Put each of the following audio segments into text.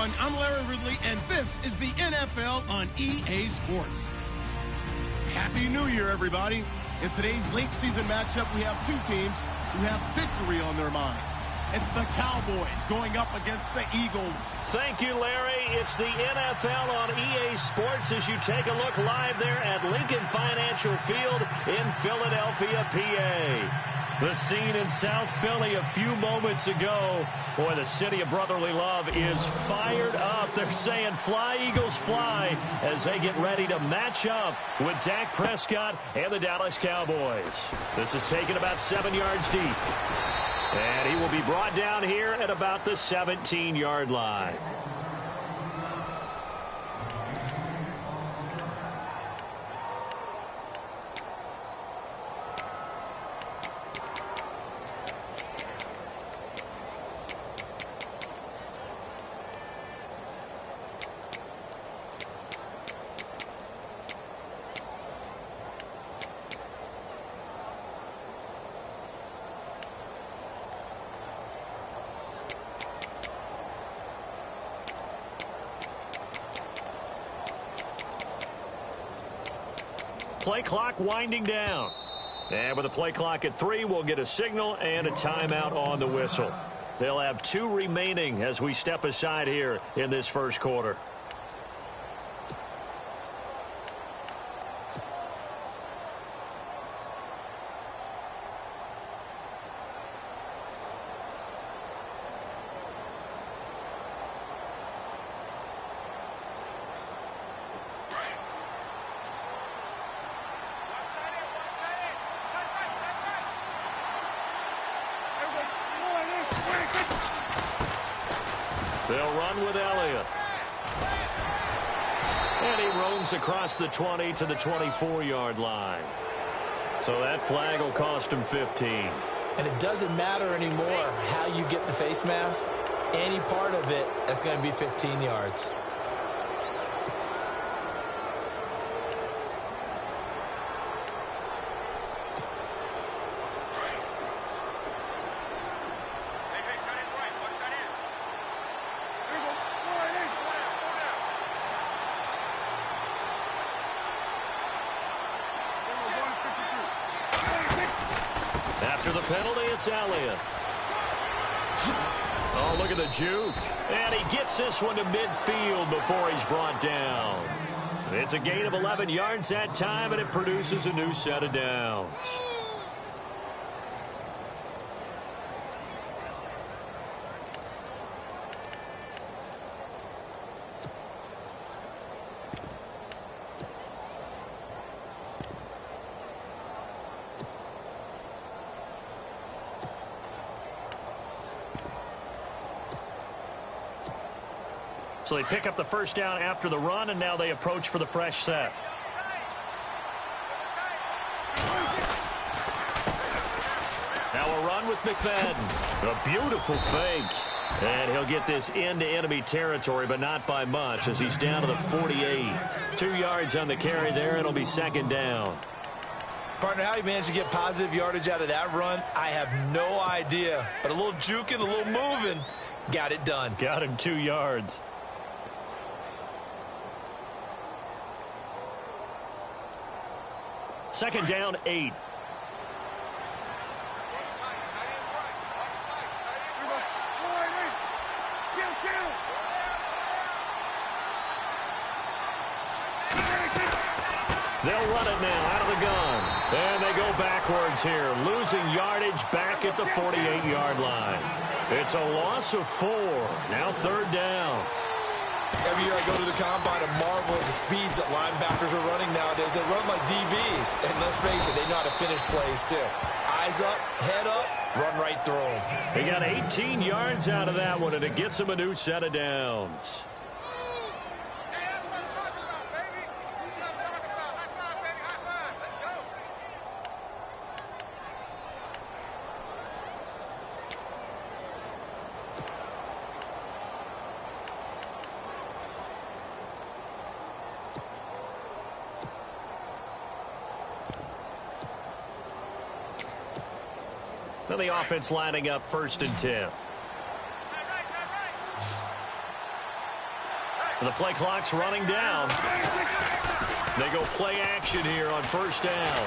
everyone. I'm Larry Ridley, and this is the NFL on EA Sports. Happy New Year, everybody. In today's late season matchup, we have two teams who have victory on their minds. It's the Cowboys going up against the Eagles. Thank you, Larry. It's the NFL on EA Sports as you take a look live there at Lincoln Financial Field in Philadelphia, PA. The scene in South Philly a few moments ago. Boy, the city of brotherly love is fired up. They're saying, fly, Eagles, fly, as they get ready to match up with Dak Prescott and the Dallas Cowboys. This is taken about 7 yards deep. And he will be brought down here at about the 17-yard line. Play clock winding down. And with the play clock at 3, we'll get a signal and a timeout on the whistle. They'll have 2 remaining as we step aside here in this first quarter. They'll run with Elliott. And he roams across the 20 to the 24-yard line. So that flag will cost him 15. And it doesn't matter anymore how you get the face mask. Any part of it is going to be 15 yards. After the penalty, it's Elliott. Oh, look at the juke. And he gets this one to midfield before he's brought down. It's a gain of 11 yards that time, and it produces a new set of downs. So they pick up the first down after the run, and now they approach for the fresh set. Now a run with McFadden. A beautiful fake. And he'll get this into enemy territory, but not by much, as he's down to the 48. 2 yards on the carry there. It'll be second down. Partner, how he managed to get positive yardage out of that run, I have no idea. But a little juking, a little moving, got it done. Got him 2 yards. Second down, 8. They'll run it now out of the gun. And they go backwards here, losing yardage back at the 48-yard line. It's a loss of 4. Now third down. Every year I go to the combine and marvel at the speeds that linebackers are running nowadays. They run like DBs. And let's face it, they know how to finish plays too. Eyes up, head up, run right through them. They got 18 yards out of that one, and it gets them a new set of downs. So the offense lining up 1st and 10. The play clock's running down. They go play action here on first down.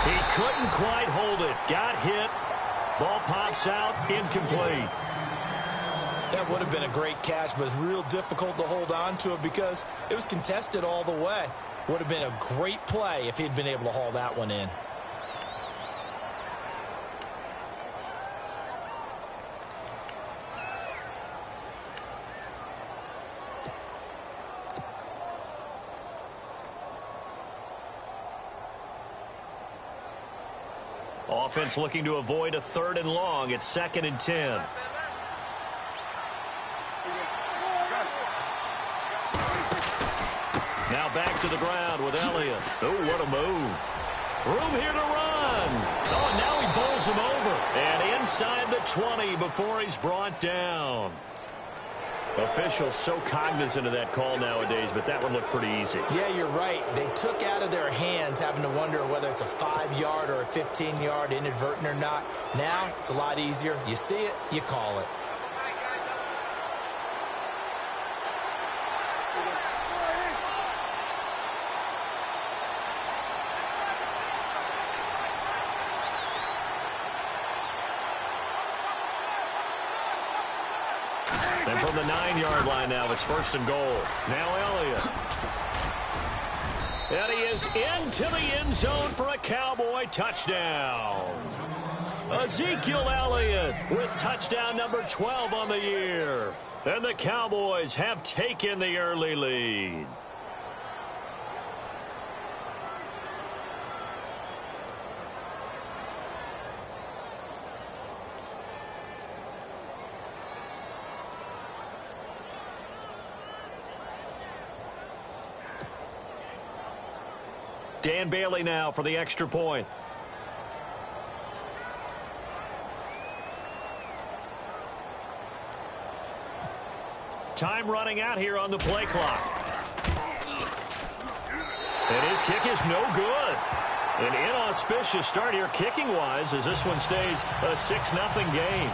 He couldn't quite hold it. Got hit. Ball pops out. Incomplete. That would have been a great catch, but real difficult to hold on to it because it was contested all the way. Would have been a great play if he'd been able to haul that one in. Offense looking to avoid a 3rd and long. It's 2nd and 10. Now back to the ground with Elliott. Oh, what a move. Room here to run. Oh, and now he bowls him over. And inside the 20 before he's brought down. Officials so cognizant of that call nowadays, but that one looked pretty easy. Yeah, you're right. They took out of their hands having to wonder whether it's a 5-yard or a 15-yard inadvertent or not. Now it's a lot easier. You see it, you call it. And from the 9-yard line now, it's 1st and goal. Now Elliott. And he is into the end zone for a Cowboy touchdown. Ezekiel Elliott with touchdown number 12 on the year. And the Cowboys have taken the early lead. Dan Bailey now for the extra point. Time running out here on the play clock. And his kick is no good. An inauspicious start here kicking-wise as this one stays a 6-0 game.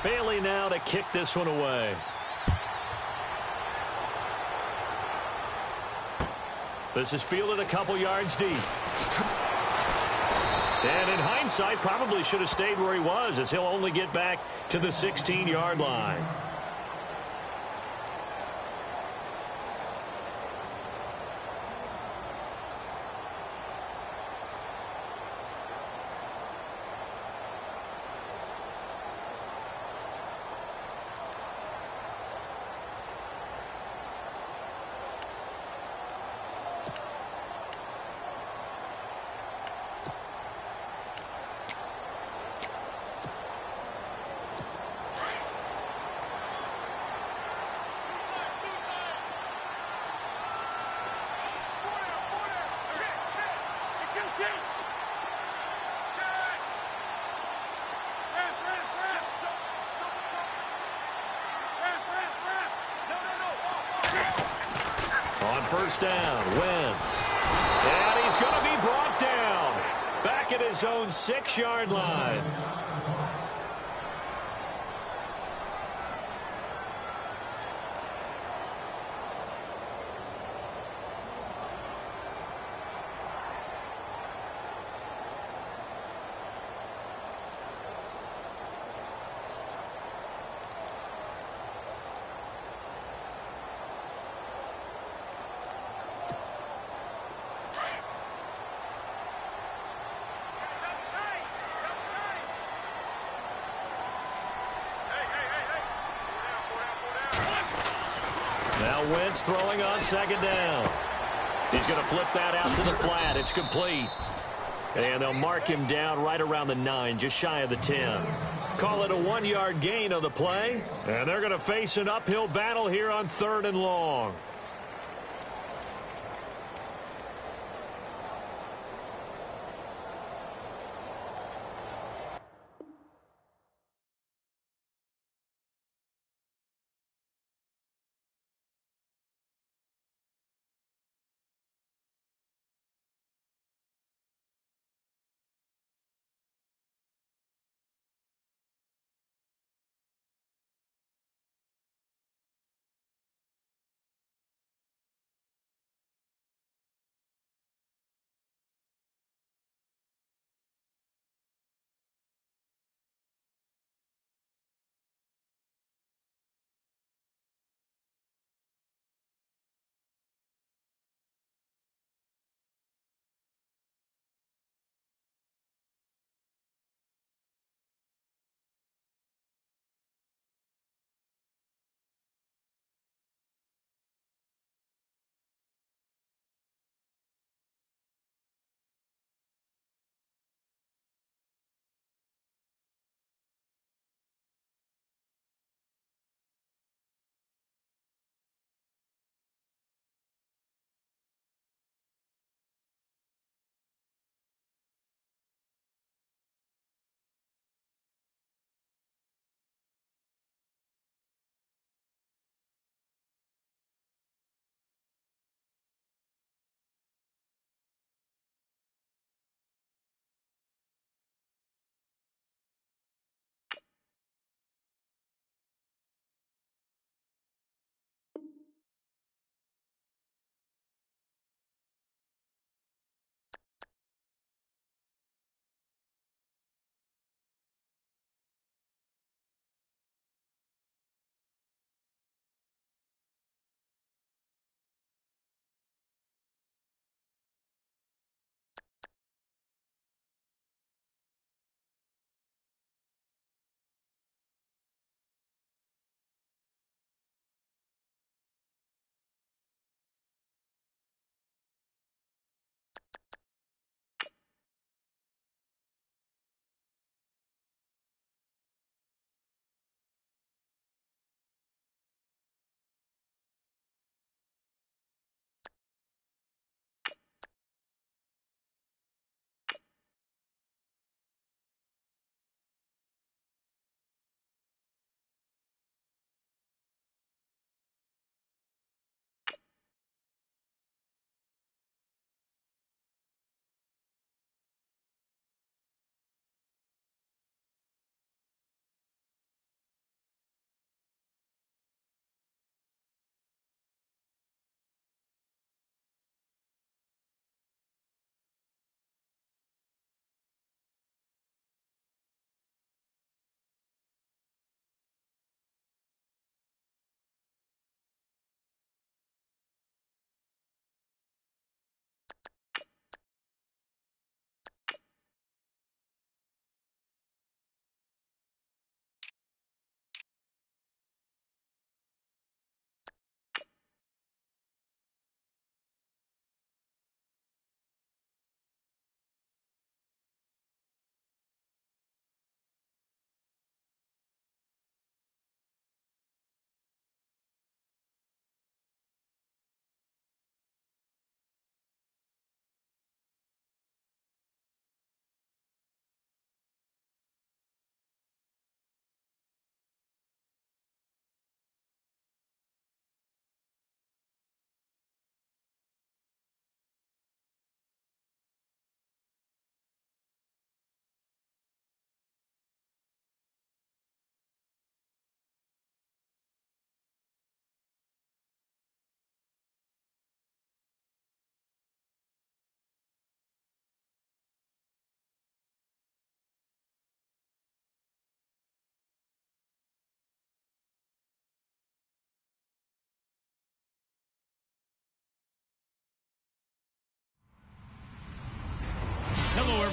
Bailey now to kick this one away. This is fielded a couple yards deep. And in hindsight, probably should have stayed where he was as he'll only get back to the 16-yard line. On first down, Wentz. And he's going to be brought down. Back at his own 6-yard line. Now Wentz throwing on second down. He's going to flip that out to the flat. It's complete. And they'll mark him down right around the 9, just shy of the 10. Call it a 1-yard gain on the play. And they're going to face an uphill battle here on 3rd and long.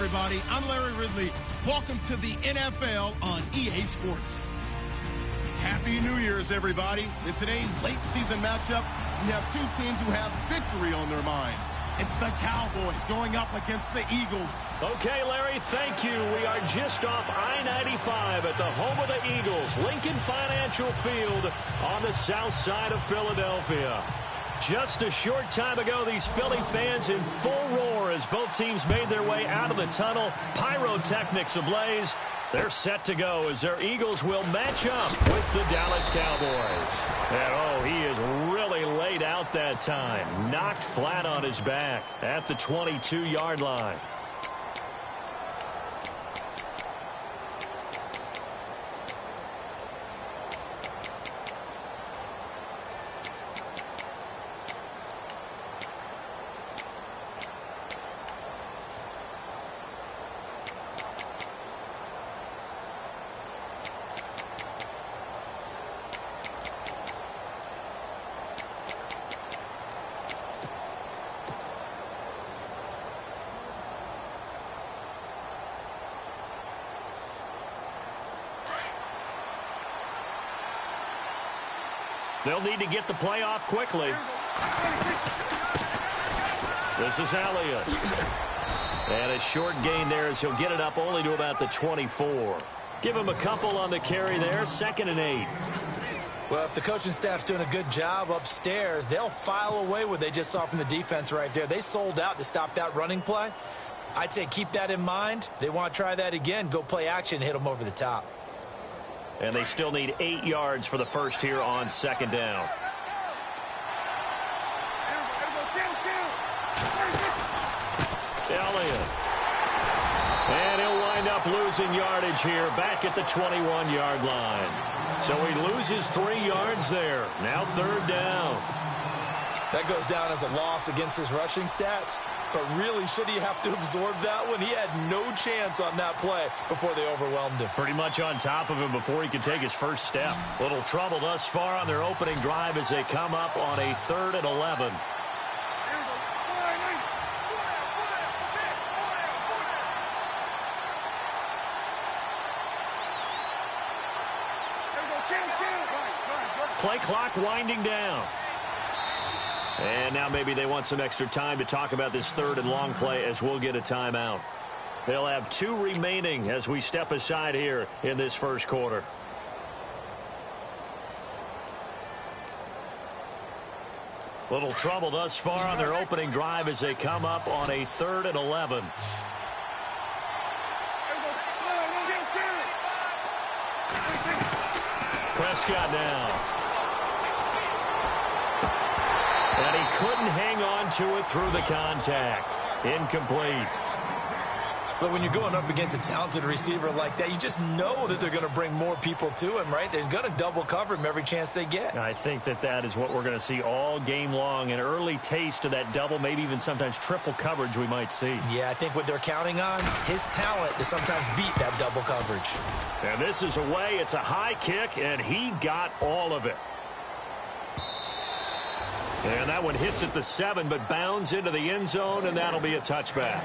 everybody. I'm Larry Ridley. Welcome to the NFL on EA Sports. Happy New Year's, everybody. In today's late season matchup, we have two teams who have victory on their minds. It's the Cowboys going up against the Eagles. Okay, Larry, thank you. We are just off I-95 at the home of the Eagles, Lincoln Financial Field on the south side of Philadelphia. Just a short time ago, these Philly fans in full roar as both teams made their way out of the tunnel. Pyrotechnics ablaze. They're set to go as their Eagles will match up with the Dallas Cowboys. And, oh, he is really laid out that time. Knocked flat on his back at the 22-yard line. They'll need to get the play off quickly. This is Elliott. And a short gain there as he'll get it up only to about the 24. Give him a couple on the carry there. 2nd and 8. Well, if the coaching staff's doing a good job upstairs, they'll file away what they just saw from the defense right there. They sold out to stop that running play. I'd say keep that in mind. They want to try that again. Go play action, hit them over the top. And they still need 8 yards for the first here on 2nd down. Elliott. And he'll wind up losing yardage here back at the 21-yard line. So he loses 3 yards there. Now 3rd down. That goes down as a loss against his rushing stats. But really, should he have to absorb that one? He had no chance on that play before they overwhelmed him. Pretty much on top of him before he could take his first step. Little trouble thus far on their opening drive as they come up on a 3rd and 11. Play clock winding down. And now maybe they want some extra time to talk about this 3rd and long play as we'll get a timeout. They'll have 2 remaining as we step aside here in this first quarter. Little trouble thus far on their opening drive as they come up on a 3rd and 11. Prescott now. And he couldn't hang on to it through the contact. Incomplete. But when you're going up against a talented receiver like that, you just know that they're going to bring more people to him, right? They're going to double cover him every chance they get. I think that is what we're going to see all game long. An early taste of that double, maybe even sometimes triple coverage we might see. Yeah, I think what they're counting on, his talent to sometimes beat that double coverage. And this is away. It's a high kick, and he got all of it. And that one hits at the 7, but bounds into the end zone, and that'll be a touchback.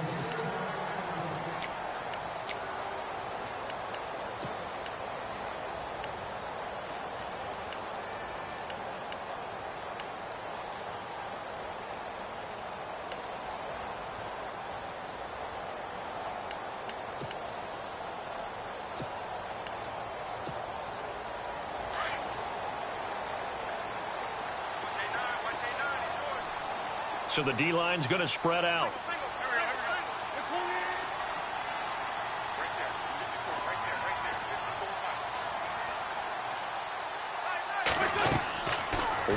So the D-line's going to spread out.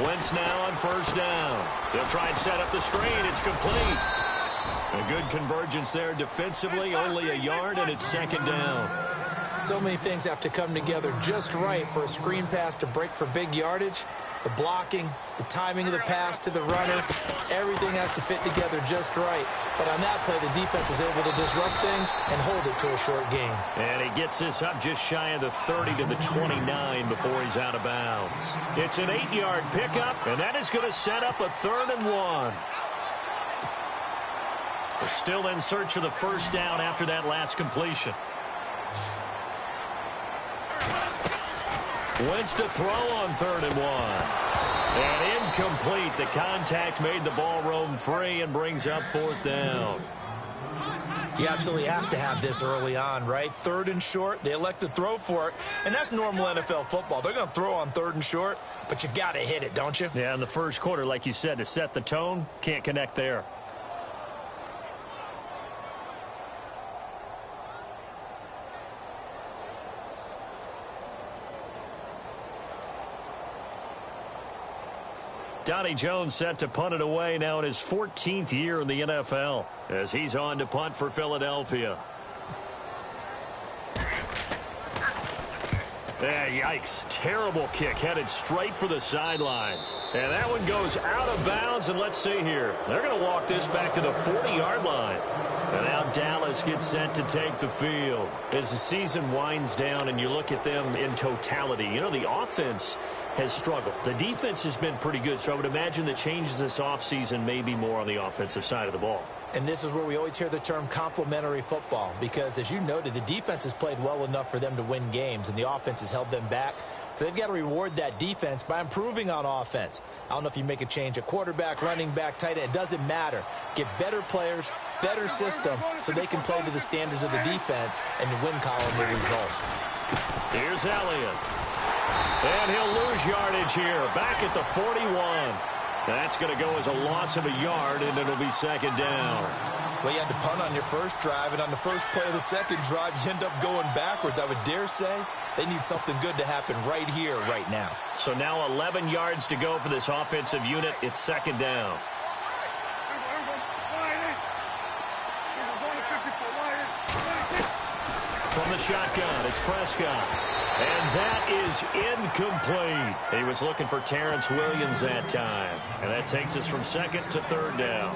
Wentz now on 1st down. They'll try and set up the screen. It's complete. A good convergence there defensively. Only a yard, and it's 2nd down. So many things have to come together just right for a screen pass to break for big yardage. The blocking, the timing of the pass to the runner, everything has to fit together just right. But on that play, the defense was able to disrupt things and hold it to a short game. And he gets this up just shy of the 30 to the 29 before he's out of bounds. It's an 8-yard pickup, and that is going to set up a 3rd and 1. We're still in search of the first down after that last completion. Wentz to throw on 3rd and 1. And incomplete. The contact made the ball roam free and brings up 4th down. You absolutely have to have this early on, right? 3rd and short, they elect to throw for it, and that's normal NFL football. They're going to throw on 3rd and short, but you've got to hit it, don't you? Yeah, in the first quarter, like you said, to set the tone, can't connect there. Donnie Jones set to punt it away now in his 14th year in the NFL as he's on to punt for Philadelphia. Yikes. Terrible kick headed straight for the sidelines. And that one goes out of bounds, and let's see here. They're going to walk this back to the 40-yard line. And now Dallas gets set to take the field. As the season winds down and you look at them in totality, you know, the offense has struggled. The defense has been pretty good, so I would imagine the changes this offseason may be more on the offensive side of the ball. And this is where we always hear the term complementary football because, as you noted, the defense has played well enough for them to win games, and the offense has held them back. So they've got to reward that defense by improving on offense. I don't know if you make a change at quarterback, running back, tight end. It doesn't matter. Get better players, better system, so they can play to the standards of the defense, and the win column will result. Here's Elliott. And he'll lose yardage here, back at the 41. That's going to go as a loss of a yard, and it'll be 2nd down. Well, you had to punt on your first drive, and on the first play of the second drive, you end up going backwards. I would dare say they need something good to happen right here, right now. So now 11 yards to go for this offensive unit. It's 2nd down. From the shotgun, it's Prescott. And that is incomplete. He was looking for Terrence Williams that time. And that takes us from 2nd to 3rd down.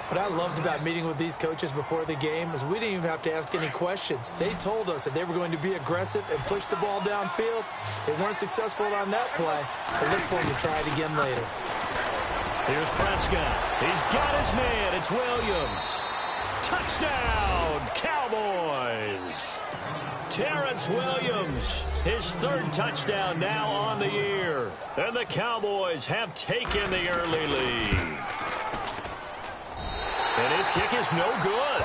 What I loved about meeting with these coaches before the game is we didn't even have to ask any questions. They told us that they were going to be aggressive and push the ball downfield. They weren't successful on that play, but look for them to try it again later. Here's Prescott. He's got his man. It's Williams. Touchdown, Cowboys. Terrence Williams, his 3rd touchdown now on the year. And the Cowboys have taken the early lead. And his kick is no good.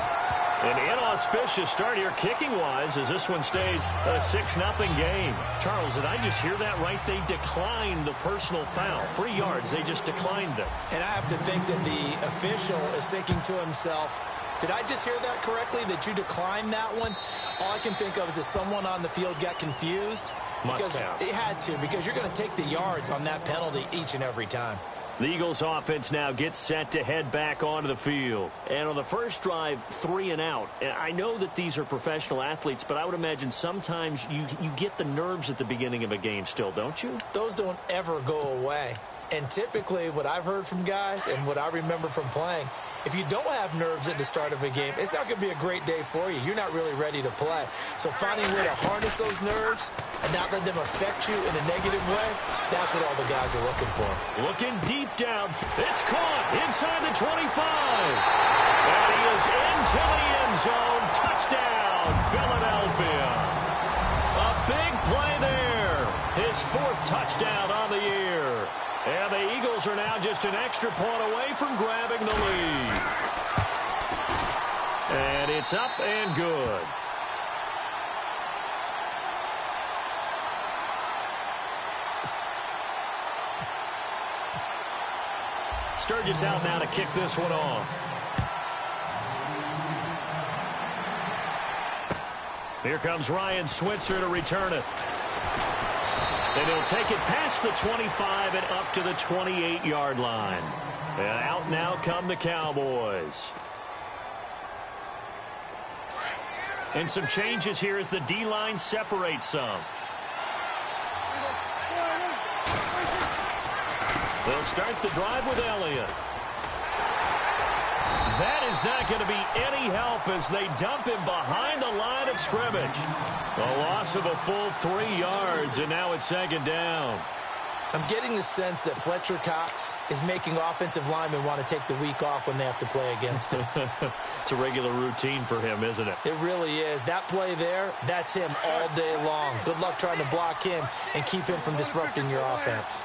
An inauspicious start here kicking-wise as this one stays a 6-0 game. Charles, did I just hear that right? They declined the personal foul. 3 yards, they just declined them. And I have to think that the official is thinking to himself, did I just hear that correctly, that you declined that one? All I can think of is that someone on the field got confused. Must have. It had to, because you're going to take the yards on that penalty each and every time. The Eagles offense now gets set to head back onto the field. And on the first drive, 3 and out. And I know that these are professional athletes, but I would imagine sometimes you get the nerves at the beginning of a game still, don't you? Those don't ever go away. And typically what I've heard from guys and what I remember from playing, if you don't have nerves at the start of a game, it's not going to be a great day for you. You're not really ready to play. So finding a way to harness those nerves and not let them affect you in a negative way, that's what all the guys are looking for. Looking deep down. It's caught inside the 25. And he is into the end zone. Touchdown, Philadelphia. A big play there. His 4th touchdown on the year. And the Eagles are now just an extra point away from grabbing the lead. And it's up and good. Sturgis out now to kick this one off. Here comes Ryan Switzer to return it. And he'll take it past the 25 and up to the 28-yard line. And out now come the Cowboys. And some changes here as the D-line separates some. They'll start the drive with Elliott. That is not going to be any help as they dump him behind the line of scrimmage. A loss of a full 3 yards, and now it's 2nd down. I'm getting the sense that Fletcher Cox is making offensive linemen want to take the week off when they have to play against him. It's a regular routine for him, isn't it? It really is. That play there, that's him all day long. Good luck trying to block him and keep him from disrupting your offense.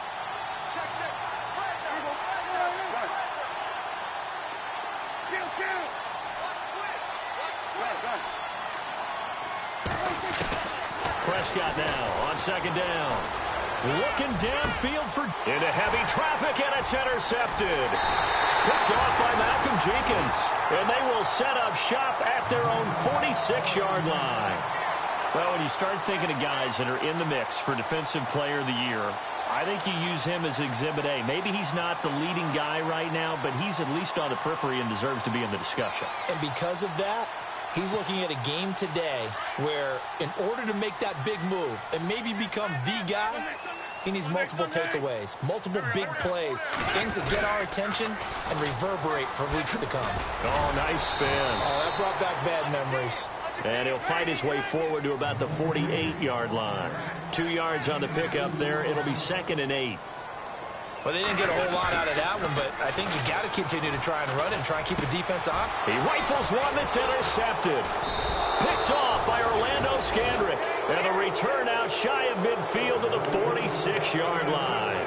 Prescott now on second down. Looking downfield into heavy traffic, and it's intercepted. Picked off by Malcolm Jenkins. And they will set up shop at their own 46-yard line. Well, when you start thinking of guys that are in the mix for Defensive Player of the Year, I think you use him as Exhibit A. Maybe he's not the leading guy right now, but he's at least on the periphery and deserves to be in the discussion. And because of that, he's looking at a game today where in order to make that big move and maybe become the guy, he needs multiple takeaways, multiple big plays, things that get our attention and reverberate for weeks to come. Oh, nice spin. Oh, that brought back bad memories. And he'll fight his way forward to about the 48-yard line. 2 yards on the pickup there. It'll be 2nd and 8. Well, they didn't get a whole lot out of that one, but I think you got to continue to try and run and try and keep the defense on. He rifles one that's intercepted. Picked off by Orlando Scandrick. And the return out shy of midfield to the 46-yard line.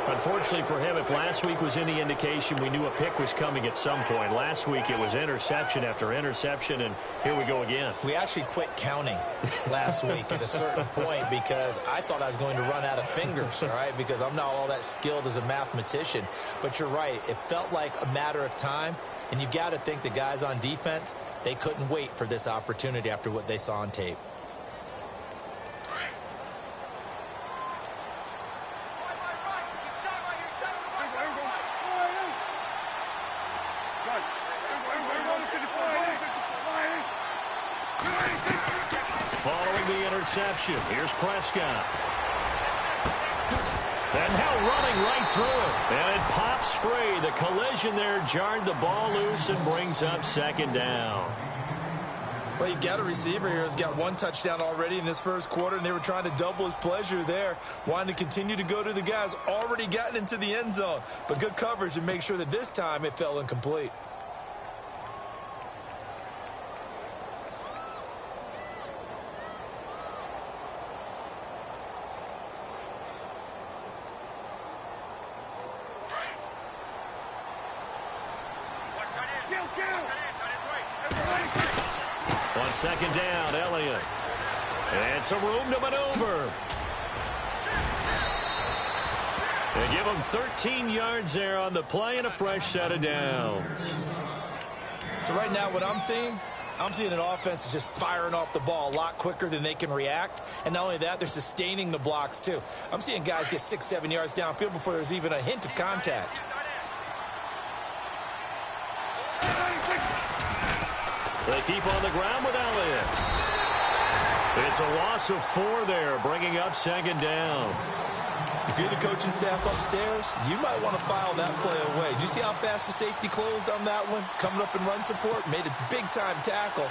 Unfortunately for him, if last week was any indication, we knew a pick was coming at some point. Last week it was interception after interception, and here we go again. We actually quit counting last week at a certain point because I thought I was going to run out of fingers, all right, because I'm not all that skilled as a mathematician. But you're right. It felt like a matter of time, and you got to think the guys on defense, they couldn't wait for this opportunity after what they saw on tape. Following the interception, here's Prescott. And now running right through it. And it pops free. The collision there jarred the ball loose and brings up 2nd down. Well, you've got a receiver here who's got 1 touchdown already in this first quarter, and they were trying to double his pleasure there, wanting to continue to go to the guys already gotten into the end zone. But good coverage to make sure that this time it fell incomplete. On 2nd down, Elliott. And some room to maneuver. They give him 13 yards there on the play and a fresh set of downs. So right now what I'm seeing an offense that's just firing off the ball a lot quicker than they can react. And not only that, they're sustaining the blocks too. I'm seeing guys get 6-7 yards downfield before there's even a hint of contact. They keep on the ground with Elliott. It's a loss of 4 there, bringing up 2nd down. If you're the coaching staff upstairs, you might want to file that play away. Do you see how fast the safety closed on that one? Coming up in run support, made a big-time tackle.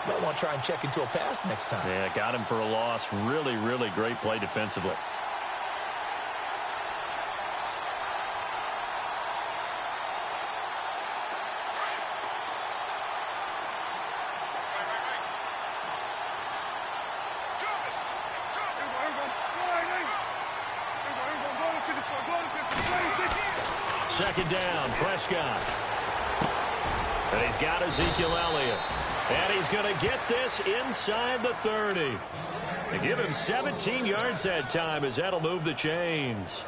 You might want to try and check into a pass next time. Yeah, got him for a loss. Really, really great play defensively. Second down, Prescott. And he's got Ezekiel Elliott. And he's going to get this inside the 30. They give him 17 yards that time as that'll move the chains.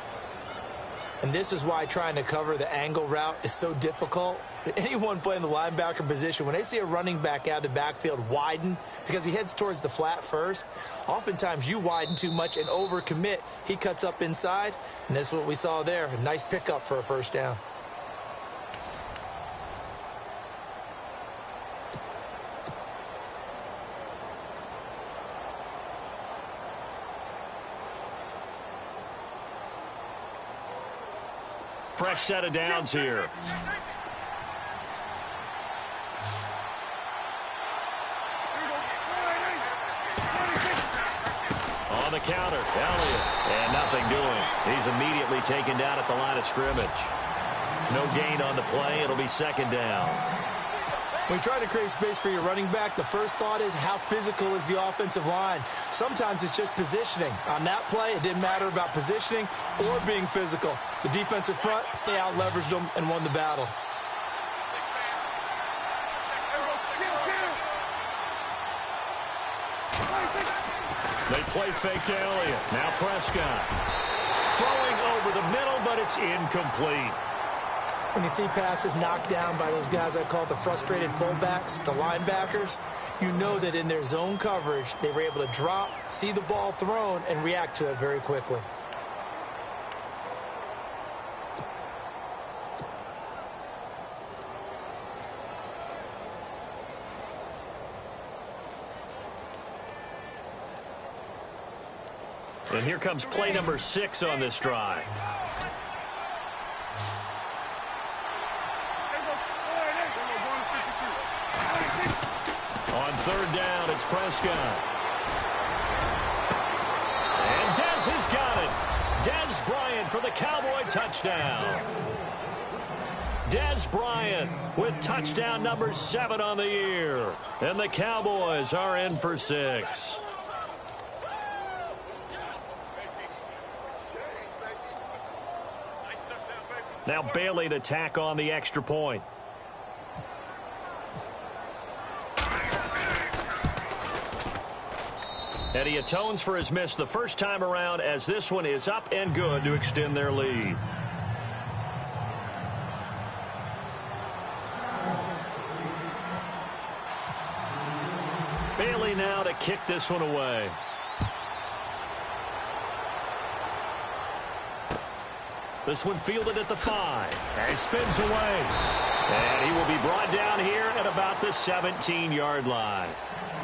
And this is why trying to cover the angle route is so difficult. Anyone playing the linebacker position, when they see a running back out of the backfield widen because he heads towards the flat first, oftentimes you widen too much and overcommit. He cuts up inside, and this is what we saw there. A nice pickup for a first down. Fresh set of downs here. On the counter, Elliott, and nothing doing. He's immediately taken down at the line of scrimmage. No gain on the play. It'll be second down. When you try to create space for your running back, the first thought is how physical is the offensive line. Sometimes it's just positioning. On that play, it didn't matter about positioning or being physical. The defensive front, they out-leveraged them and won the battle. They play fake to Elliott. Now Prescott. Throwing over the middle, but it's incomplete. When you see passes knocked down by those guys I call the frustrated fullbacks, the linebackers, you know that in their zone coverage, they were able to drop, see the ball thrown, and react to it very quickly. And here comes play number 6 on this drive. On third down, it's Prescott. And Dez has got it. Dez Bryant for the Cowboy touchdown. Dez Bryant with touchdown number 7 on the year. And the Cowboys are in for 6. Now Bailey to tack on the extra point. And he atones for his miss the first time around, as this one is up and good to extend their lead. Bailey now to kick this one away. This one fielded at the 5. And he spins away. And he will be brought down here at about the 17-yard line.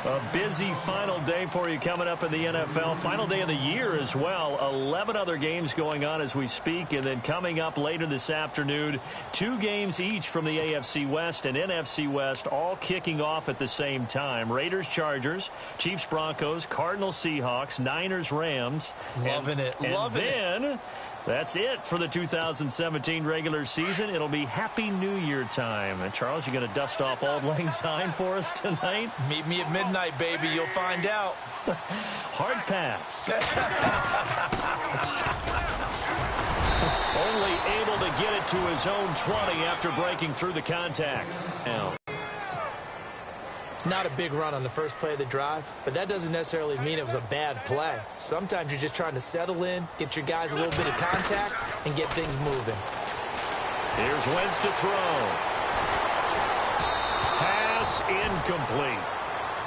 A busy final day for you coming up in the NFL. Final day of the year as well. 11 other games going on as we speak. And then coming up later this afternoon, 2 games each from the AFC West and NFC West, all kicking off at the same time. Raiders, Chargers, Chiefs, Broncos, Cardinals, Seahawks, Niners, Rams. Loving it. Loving it. And then that's it for the 2017 regular season. It'll be Happy New Year time. And Charles, you going to dust off Auld Lang Syne for us tonight? Meet me at midnight, baby. You'll find out. Hard pass. Only able to get it to his own 20 after breaking through the contact. Now, not a big run on the first play of the drive, but that doesn't necessarily mean it was a bad play. Sometimes you're just trying to settle in, get your guys a little bit of contact, and get things moving. Here's Wentz to throw. Pass incomplete.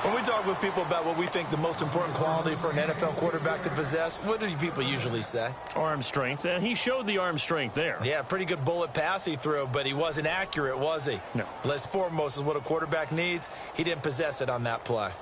When we talk with people about what we think the most important quality for an NFL quarterback to possess, what do people usually say? Arm strength, and he showed the arm strength there. Yeah, pretty good bullet pass he threw, but he wasn't accurate, was he? No. Less foremost is what a quarterback needs. He didn't possess it on that play.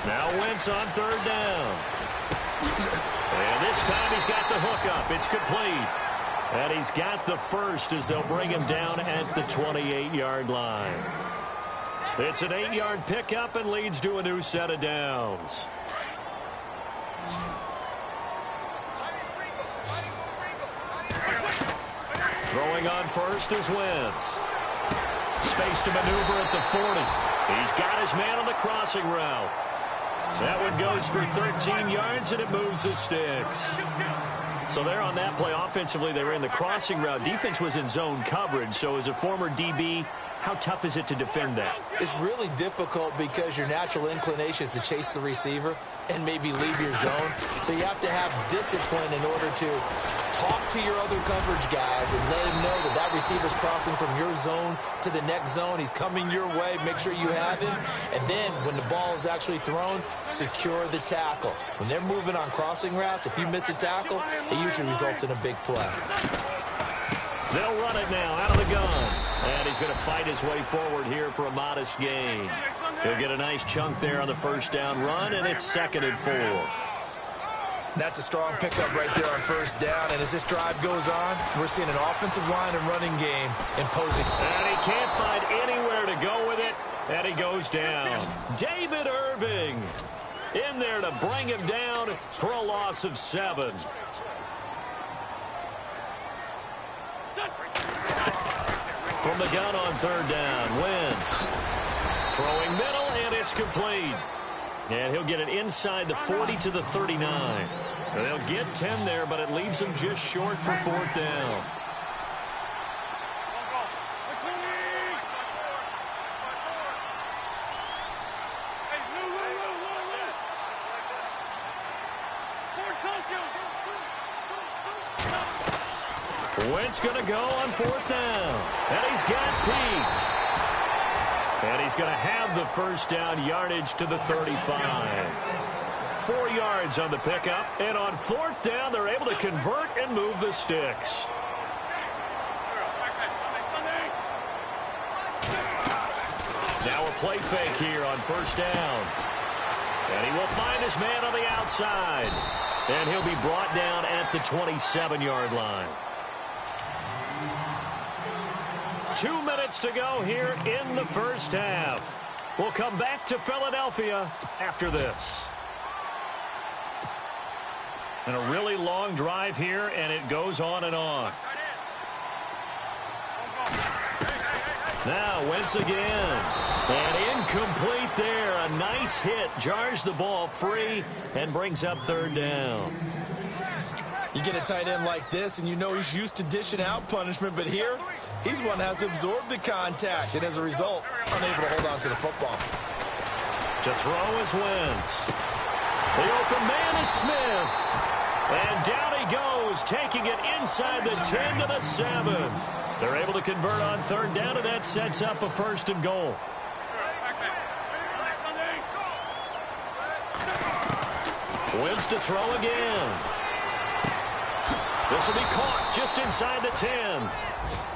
Now Wentz on third down. And this time he's got the hook up. It's complete. And he's got the first as they'll bring him down at the 28-yard line. It's an 8-yard pickup and leads to a new set of downs. Throwing on first is Wentz. Space to maneuver at the 40. He's got his man on the crossing route. That one goes for 13 yards, and it moves the sticks. So there on that play, offensively, they ran the crossing route. Defense was in zone coverage, so as a former DB, how tough is it to defend that? It's really difficult because your natural inclination is to chase the receiver and maybe leave your zone. So you have to have discipline in order to talk to your other coverage guys and let him know that that receiver's crossing from your zone to the next zone. He's coming your way. Make sure you have him. And then when the ball is actually thrown, secure the tackle. When they're moving on crossing routes, if you miss a tackle, it usually results in a big play. They'll run it now out of the gun. And he's going to fight his way forward here for a modest gain. He'll get a nice chunk there on the first down run, and it's 2nd and 4. That's a strong pickup right there on first down. And as this drive goes on, we're seeing an offensive line and running game imposing. And he can't find anywhere to go with it, and he goes down. David Irving in there to bring him down for a loss of 7. From the gun on 3rd down, Wentz throwing middle, and it's complete. And he'll get it inside the 40 to the 39. They'll get 10 there, but it leaves them just short for 4th down. Wentz going to go on 4th down. And he's got Pete. And he's going to have the first down, yardage to the 35. 4 yards on the pickup. And on 4th down, they're able to convert and move the sticks. Now a play fake here on 1st down. And he will find his man on the outside. And he'll be brought down at the 27-yard line. 2 minutes to go here in the first half. We'll come back to Philadelphia after this. And a really long drive here, and it goes on and on. Now Wentz again. And incomplete there. A nice hit. Jars the ball free and brings up 3rd down. You get a tight end like this, and you know he's used to dishing out punishment, but here, he's one that has to absorb the contact, and as a result, unable to hold on to the football. To throw is Wentz. The open man is Smith. And down he goes, taking it inside the 10 to the 7. They're able to convert on 3rd down, and that sets up a 1st and goal. Wentz to throw again. This will be caught just inside the 10.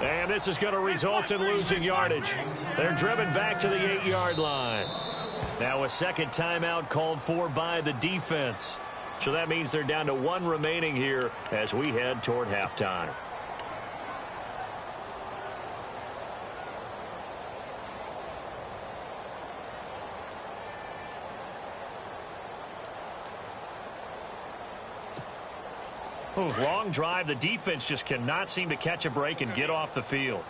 And this is going to result in losing yardage. They're driven back to the 8-yard line. Now a second timeout called for by the defense. So that means they're down to 1 remaining here as we head toward halftime. Long drive. The defense just cannot seem to catch a break and get off the field.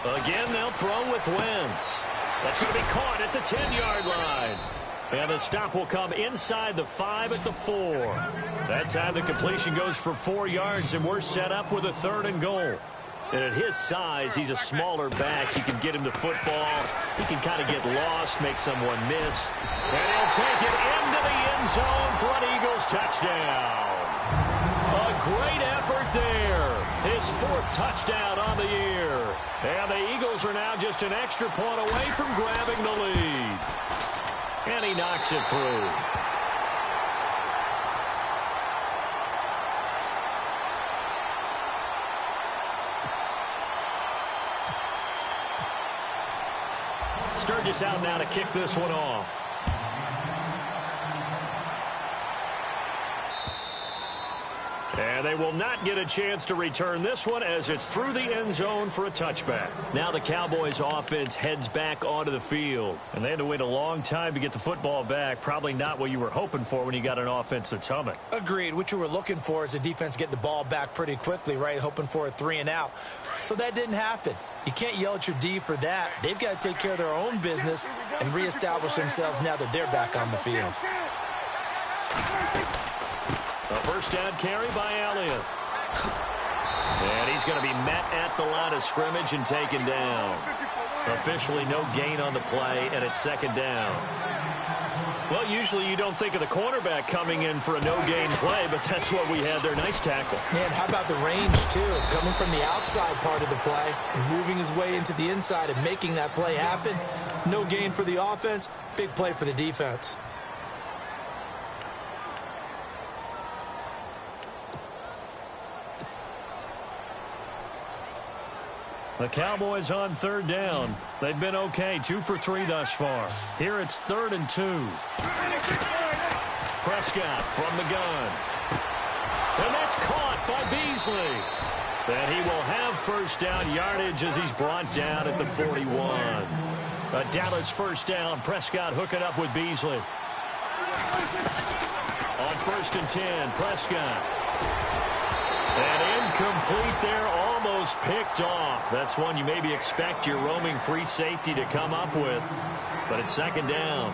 Again, they'll throw with Wentz. That's going to be caught at the 10-yard line. And the stop will come inside the 5 at the 4. That time the completion goes for 4 yards, and we're set up with a 3rd and goal. And at his size, he's a smaller back. You can get him the football. He can kind of get lost, make someone miss. And he'll take it into the end zone for an Eagles touchdown. A great effort there. His 4th touchdown on the year. And the Eagles are now just an extra point away from grabbing the lead. And he knocks it through. Sturgis out now to kick this one off. And they will not get a chance to return this one as it's through the end zone for a touchback. Now the Cowboys offense heads back onto the field. And they had to wait a long time to get the football back. Probably not what you were hoping for when you got an offense that's humming. Agreed. What you were looking for is the defense getting the ball back pretty quickly, right? Hoping for a 3 and out. So that didn't happen. You can't yell at your D for that. They've got to take care of their own business and reestablish themselves now that they're back on the field. A first down carry by Elliott. And he's going to be met at the line of scrimmage and taken down. Officially no gain on the play, and it's 2nd down. Well, usually you don't think of the cornerback coming in for a no-gain play, but that's what we had there. Nice tackle. Man, how about the range, too? Coming from the outside part of the play, moving his way into the inside and making that play happen. No gain for the offense, big play for the defense. The Cowboys on third down. They've been okay, 2 for 3 thus far. Here it's 3rd and 2. Prescott from the gun. And that's caught by Beasley. And he will have first down yardage as he's brought down at the 41. A Dallas first down. Prescott hooking up with Beasley. On 1st and 10, Prescott. And incomplete there, almost picked off. That's one you maybe expect your roaming free safety to come up with. But it's 2nd down.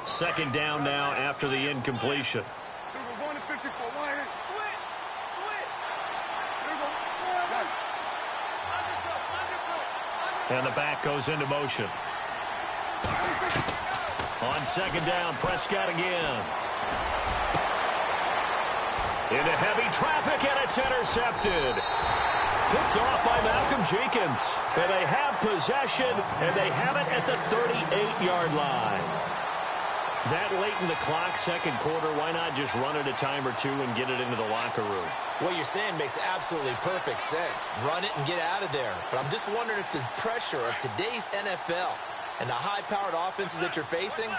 Second down now after the incompletion. And the back goes into motion. On 2nd down, Prescott again. Into heavy traffic, and it's intercepted. Picked off by Malcolm Jenkins. And they have possession, and they have it at the 38-yard line. That late in the clock, 2nd quarter, why not just run it a time or two and get it into the locker room? What you're saying makes absolutely perfect sense. Run it and get out of there. But I'm just wondering if the pressure of today's NFL and the high-powered offenses that you're facing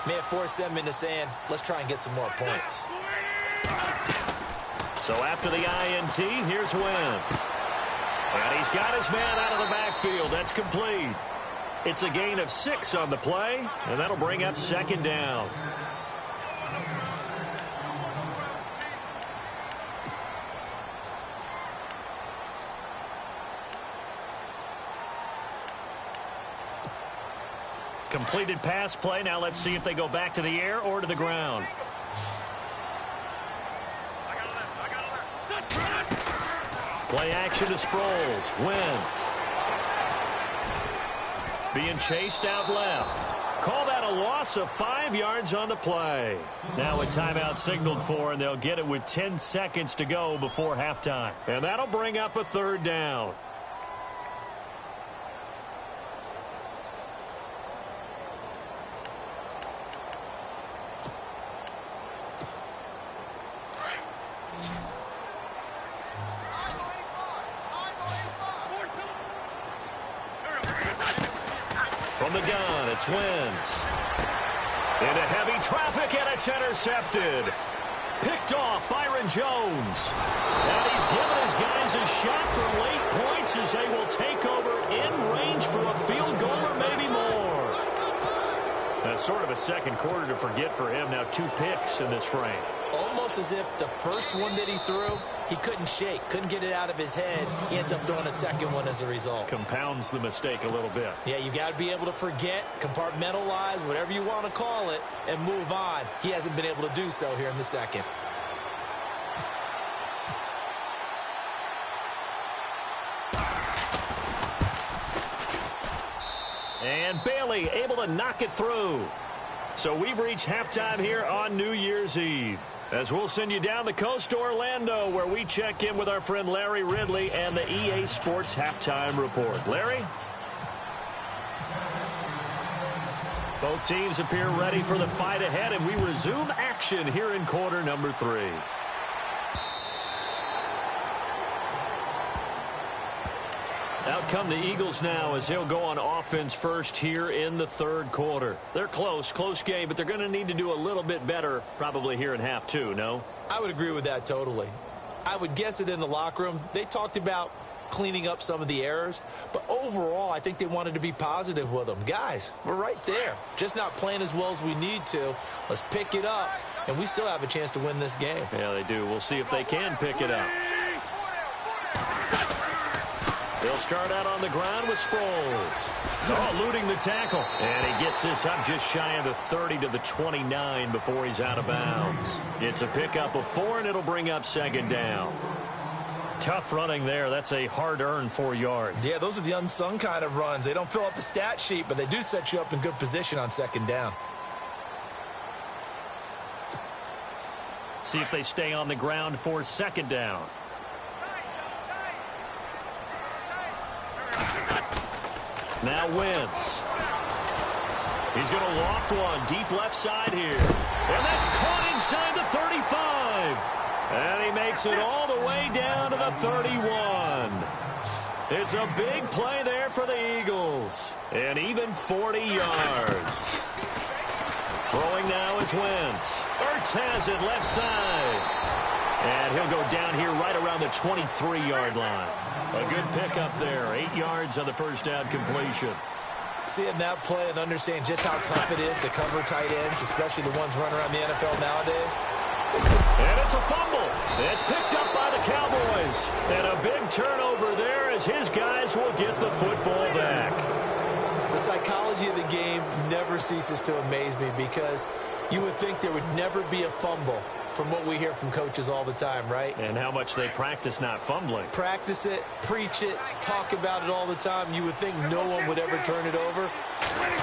may have forced them into saying, let's try and get some more points. So after the INT, here's Wentz. And he's got his man out of the backfield. That's complete. It's a gain of 6 on the play, and that'll bring up 2nd down. Completed pass play. Now let's see if they go back to the air or to the ground. Play action to Sproles. Wentz. Being chased out left. Call that a loss of 5 yards on the play. Now a timeout signaled for, and they'll get it with 10 seconds to go before halftime. And that'll bring up a 3rd down. From the gun, it's Wentz. Into heavy traffic, and it's intercepted. Picked off Byron Jones. And he's given his guys a shot for late points as they will take over in range for a field goal or maybe more. That's sort of a 2nd quarter to forget for him. Now 2 picks in this frame. Almost as if the first one that he threw, he couldn't shake, couldn't get it out of his head. He ends up throwing a 2nd one as a result. Compounds the mistake a little bit. Yeah, you got to be able to forget, compartmentalize, whatever you want to call it, and move on. He hasn't been able to do so here in the 2nd. And Bailey able to knock it through. So we've reached halftime here on New Year's Eve, as we'll send you down the coast to Orlando, where we check in with our friend Larry Ridley and the EA Sports Halftime Report. Larry? Both teams appear ready for the fight ahead, and we resume action here in quarter number 3. Out come the Eagles now as they'll go on offense first here in the 3rd quarter. They're close game, but they're going to need to do a little bit better probably here in half 2, no? I would agree with that totally. I would guess it in the locker room. They talked about cleaning up some of the errors, but overall I think they wanted to be positive with them. Guys, we're right there. Just not playing as well as we need to. Let's pick it up, and we still have a chance to win this game. Yeah, they do. We'll see if they can pick it up. They'll start out on the ground with Sproles. Oh, eluding the tackle. And he gets this up just shy of the 30 to the 29 before he's out of bounds. It's a pickup of 4, and it'll bring up 2nd down. Tough running there. That's a hard-earned 4 yards. Yeah, those are the unsung kind of runs. They don't fill up the stat sheet, but they do set you up in good position on 2nd down. See if they stay on the ground for 2nd down. Now Wentz. He's going to loft one deep left side here. And that's caught inside the 35. And he makes it all the way down to the 31. It's a big play there for the Eagles. And even 40 yards. Throwing now is Wentz. Ertz has it left side. And he'll go down here right around the 23-yard line. A good pickup there. 8 yards on the first down completion. Seeing that play and understand just how tough it is to cover tight ends, especially the ones running around the NFL nowadays. And it's a fumble. It's picked up by the Cowboys. And a big turnover there as his guys will get the football back. The psychology of the game never ceases to amaze me because you would think there would never be a fumble from what we hear from coaches all the time, right? And how much they practice not fumbling. Practice it, preach it, talk about it all the time. You would think no one would ever turn it over.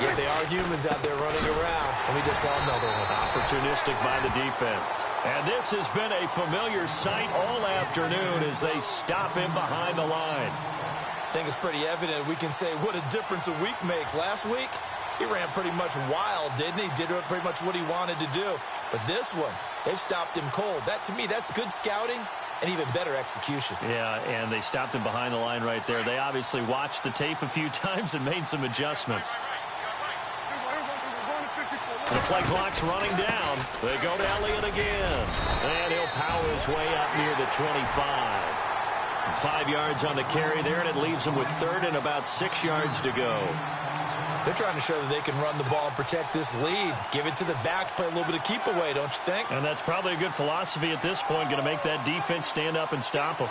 Yet they are humans out there running around. And we just saw another one. Opportunistic by the defense. And this has been a familiar sight all afternoon as they stop him behind the line. I think it's pretty evident. We can say what a difference a week makes. Last week, he ran pretty much wild, didn't he? Did pretty much what he wanted to do. But this one, they've stopped him cold. That, to me, that's good scouting and even better execution. Yeah, and they stopped him behind the line right there. They obviously watched the tape a few times and made some adjustments. The play clock's running down. They go to Elliott again. And he'll power his way up near the 25. 5 yards on the carry there, and it leaves him with third and about 6 yards to go. They're trying to show that they can run the ball and protect this lead. Give it to the backs, play a little bit of keep away, don't you think? And that's probably a good philosophy at this point, going to make that defense stand up and stop them.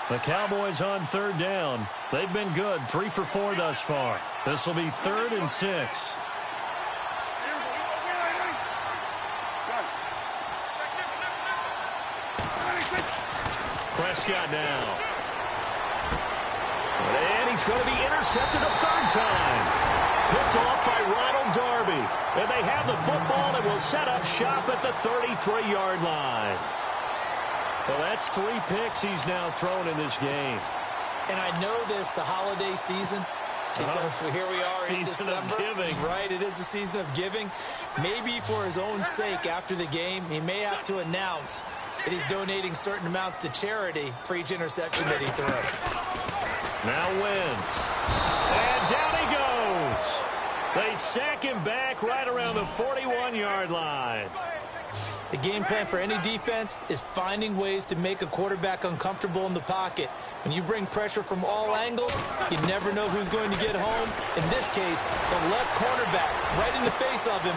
The Cowboys on third down. They've been good, 3 for 4 thus far. This will be 3rd and 6. Prescott now. And he's going to be intercepted a third time. Picked off by Ronald Darby. And they have the football and will set up shop at the 33-yard line. Well, that's 3 picks he's now thrown in this game. And I know this, the holiday season, because here we are in December. Season of giving. Right, it is the season of giving. Maybe for his own sake after the game, he may have to announce that he's donating certain amounts to charity for each interception that he throws. Now Wentz. And down he goes. They sack him back right around the 41-yard line. The game plan for any defense is finding ways to make a quarterback uncomfortable in the pocket. When you bring pressure from all angles, you never know who's going to get home. In this case, the left cornerback right in the face of him.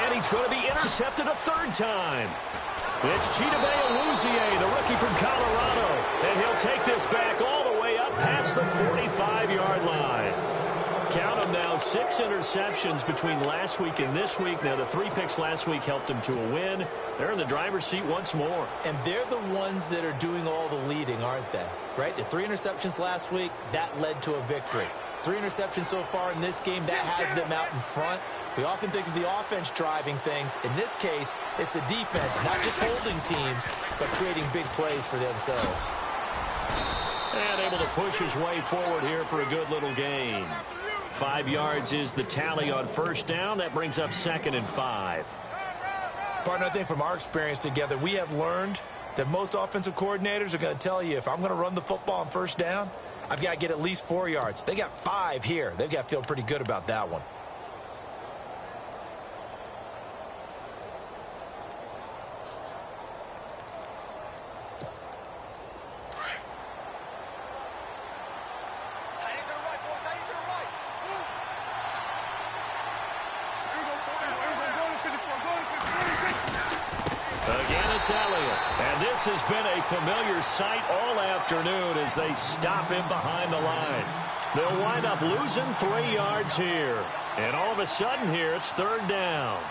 And he's going to be intercepted a third time. It's Chidobe Awuzie, the rookie from Colorado. And he'll take this back all the way up past the 45-yard line. Count them now, 6 interceptions between last week and this week. Now, the 3 picks last week helped them to a win. They're in the driver's seat once more. And they're the ones that are doing all the leading, aren't they? Right? The 3 interceptions last week, that led to a victory. 3 interceptions so far in this game, that has them out in front. We often think of the offense driving things. In this case, it's the defense, not just holding teams, but creating big plays for themselves. And able to push his way forward here for a good little gain. 5 yards is the tally on first down. That brings up 2nd and 5. Partner, I think from our experience together, we have learned that most offensive coordinators are going to tell you, if I'm going to run the football on first down, I've got to get at least 4 yards. They got 5 here. They've got to feel pretty good about that one. And this has been a familiar sight all afternoon as they stop him behind the line. They'll wind up losing 3 yards here. And all of a sudden here, it's third down.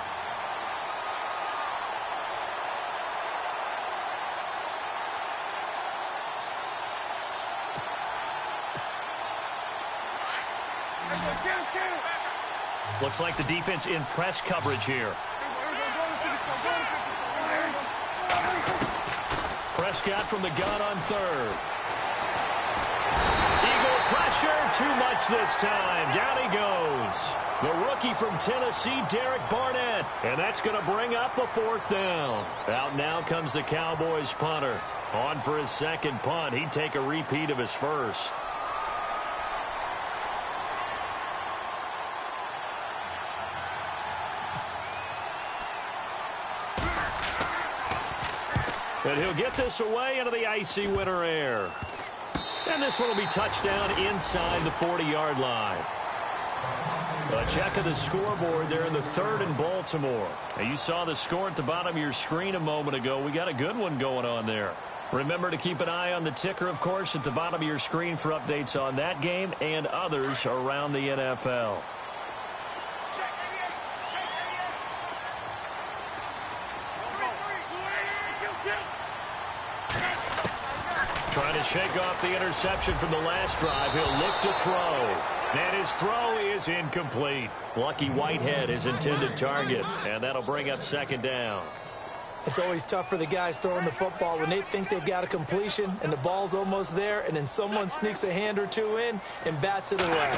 Looks like the defense in press coverage here. Prescott from the gun on third. Eagle pressure, too much this time. Down he goes. The rookie from Tennessee, Derek Barnett. And that's going to bring up a fourth down. Out now comes the Cowboys punter. On for his second punt. He'd take a repeat of his first. And he'll get this away into the icy winter air. And this one will be touchdown inside the 40-yard line. A check of the scoreboard there in the third and Baltimore. Now you saw the score at the bottom of your screen a moment ago. We got a good one going on there. Remember to keep an eye on the ticker, of course, at the bottom of your screen for updates on that game and others around the NFL. Trying to shake off the interception from the last drive. He'll look to throw. And his throw is incomplete. Lucky Whitehead, his intended target. And that'll bring up second down. It's always tough for the guys throwing the football when they think they've got a completion and the ball's almost there, and then someone sneaks a hand or two in and bats it away.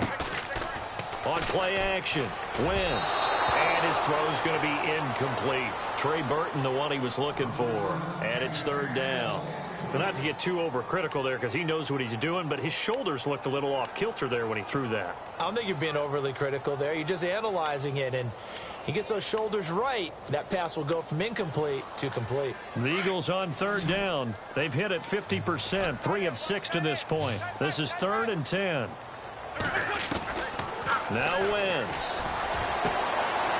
On play action, Wentz. And his throw is going to be incomplete. Trey Burton, the one he was looking for. And it's third down. But not to get too overcritical there because he knows what he's doing, but his shoulders looked a little off kilter there when he threw that. I don't think you're being overly critical there. You're just analyzing it, and he gets those shoulders right. That pass will go from incomplete to complete. The Eagles on third down. They've hit it 50%, 3 of 6 to this point. This is 3rd and 10. Now Wentz.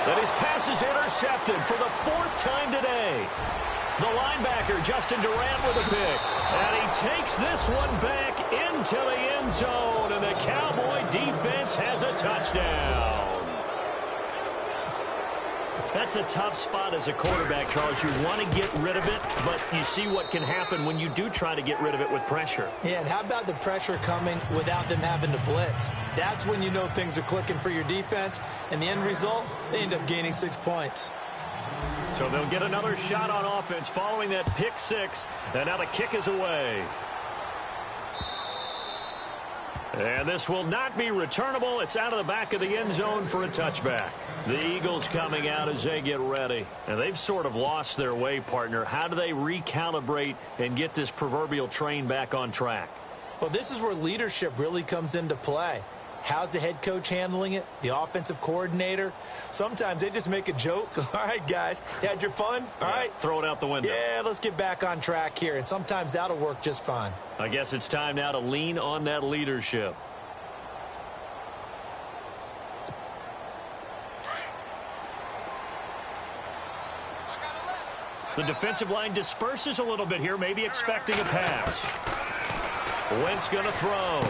But his pass is intercepted for the 4th time today. The linebacker, Justin Durant, with a pick. And he takes this one back into the end zone. And the Cowboy defense has a touchdown. That's a tough spot as a quarterback, Charles. You want to get rid of it, but you see what can happen when you do try to get rid of it with pressure. Yeah, and how about the pressure coming without them having to blitz? That's when you know things are clicking for your defense. And the end result, they end up gaining 6 points. So they'll get another shot on offense following that pick six. And now the kick is away. And this will not be returnable. It's out of the back of the end zone for a touchback. The Eagles coming out as they get ready. And they've sort of lost their way, partner. How do they recalibrate and get this proverbial train back on track? Well, this is where leadership really comes into play. How's the head coach handling it? The offensive coordinator? Sometimes they just make a joke. All right, guys, you had your fun? All right. Throw it out the window. Yeah, let's get back on track here. And sometimes that'll work just fine. I guess it's time now to lean on that leadership. The defensive line disperses a little bit here, maybe expecting a pass. Wentz going to throw.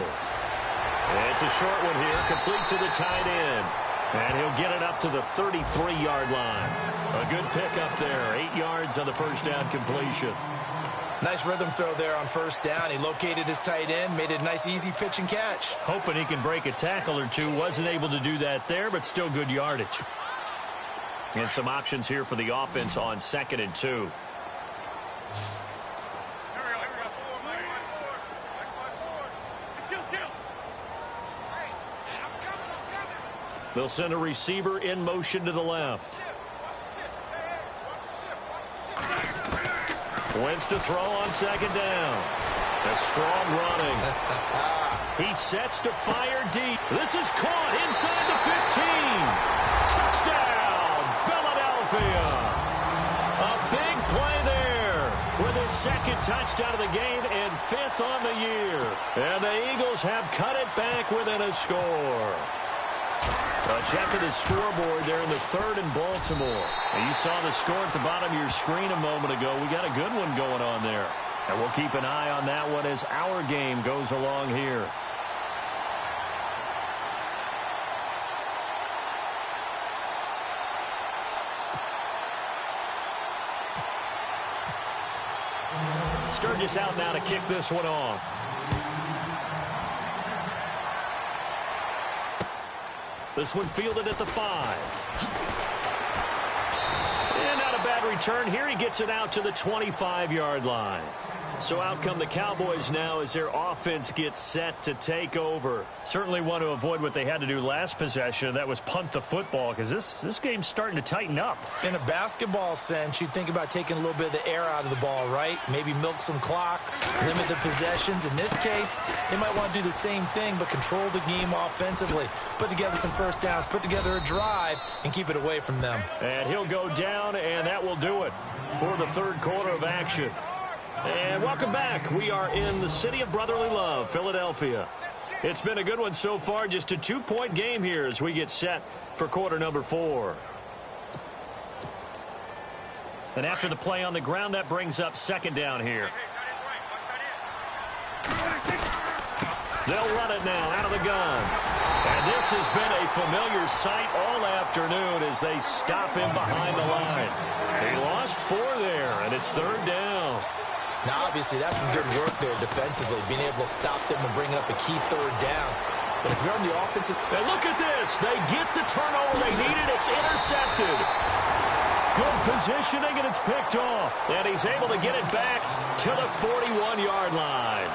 It's a short one here, complete to the tight end. And he'll get it up to the 33-yard line. A good pickup there, 8 yards on the first down completion. Nice rhythm throw there on first down. He located his tight end, made it a nice easy pitch and catch. Hoping he can break a tackle or two. Wasn't able to do that there, but still good yardage. And some options here for the offense on 2nd and 2. They'll send a receiver in motion to the left. Wentz to throw on 2nd down. A strong running. He sets to fire deep. This is caught inside the 15. Touchdown, Philadelphia. A big play there with his 2nd touchdown of the game and 5th on the year. And the Eagles have cut it back within a score. A check of the scoreboard there in the 3rd and Baltimore. And you saw the score at the bottom of your screen a moment ago. We got a good one going on there. And we'll keep an eye on that one as our game goes along here. Sturgis out now to kick this one off. This one fielded at the 5. And not a bad return here. He gets it out to the 25-yard line. So out come the Cowboys now as their offense gets set to take over. Certainly want to avoid what they had to do last possession. That was punt the football, because this game's starting to tighten up. In a basketball sense, you think about taking a little bit of the air out of the ball, right? Maybe milk some clock, limit the possessions. In this case, they might want to do the same thing, but control the game offensively. Put together some first downs, put together a drive, and keep it away from them. And he'll go down, and that will do it for the third quarter of action. And welcome back. We are in the city of brotherly love, Philadelphia. It's been a good one so far. Just a 2-point game here as we get set for quarter number 4. And after the play on the ground, that brings up second down here. They'll run it now out of the gun. And this has been a familiar sight all afternoon as they stop him behind the line. They lost 4 there, and it's third down. Now, obviously, that's some good work there defensively, being able to stop them and bring up a key third down. But if you're on the offensive... And look at this. They get the turnover they needed. It's intercepted. Good positioning, and it's picked off. And he's able to get it back to the 41-yard line.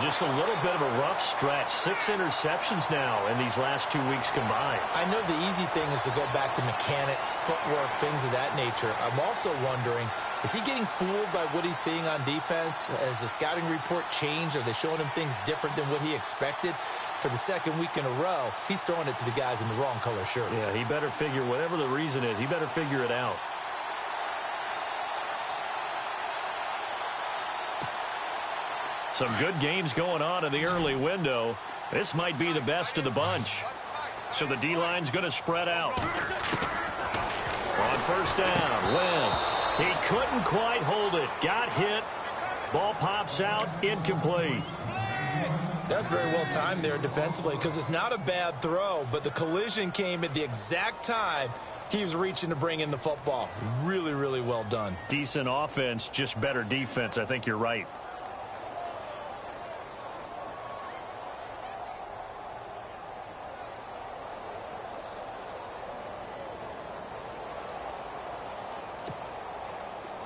Just a little bit of a rough stretch. 6 interceptions now in these last 2 weeks combined. I know the easy thing is to go back to mechanics, footwork, things of that nature. I'm also wondering, is he getting fooled by what he's seeing on defense? Has the scouting report changed? Are they showing him things different than what he expected? For the second week in a row, he's throwing it to the guys in the wrong color shirts. Yeah, he better figure, whatever the reason is, he better figure it out. Some good games going on in the early window. This might be the best of the bunch. So the D-line's going to spread out. On first down, Wentz. He couldn't quite hold it. Got hit. Ball pops out. Incomplete. That's very well timed there defensively because it's not a bad throw, but the collision came at the exact time he was reaching to bring in the football. Really, really well done. Decent offense, just better defense. I think you're right.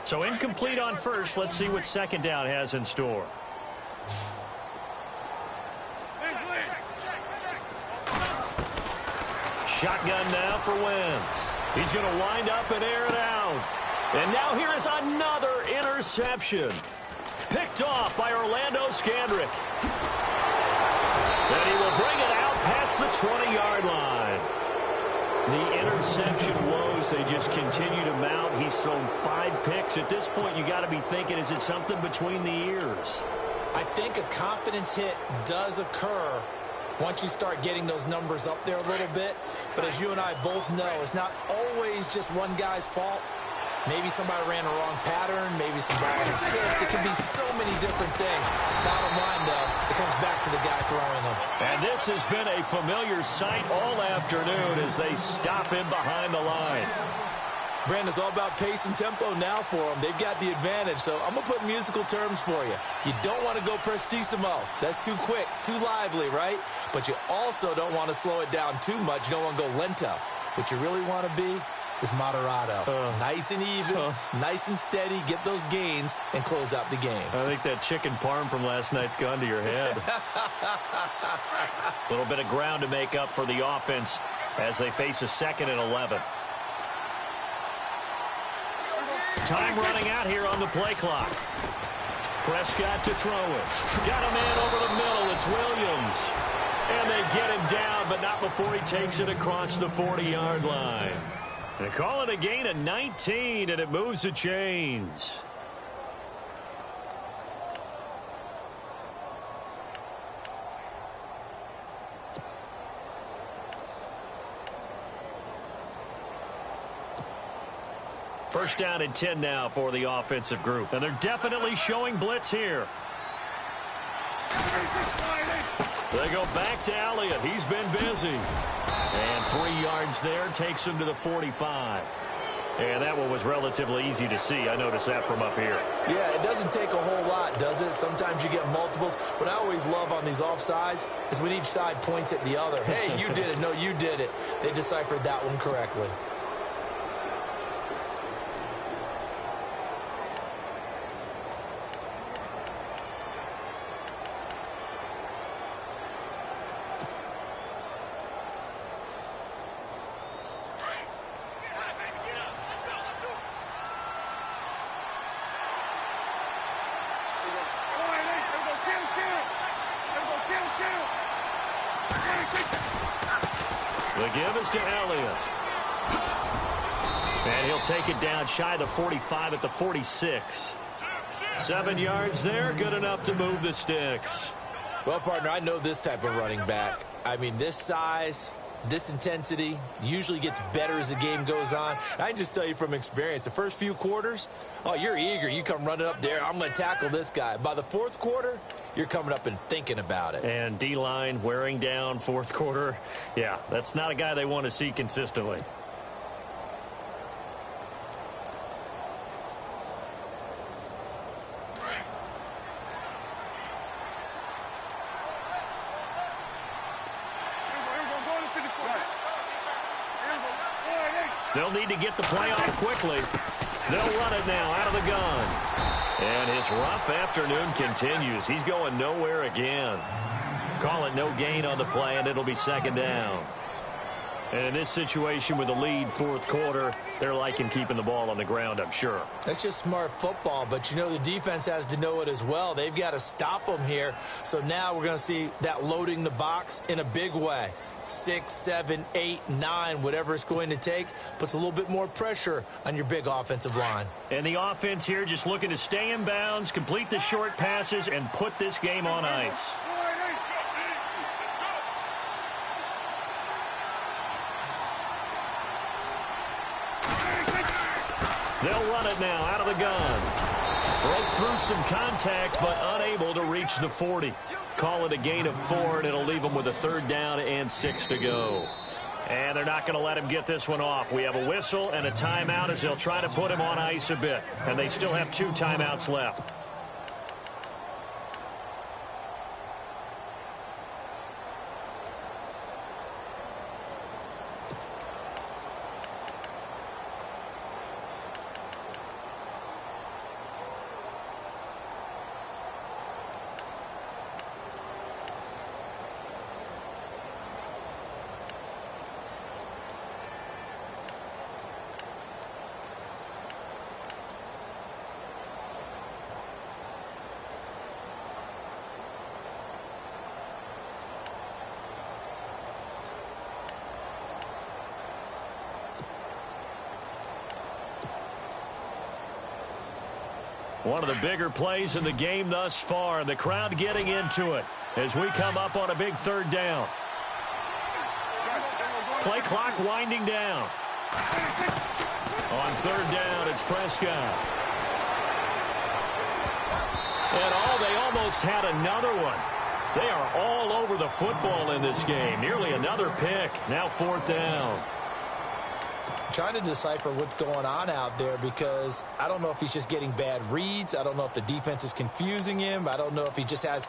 So incomplete on first. Let's see what second down has in store. Shotgun now for Wentz. He's going to wind up and air it out. And now here is another interception. Picked off by Orlando Scandrick. And he will bring it out past the 20-yard line. The interception woes, they just continue to mount. He's thrown 5 picks. At this point, you got to be thinking, is it something between the ears? I think a confidence hit does occur once you start getting those numbers up there a little bit. But as you and I both know, it's not always just one guy's fault. Maybe somebody ran a wrong pattern. Maybe some balls are tipped. It can be so many different things. Bottom line, though, it comes back to the guy throwing them. And this has been a familiar sight all afternoon as they stop him behind the line. Brandon, it's all about pace and tempo now for them. They've got the advantage, so I'm going to put musical terms for you. You don't want to go prestissimo. That's too quick, too lively, right? But you also don't want to slow it down too much. You don't want to go lento. What you really want to be is moderato. Nice and even, nice and steady, get those gains, and close out the game. I think that chicken parm from last night's gone to your head. A little bit of ground to make up for the offense as they face a 2nd and 11. Time running out here on the play clock. Prescott to throw it. Got a man over the middle. It's Williams. And they get him down, but not before he takes it across the 40-yard line. They call it a gain of 19, and it moves the chains. First down and 10 now for the offensive group. And they're definitely showing blitz here. They go back to Elliott. He's been busy. And 3 yards there takes him to the 45. And that one was relatively easy to see. I noticed that from up here. Yeah, it doesn't take a whole lot, does it? Sometimes you get multiples. What I always love on these offsides is when each side points at the other. Hey, you did it. No, you did it. They deciphered that one correctly. The give is to Elliott. And he'll take it down shy of the 45 at the 46. 7 yards there, good enough to move the sticks. Well, partner, I know this type of running back. I mean, this size, this intensity usually gets better as the game goes on. I can just tell you from experience, the first few quarters, oh, you're eager. You come running up there, I'm going to tackle this guy. By the fourth quarter, you're coming up and thinking about it. And D-line wearing down fourth quarter. Yeah, that's not a guy they want to see consistently. They'll need to get the play off quickly. They'll run it now out of the gun. And his rough afternoon continues. He's going nowhere again. Call it no gain on the play, and it'll be second down. And in this situation with the lead fourth quarter, they're liking keeping the ball on the ground, I'm sure. That's just smart football, but you know the defense has to know it as well. They've got to stop them here. So now we're going to see that loading the box in a big way. 6, 7, 8, 9, whatever it's going to take, puts a little bit more pressure on your big offensive line. And the offense here just looking to stay in bounds, complete the short passes, and put this game on ice. They'll run it now out of the gun. Broke through some contact, but unable to reach the 40. Call it a gain of 4, and it'll leave them with a third down and 6 to go. And they're not going to let him get this one off. We have a whistle and a timeout as they'll try to put him on ice a bit. And they still have 2 timeouts left. One of the bigger plays in the game thus far, and the crowd getting into it as we come up on a big third down. Play clock winding down. On third down, it's Prescott. And they almost had another one. They are all over the football in this game. Nearly another pick. Now fourth down. Trying to decipher what's going on out there because I don't know if he's just getting bad reads. I don't know if the defense is confusing him. I don't know if he just has,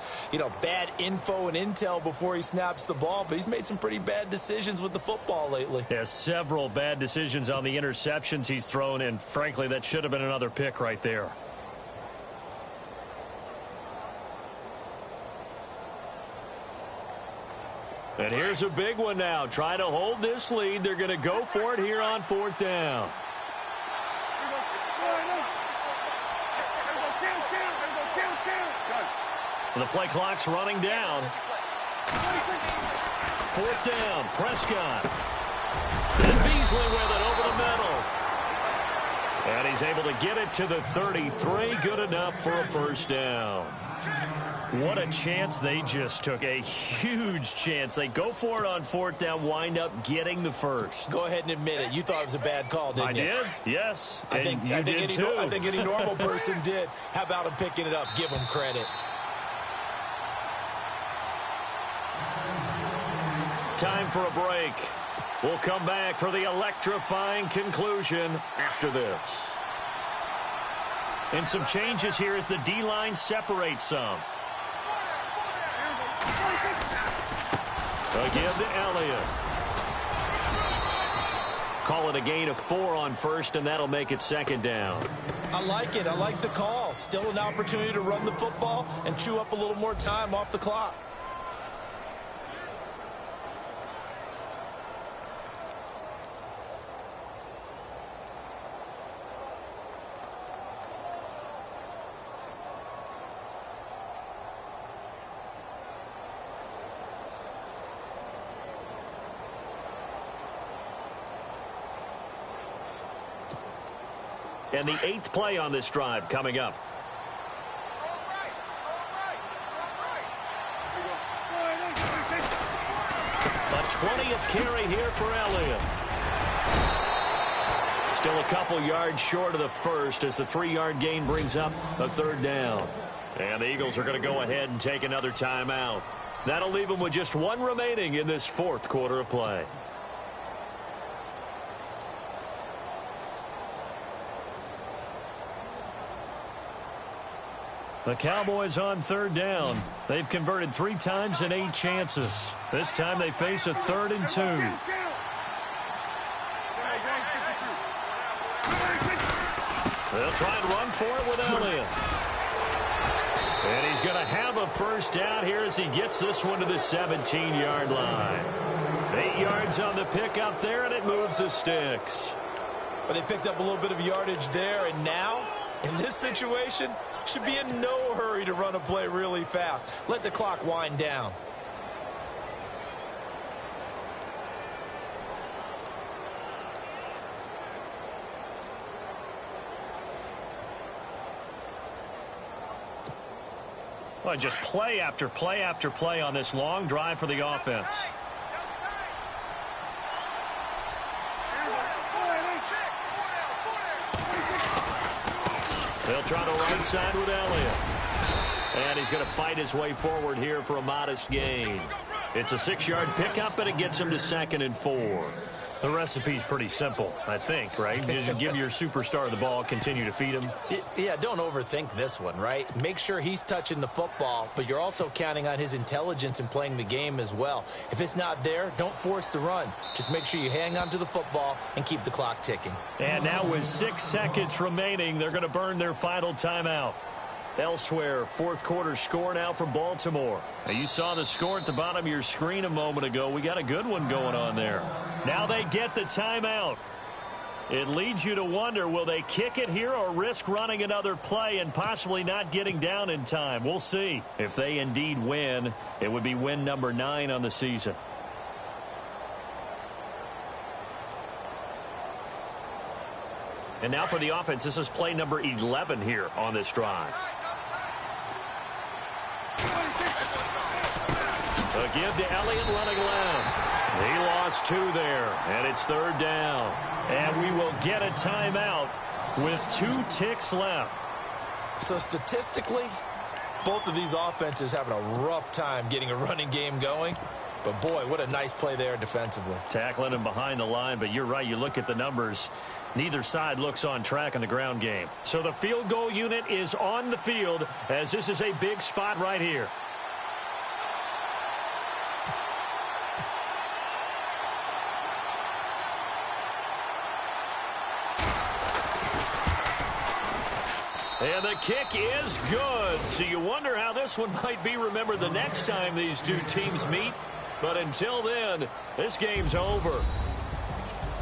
bad info and intel before he snaps the ball. But he's made some pretty bad decisions with the football lately. Yeah, several bad decisions on the interceptions he's thrown, and frankly, that should have been another pick right there. And here's a big one now. Trying to hold this lead. They're going to go for it here on fourth down. The play clock's running down. Fourth down, Prescott. And Beasley with it over the middle. And he's able to get it to the 33. Good enough for a first down. What a chance they just took. A huge chance. They go for it on fourth down, wind up getting the first. Go ahead and admit it. You thought it was a bad call, didn't you? I did, yes. I think any normal person did. How about him picking it up? Give him credit. Time for a break. We'll come back for the electrifying conclusion after this. And some changes here as the D-line separates some. Again to Elliott. Call it a gain of 4 on first, and that'll make it second down. I like it. I like the call. Still an opportunity to run the football and chew up a little more time off the clock. And the 8th play on this drive coming up. A 20th carry here for Elliott. Still a couple yards short of the first as the 3-yard gain brings up a 3rd down. And the Eagles are going to go ahead and take another timeout. That'll leave them with just 1 remaining in this 4th quarter of play. The Cowboys on 3rd down. They've converted 3 times in 8 chances. This time they face a 3rd and 2. They'll try and run for it with Elliott. And he's going to have a 1st down here as he gets this one to the 17-yard line. 8 yards on the pickup there, and it moves the sticks. But they picked up a little bit of yardage there, and now, in this situation, should be in no hurry to run a play really fast. Let the clock wind down. Well, just play after play after play on this long drive for the offense. They'll try the right side with Elliott. And he's going to fight his way forward here for a modest gain. It's a 6-yard pickup, and it gets him to 2nd and 4. The recipe's pretty simple, I think, right? Just give your superstar the ball, continue to feed him. Yeah, don't overthink this one, right? Make sure he's touching the football, but you're also counting on his intelligence in playing the game as well. If it's not there, don't force the run. Just make sure you hang on to the football and keep the clock ticking. And now with 6 seconds remaining, they're going to burn their final timeout. Elsewhere, 4th quarter score now for Baltimore. Now, you saw the score at the bottom of your screen a moment ago. We got a good one going on there. Now they get the timeout. It leads you to wonder, will they kick it here or risk running another play and possibly not getting down in time? We'll see. If they indeed win, it would be win number 9 on the season. And now for the offense, this is play number 11 here on this drive. A give to Elliott running left. He lost 2 there, and it's 3rd down. And we will get a timeout with 2 ticks left. So statistically, both of these offenses having a rough time getting a running game going. But, boy, what a nice play there defensively. Tackling him behind the line, but you're right. You look at the numbers. Neither side looks on track in the ground game. So the field goal unit is on the field as this is a big spot right here. And the kick is good. So you wonder how this one might be remembered the next time these 2 teams meet. But until then, this game's over.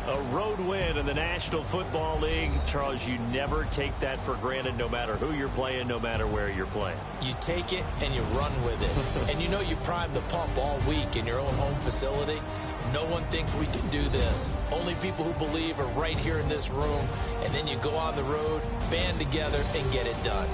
A road win in the National Football League. Charles, you never take that for granted no matter who you're playing, no matter where you're playing. You take it and you run with it. And you know you primed the pump all week in your own home facility. No one thinks we can do this. Only people who believe are right here in this room. And then you go on the road, band together, and get it done.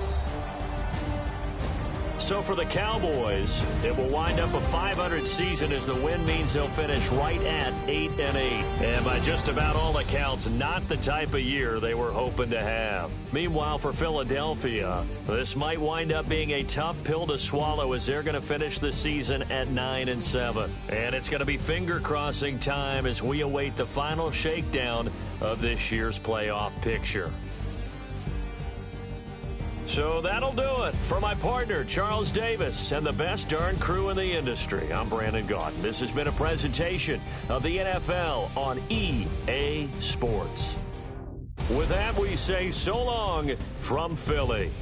So for the Cowboys, it will wind up a 500 season as the win means they'll finish right at 8-8. And by just about all accounts, not the type of year they were hoping to have. Meanwhile, for Philadelphia, this might wind up being a tough pill to swallow as they're going to finish the season at 9-7. And it's going to be finger-crossing time as we await the final shakedown of this year's playoff picture. So that'll do it. For my partner, Charles Davis, and the best darn crew in the industry, I'm Brandon Gaudin. This has been a presentation of the NFL on EA Sports. With that, we say so long from Philly.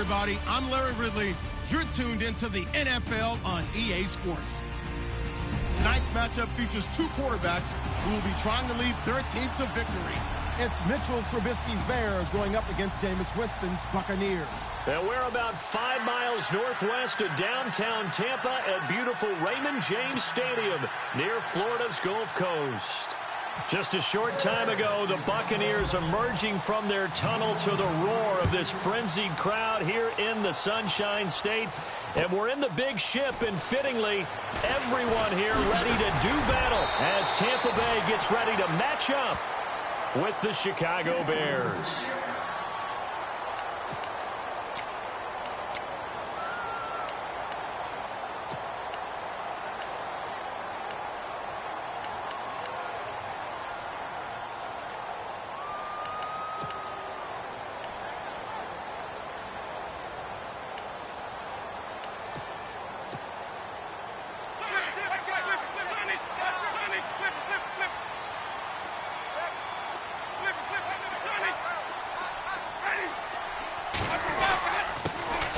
everybody. I'm Larry Ridley. You're tuned into the NFL on EA Sports. Tonight's matchup features two quarterbacks who will be trying to lead their team to victory. It's Mitchell Trubisky's Bears going up against Jameis Winston's Buccaneers. And we're about 5 miles northwest of downtown Tampa at beautiful Raymond James Stadium near Florida's Gulf Coast. Just a short time ago, the Buccaneers emerging from their tunnel to the roar of this frenzied crowd here in the Sunshine State. And we're in the big ship, and fittingly, everyone here ready to do battle as Tampa Bay gets ready to match up with the Chicago Bears.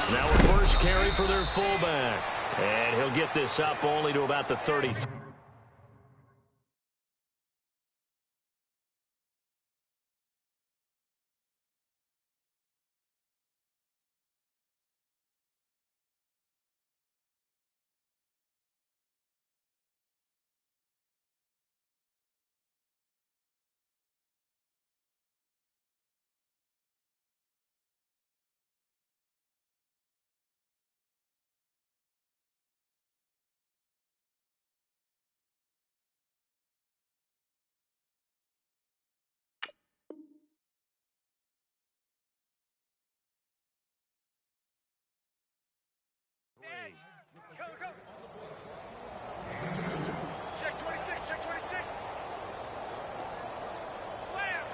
Now a first carry for their fullback. And he'll get this up only to about the 33. Go. Check 26, check 26. Slam.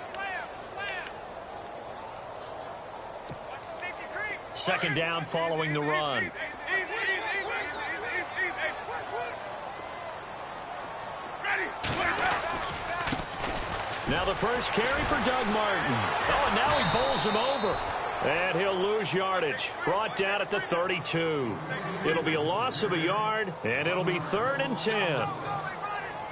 Watch the safety creep. Second down following the run. Easy. Ready. Now the first carry for Doug Martin. Oh, and now he bowls him over. And he'll lose yardage. Brought down at the 32. It'll be a loss of a yard, and it'll be 3rd and 10.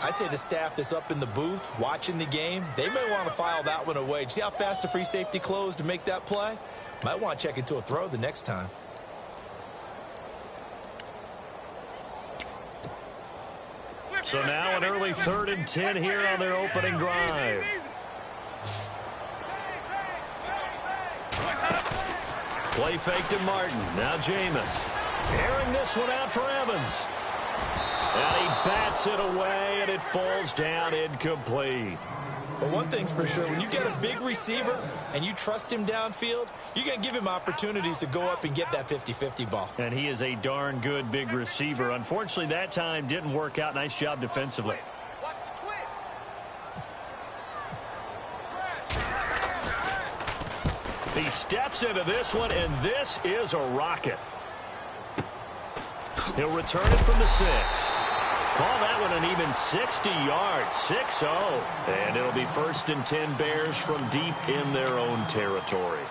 I'd say the staff that's up in the booth watching the game, they may want to file that one away. See how fast the free safety closed to make that play? Might want to check into a throw the next time. So now an early 3rd and 10 here on their opening drive. Play fake to Martin. Now Jameis. Airing this one out for Evans. And he bats it away, and it falls down incomplete. But one thing's for sure, when you get a big receiver and you trust him downfield, you're going to give him opportunities to go up and get that 50-50 ball. And he is a darn good big receiver. Unfortunately, that time didn't work out. Nice job defensively. Watch the twist. He steps into this one, and this is a rocket. He'll return it from the 6. Call that one an even 60 yards, 6-0. And it'll be 1st and 10 Bears from deep in their own territory.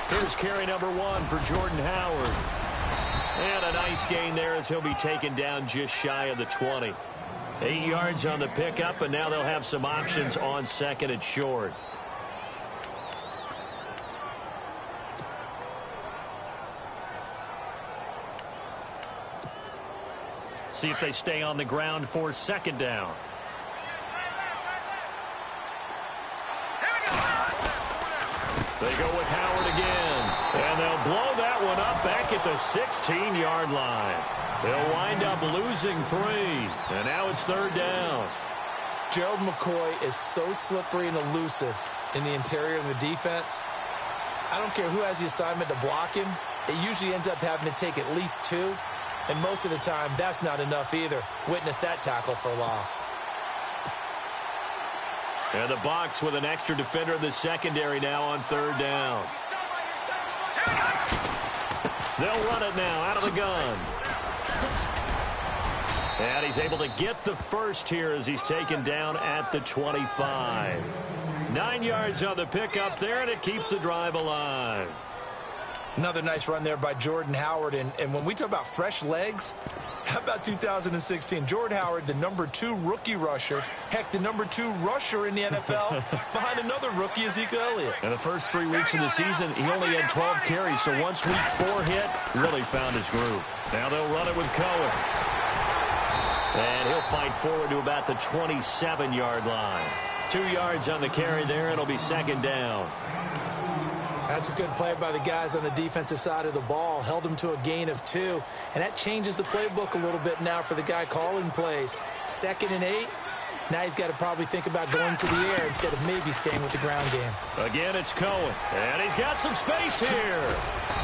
Here's carry number 1 for Jordan Howard. And a nice gain there as he'll be taken down just shy of the 20. 8 yards on the pickup, and now they'll have some options on 2nd and short. See if they stay on the ground for 2nd down. They go with Howard again, and they'll blow that one up back at the 16-yard line. They'll wind up losing 3, and now it's 3rd down. Gerald McCoy is so slippery and elusive. in the interior of the defense. I don't care who has the assignment to block him. It usually ends up having to take at least 2. And most of the time, that's not enough either. Witness that tackle for loss. And the box with an extra defender in the secondary now on 3rd down. They'll run it now out of the gun. And he's able to get the first here as he's taken down at the 25. 9 yards on the pickup there, and it keeps the drive alive. Another nice run there by Jordan Howard. And when we talk about fresh legs, how about 2016? Jordan Howard, the #2 rookie rusher. Heck, the #2 rusher in the NFL behind another rookie, Ezekiel Elliott. In the first 3 weeks of the season, he only had 12 carries. So once week 4 hit, really found his groove. Now they'll run it with Cohen. And he'll fight forward to about the 27-yard line. 2 yards on the carry there. It'll be 2nd down. That's a good play by the guys on the defensive side of the ball. Held them to a gain of 2. And that changes the playbook a little bit now for the guy calling plays. 2nd and 8. Now he's got to probably think about going to the air instead of maybe staying with the ground game. Again, it's Cohen. And he's got some space here.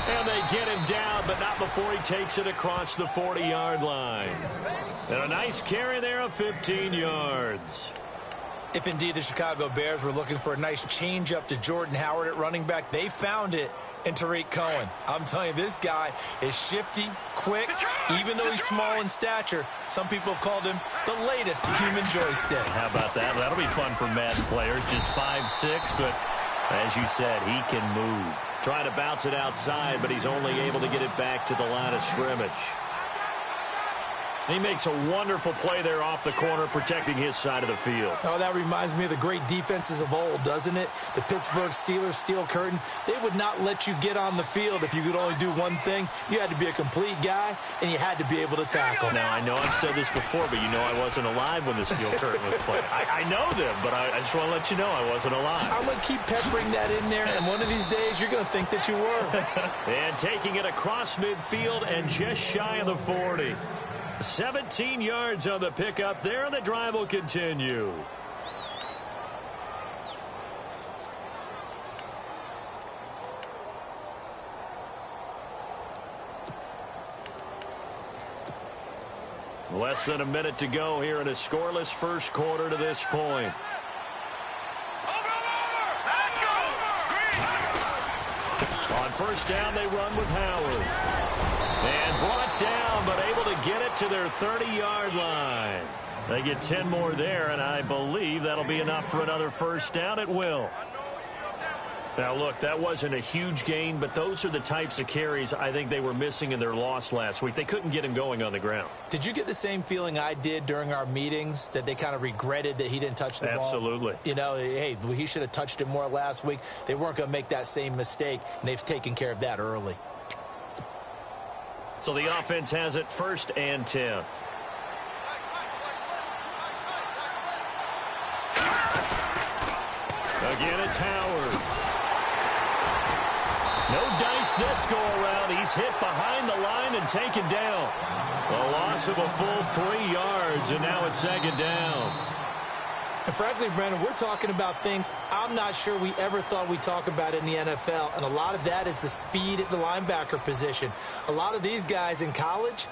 And they get him down, but not before he takes it across the 40-yard line. And a nice carry there of 15 yards. If indeed the Chicago Bears were looking for a nice change-up to Jordan Howard at running back, they found it in Tariq Cohen. I'm telling you, this guy is shifty, quick, even though he's small in stature. Some people have called him the latest human joystick. How about that? That'll be fun for Madden players. Just 5'6", but as you said, he can move. Trying to bounce it outside, but he's only able to get it back to the line of scrimmage. He makes a wonderful play there off the corner, protecting his side of the field. Oh, that reminds me of the great defenses of old, doesn't it? The Pittsburgh Steelers, steel curtain. They would not let you get on the field if you could only do one thing. You had to be a complete guy, and you had to be able to tackle. Now, I know I've said this before, but you know I wasn't alive when the steel curtain was played. I know them, but I just want to let you know I wasn't alive. I'm going to keep peppering that in there, and one of these days you're going to think that you were. And taking it across midfield and just shy of the 40. 17 yards on the pickup there, and the drive will continue. Less than a minute to go here in a scoreless first quarter to this point. On first down, they run with Howard. And brought down, but able to get it to their 30-yard line. They get 10 more there, and I believe that'll be enough for another first down. It will. Now, look, that wasn't a huge gain, but those are the types of carries I think they were missing in their loss last week. They couldn't get him going on the ground. Did you get the same feeling I did during our meetings, that they kind of regretted that he didn't touch the ball? Absolutely. You know, hey, he should have touched it more last week. They weren't going to make that same mistake, and they've taken care of that early. So the offense has it 1st and 10. Again, it's Howard. No dice this go around. He's hit behind the line and taken down. A loss of a full 3 yards, and now it's 2nd down. And frankly, Brandon, we're talking about things I'm not sure we ever thought we'd talk about in the NFL. And a lot of that is the speed at the linebacker position. A lot of these guys in college,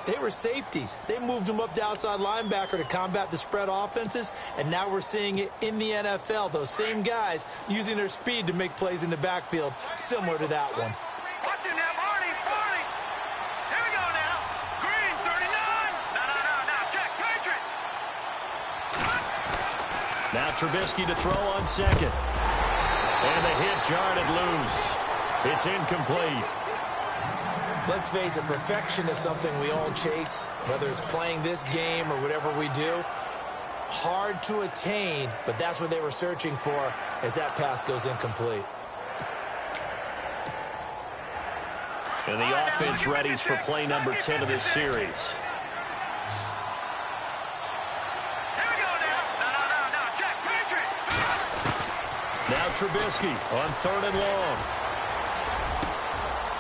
they were safeties. They moved them up to outside linebacker to combat the spread offenses. And now we're seeing it in the NFL. Those same guys using their speed to make plays in the backfield, similar to that one. Watch it now, Barney, Barney. Here we go now. Green, 39. No, check, Patriot. Now Trubisky to throw on 2nd. And the hit jarred it loose. It's incomplete. Let's face it, perfection is something we all chase, whether it's playing this game or whatever we do. Hard to attain, but that's what they were searching for as that pass goes incomplete. And the offense readies for play number 10 of this series. Now Trubisky on 3rd and long.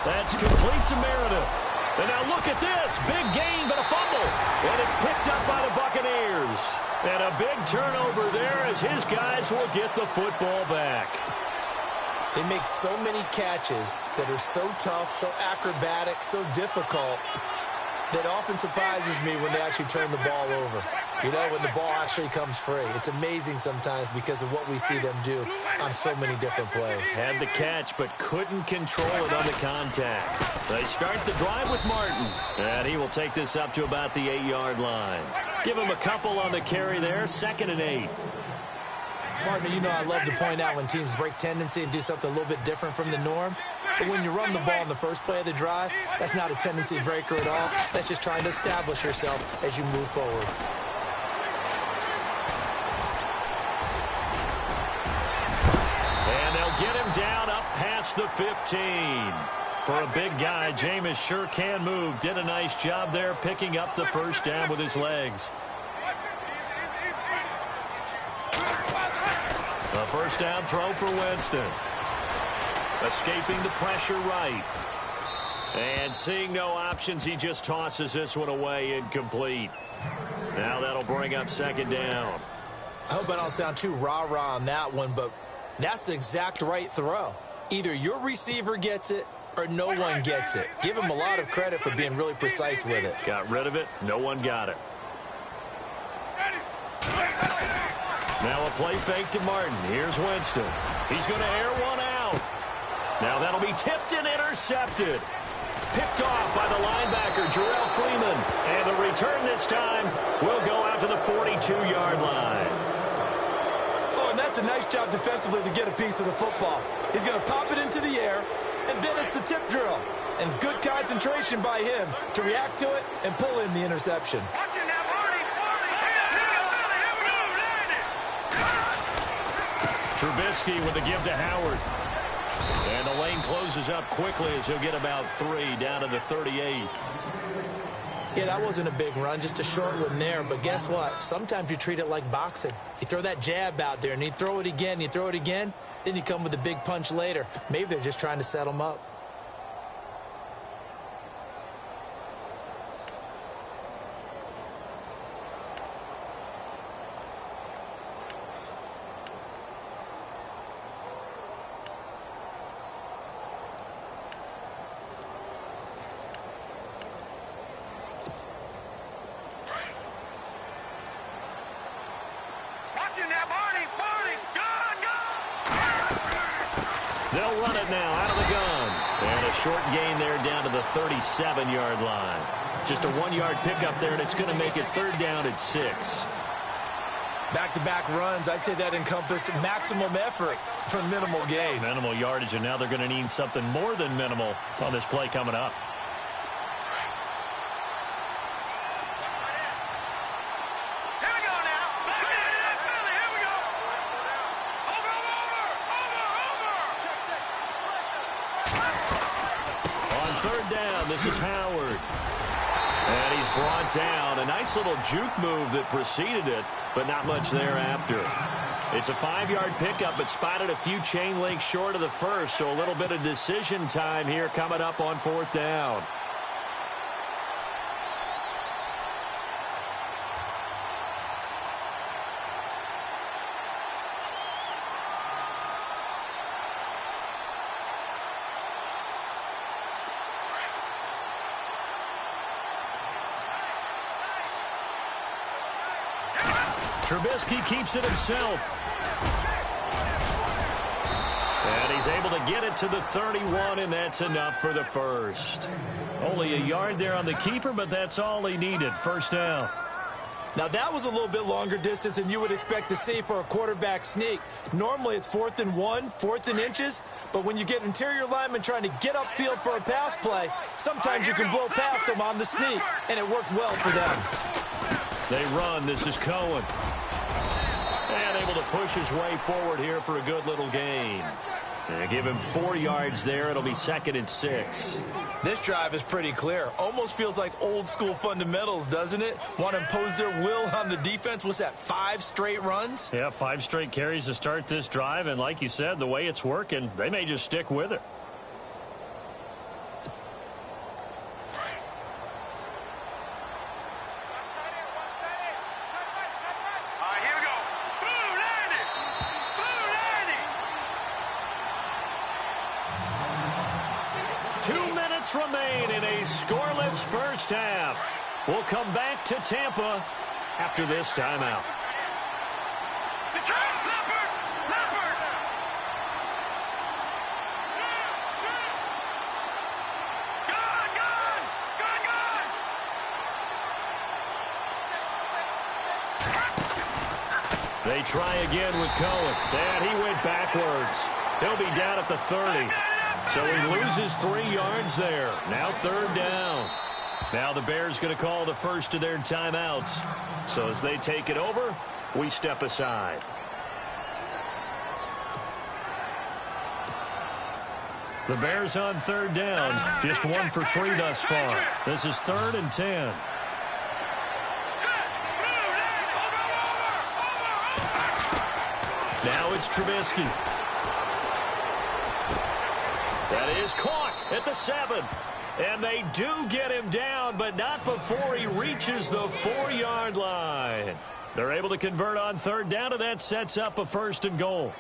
That's complete to Meredith. And now look at this. Big gain, but a fumble. And it's picked up by the Buccaneers. And a big turnover there as his guys will get the football back. They make so many catches that are so tough, so acrobatic, so difficult, that often surprises me when they actually turn the ball over. You know, when the ball actually comes free. It's amazing sometimes because of what we see them do on so many different plays. Had the catch, but couldn't control it on the contact. They start the drive with Martin, and he will take this up to about the 8-yard line. Give him a couple on the carry there, 2nd and 8. Martin, you know I love to point out when teams break tendency and do something a little bit different from the norm. But when you run the ball in the first play of the drive, that's not a tendency breaker at all. That's just trying to establish yourself as you move forward. And they'll get him down up past the 15. For a big guy, Jameis sure can move. Did a nice job there picking up the first down with his legs. A first down throw for Winston. Escaping the pressure right. And seeing no options, he just tosses this one away incomplete. Now that'll bring up 2nd down. I hope I don't sound too rah-rah on that one, but that's the exact right throw. Either your receiver gets it or no one gets it. Give him a lot of credit for being really precise with it. Got rid of it. No one got it. Now a play fake to Martin. Here's Winston. He's going to air one out. Now that'll be tipped and intercepted. Picked off by the linebacker, Jarrell Freeman. And the return this time will go out to the 42-yard line. Oh, and that's a nice job defensively to get a piece of the football. He's going to pop it into the air, and then it's the tip drill. And good concentration by him to react to it and pull in the interception. Trubisky with the give to Howard. And the lane closes up quickly as he'll get about 3 down to the 38. Yeah, that wasn't a big run, just a short one there. But guess what? Sometimes you treat it like boxing. You throw that jab out there, and you throw it again, you throw it again, then you come with a big punch later. Maybe they're just trying to set them up. They'll run it now out of the gun. And a short gain there down to the 37-yard line. Just a 1-yard pickup there, and it's going to make it 3rd down at 6. Back-to-back runs, I'd say that encompassed maximum effort for minimal gain. Minimal yardage, and now they're going to need something more than minimal on this play coming up. This is Howard. And he's brought down. A nice little juke move that preceded it, but not much thereafter. It's a 5-yard pickup, but spotted a few chain links short of the first, so a little bit of decision time here coming up on 4th down. Trubisky keeps it himself. And he's able to get it to the 31, and that's enough for the first. Only a yard there on the keeper, but that's all he needed. 1st down. Now, that was a little bit longer distance than you would expect to see for a quarterback sneak. Normally, it's 4th and 1, 4th and inches. But when you get interior linemen trying to get upfield for a pass play, sometimes you can blow past them on the sneak, and it worked well for them. They run. This is Cohen. And able to push his way forward here for a good little gain. And give him 4 yards there. It'll be 2nd and 6. This drive is pretty clear. Almost feels like old school fundamentals, doesn't it? Want to impose their will on the defense. Was that 5 straight runs? Yeah, 5 straight carries to start this drive. And like you said, the way it's working, they may just stick with it. minutes remain in a scoreless first half. We'll come back to Tampa after this timeout. They try again with Cohen, and he went backwards. He'll be down at the 30. So he loses 3 yards there. Now 3rd down. Now the Bears going to call the first of their timeouts. So as they take it over, we step aside. The Bears on 3rd down. Just 1 for 3 thus far. This is 3rd and 10. Now it's Trubisky. That is caught at the 7. And they do get him down, but not before he reaches the 4-yard line. They're able to convert on 3rd down, and that sets up a 1st and goal.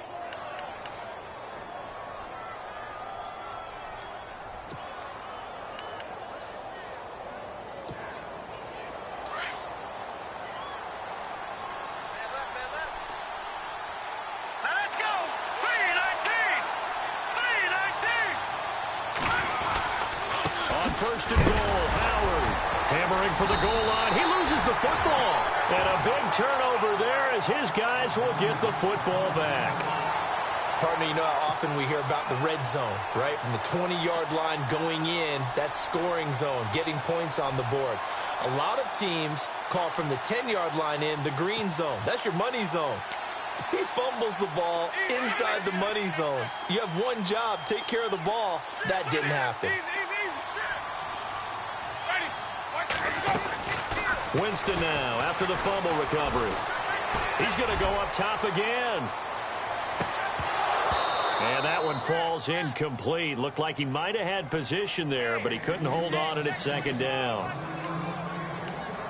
First and goal, Howard hammering for the goal line. He loses the football. And a big turnover there as his guys will get the football back. Partner, you know how often we hear about the red zone, right? From the 20-yard line going in, that scoring zone, getting points on the board. A lot of teams call from the 10-yard line in the green zone. That's your money zone. He fumbles the ball inside the money zone. You have one job, take care of the ball. That didn't happen. Winston now after the fumble recovery. He's going to go up top again. And that one falls incomplete. Looked like he might have had position there, but he couldn't hold on at 2nd down.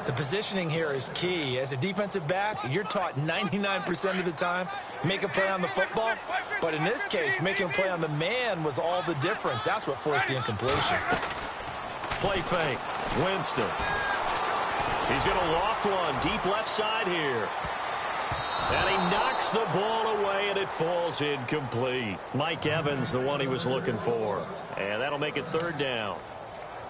The positioning here is key. As a defensive back, you're taught 99% of the time, make a play on the football. But in this case, making a play on the man was all the difference. That's what forced the incompletion. Play fake. Winston. He's going to loft one deep left side here. And he knocks the ball away, and it falls incomplete. Mike Evans, the one he was looking for. And that'll make it 3rd down.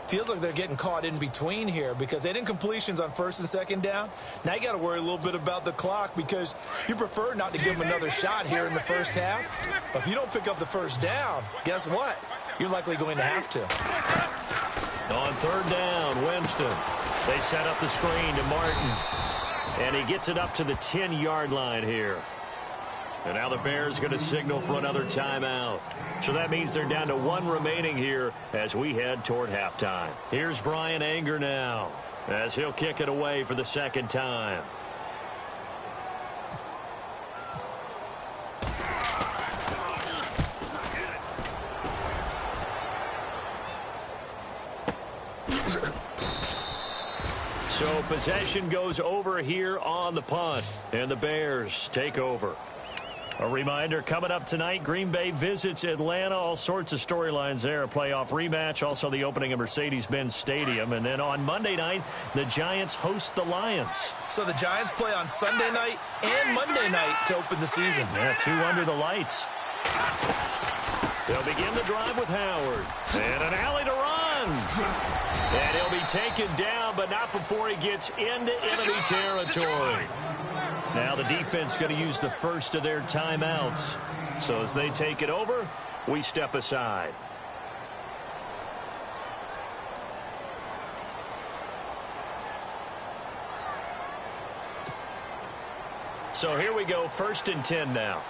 Feels like they're getting caught in between here because they didn't incompletions on 1st and 2nd down. Now you got to worry a little bit about the clock because you prefer not to give them another shot here in the first half. But if you don't pick up the 1st down, guess what? You're likely going to have to. On 3rd down, Winston. They set up the screen to Martin. And he gets it up to the 10-yard line here. And now the Bears going to signal for another timeout. So that means they're down to 1 remaining here as we head toward halftime. Here's Brian Anger now as he'll kick it away for the 2nd time. So possession goes over here on the punt, and the Bears take over. A reminder, coming up tonight, Green Bay visits Atlanta. All sorts of storylines there. A playoff rematch, also the opening of Mercedes-Benz Stadium. And then on Monday night, the Giants host the Lions. So the Giants play on Sunday night and Monday night to open the season. Yeah, 2 under the lights. They'll begin the drive with Howard. And an alley to run. And he'll be taken down, but not before he gets into enemy territory. Now the defense going to use the first of their timeouts. So as they take it over, we step aside. So here we go, 1st and 10 now.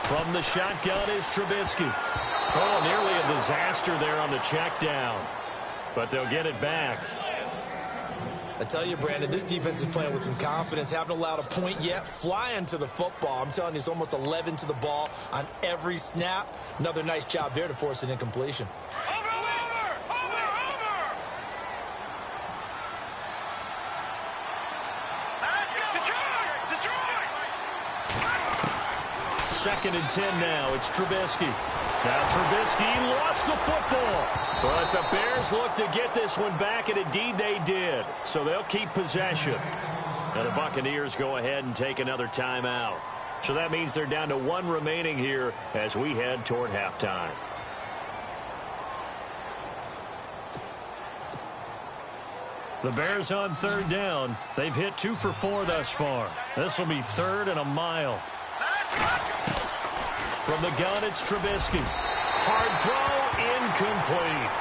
From the shotgun is Trubisky. Oh, nearly a disaster there on the check down. But they'll get it back. I tell you, Brandon, this defense is playing with some confidence. Haven't allowed a point yet. Flying to the football. I'm telling you, it's almost 11 to the ball on every snap. Another nice job there to force an incompletion. 2nd and 10 now. It's Trubisky. Now Trubisky lost the football. But the Bears look to get this one back, and indeed they did. So they'll keep possession. Now the Buccaneers go ahead and take another timeout. So that means they're down to 1 remaining here as we head toward halftime. The Bears on 3rd down. They've hit 2 for 4 thus far. This will be 3rd and a mile. From the gun, it's Trubisky. Hard throw, incomplete.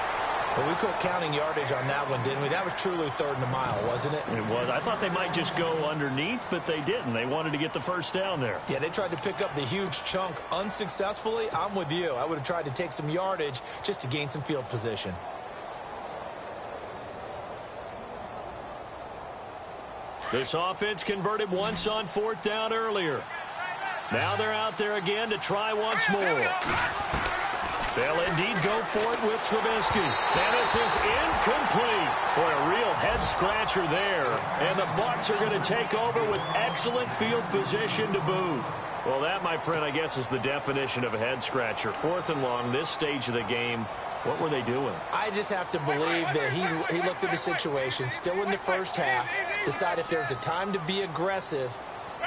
Well, we quit counting yardage on that one, didn't we? That was truly 3rd and a mile, wasn't it? It was. I thought they might just go underneath, but they didn't. They wanted to get the first down there. Yeah, they tried to pick up the huge chunk unsuccessfully. I'm with you. I would have tried to take some yardage just to gain some field position. This offense converted once on 4th down earlier. Now they're out there again to try once more. They'll indeed go for it with Trubisky. And this is incomplete. Boy, a real head-scratcher there. And the Bucs are going to take over with excellent field position to boot. Well, that, my friend, I guess is the definition of a head-scratcher. 4th and long, this stage of the game. What were they doing? I just have to believe that he looked at the situation, still in the first half, decided if there's a time to be aggressive,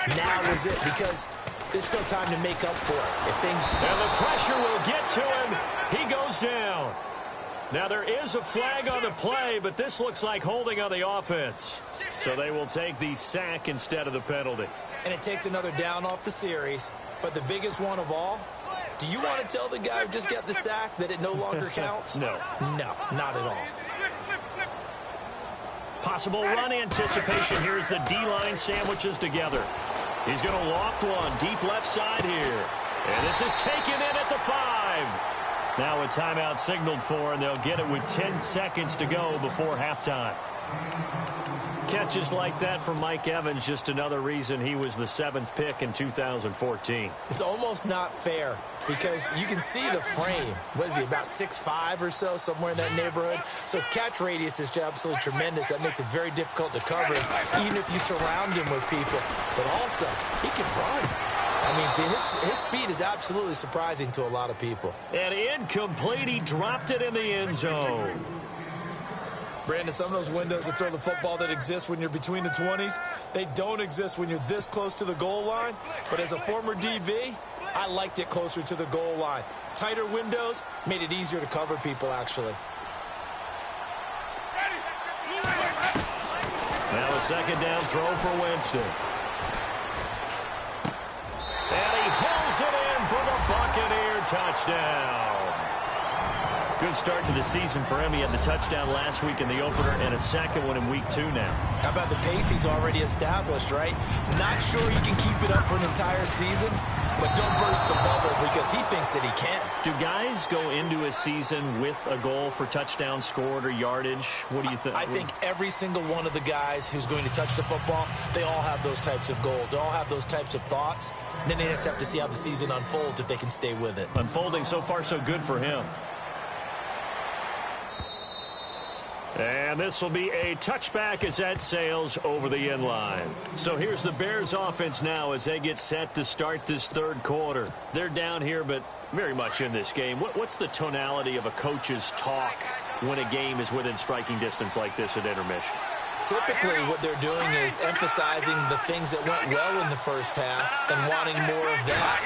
now is it, because there's still time to make up for it. And the pressure will get to him. He goes down. Now there is a flag on the play, but this looks like holding on the offense. So they will take the sack instead of the penalty. And it takes another down off the series. But the biggest one of all, do you want to tell the guy who just got the sack that it no longer counts? No. No, not at all. Possible run anticipation. Here's the D-line sandwiches together. He's going to loft one deep left side here. And this is taken in at the 5. Now a timeout signaled for, and they'll get it with 10 seconds to go before halftime. Catches like that from Mike Evans, just another reason he was the 7th pick in 2014. It's almost not fair because you can see the frame. What is he, about 6'5" or so, somewhere in that neighborhood? So his catch radius is absolutely tremendous. That makes it very difficult to cover him, even if you surround him with people. But also, he can run. I mean, his speed is absolutely surprising to a lot of people. And incomplete. He dropped it in the end zone. Brandon, some of those windows that throw the football that exist when you're between the 20s, they don't exist when you're this close to the goal line. But as a former DB, I liked it closer to the goal line. Tighter windows made it easier to cover people, actually. Now a 2nd down throw for Winston. And he holds it in for the Buccaneer touchdown. Good start to the season for him. He had the touchdown last week in the opener and a 2nd one in week 2 now. How about the pace he's already established, right? Not sure he can keep it up for an entire season, but don't burst the bubble because he thinks that he can. Do guys go into a season with a goal for touchdown scored or yardage? What do you think? I think every single one of the guys who's going to touch the football, they all have those types of goals. They all have those types of thoughts. And then they just have to see how the season unfolds if they can stay with it. Unfolding so far so good for him. And this will be a touchback as that sails over the end line. So here's the Bears offense now as they get set to start this 3rd quarter. They're down here, but very much in this game. What's the tonality of a coach's talk when a game is within striking distance like this at intermission? Typically, what they're doing is emphasizing the things that went well in the first half and wanting more of that.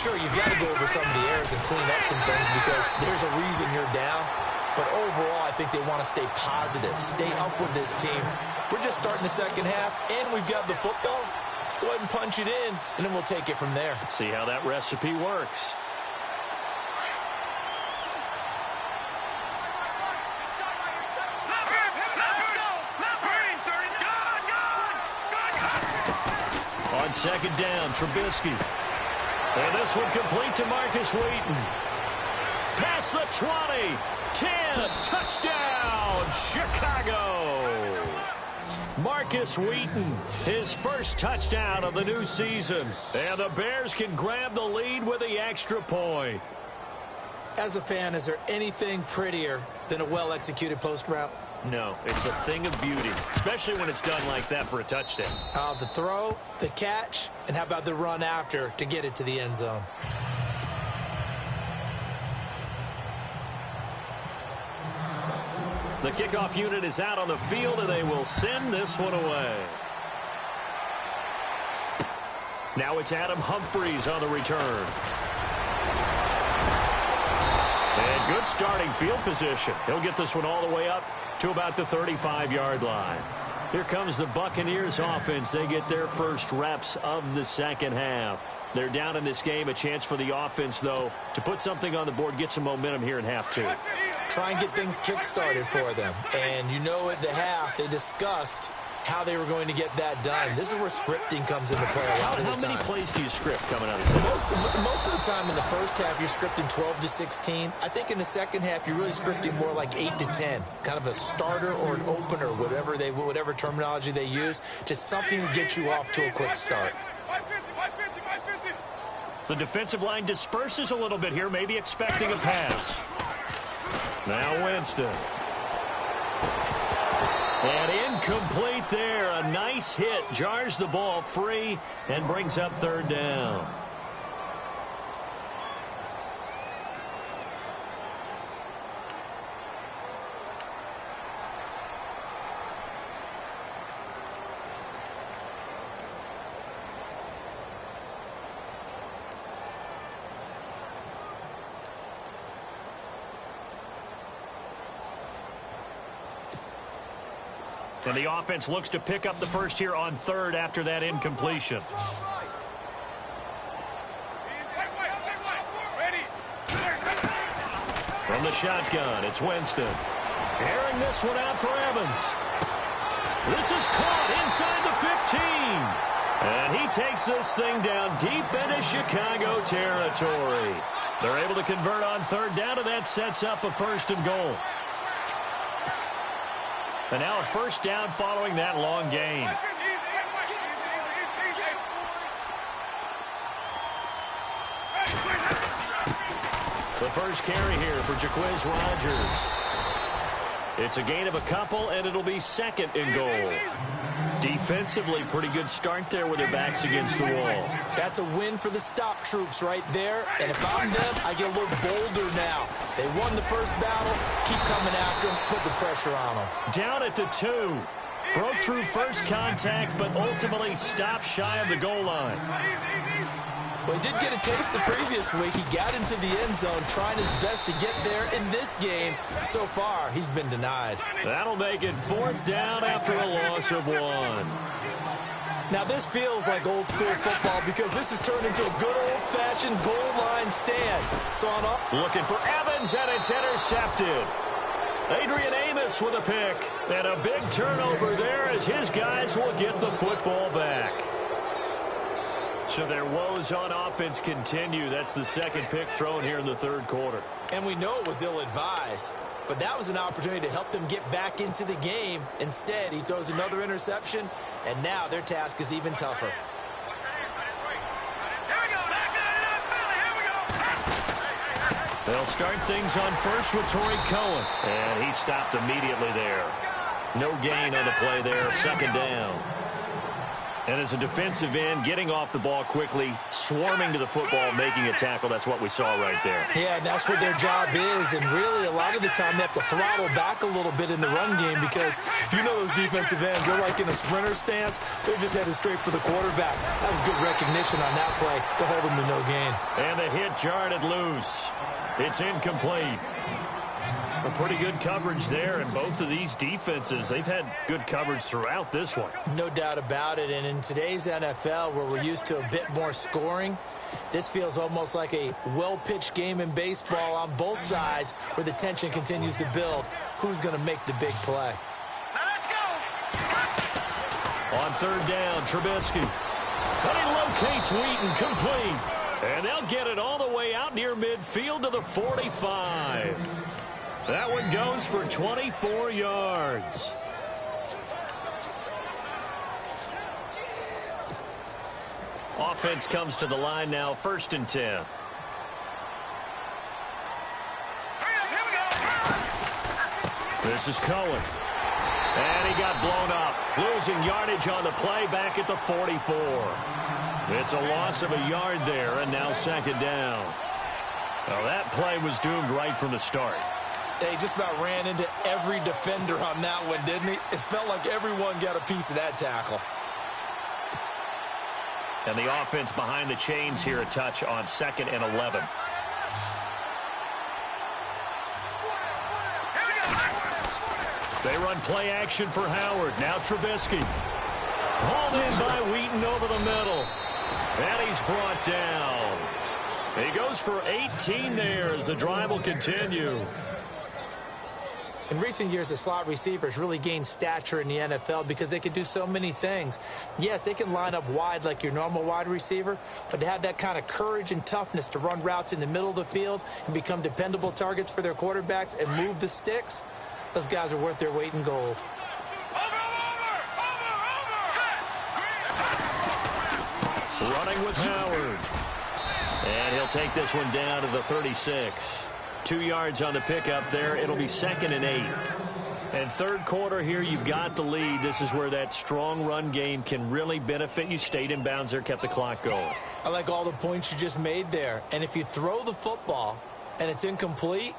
Sure, you've got to go over some of the errors and clean up some things because there's a reason you're down. But overall, I think they want to stay positive, stay up with this team. We're just starting the 2nd half, and we've got the football. Let's go ahead and punch it in, and then we'll take it from there. See how that recipe works. On 2nd down, Trubisky. And this one complete to Marcus Wheaton. Past the 20. 10, touchdown, Chicago. Marcus Wheaton, his first touchdown of the new season. And the Bears can grab the lead with the extra point. As a fan, is there anything prettier than a well-executed post route? No, it's a thing of beauty, especially when it's done like that for a touchdown. The throw, the catch, and how about the run after to get it to the end zone? The kickoff unit is out on the field, and they will send this one away. Now it's Adam Humphries on the return. And good starting field position. He'll get this one all the way up to about the 35-yard line. Here comes the Buccaneers offense. They get their first reps of the second half. They're down in this game. A chance for the offense, though, to put something on the board, get some momentum here in half two. Try and get things kick-started for them. And you know at the half, they discussed how they were going to get that done. This is where scripting comes into play a lot of the time. How many plays do you script coming out of this? Most of the time in the first half, you're scripting 12 to 16. I think in the second half, you're really scripting more like 8 to 10. Kind of a starter or an opener, whatever terminology they use. Just something to get you off to a quick start. The defensive line disperses a little bit here, maybe expecting a pass. Now Winston. And incomplete there. A nice hit. Jars the ball free and brings up third down. And the offense looks to pick up the first here on third after that incompletion. From the shotgun, it's Winston. Airing this one out for Evans. This is caught inside the 15. And he takes this thing down deep into Chicago territory. They're able to convert on third down, and that sets up a first and goal. And now a first down following that long gain. The first carry here for Jaquiz Rodgers. It's a gain of a couple, and it'll be second and goal. Defensively, pretty good start there with their backs against the wall. That's a win for the stop troops right there. And if I'm them, I get a little bolder now. They won the first battle. Keep coming after them. Put the pressure on them. Down at the 2. Broke through first contact, but ultimately stopped shy of the goal line. Well, he did get a taste the previous week. He got into the end zone, trying his best to get there in this game. So far, he's been denied. That'll make it fourth down after a loss of 1. Now, this feels like old-school football because this has turned into a good old-fashioned goal line stand. So on up. Looking for Evans, and it's intercepted. Adrian Amos with a pick. And a big turnover there as his guys will get the football back. So their woes on offense continue. That's the second pick thrown here in the third quarter. And we know it was ill-advised, but that was an opportunity to help them get back into the game. Instead, he throws another interception, and now their task is even tougher. They'll start things on first with Torrey Cohen, and he stopped immediately there. No gain on the play there, second down. And as a defensive end, getting off the ball quickly, swarming to the football, making a tackle, that's what we saw right there. Yeah, and that's what their job is. And really, a lot of the time, they have to throttle back a little bit in the run game because you know those defensive ends, they're like in a sprinter stance. They're just headed straight for the quarterback. That was good recognition on that play to hold them to no gain. And the hit jarred it loose. It's incomplete. A pretty good coverage there, and both of these defenses, they've had good coverage throughout this one. No doubt about it, and in today's NFL, where we're used to a bit more scoring, this feels almost like a well-pitched game in baseball on both sides where the tension continues to build. Who's going to make the big play? Now let's go. On third down, Trubisky. But he locates Wheaton, complete. And they'll get it all the way out near midfield to the 45. That one goes for 24 yards. Offense comes to the line now, first and 10. Here we go. This is Cohen. And he got blown up, losing yardage on the play back at the 44. It's a loss of a yard there, and now second down. Well, that play was doomed right from the start. They just about ran into every defender on that one, didn't he? It felt like everyone got a piece of that tackle. And the offense behind the chains here, a touch on 2nd and 11. They run play action for Howard. Now Trubisky. Hauled in by Wheaton over the middle. And he's brought down. He goes for 18 there as the drive will continue. In recent years, the slot receivers really gained stature in the NFL because they can do so many things. Yes, they can line up wide like your normal wide receiver, but to have that kind of courage and toughness to run routes in the middle of the field and become dependable targets for their quarterbacks and move the sticks, those guys are worth their weight in gold. Running with Howard. And he'll take this one down to the 36. 2 yards on the pickup there. It'll be 2nd and 8. And third quarter here, you've got the lead. This is where that strong run game can really benefit you. Stayed in bounds there, kept the clock going. I like all the points you just made there. And if you throw the football and it's incomplete,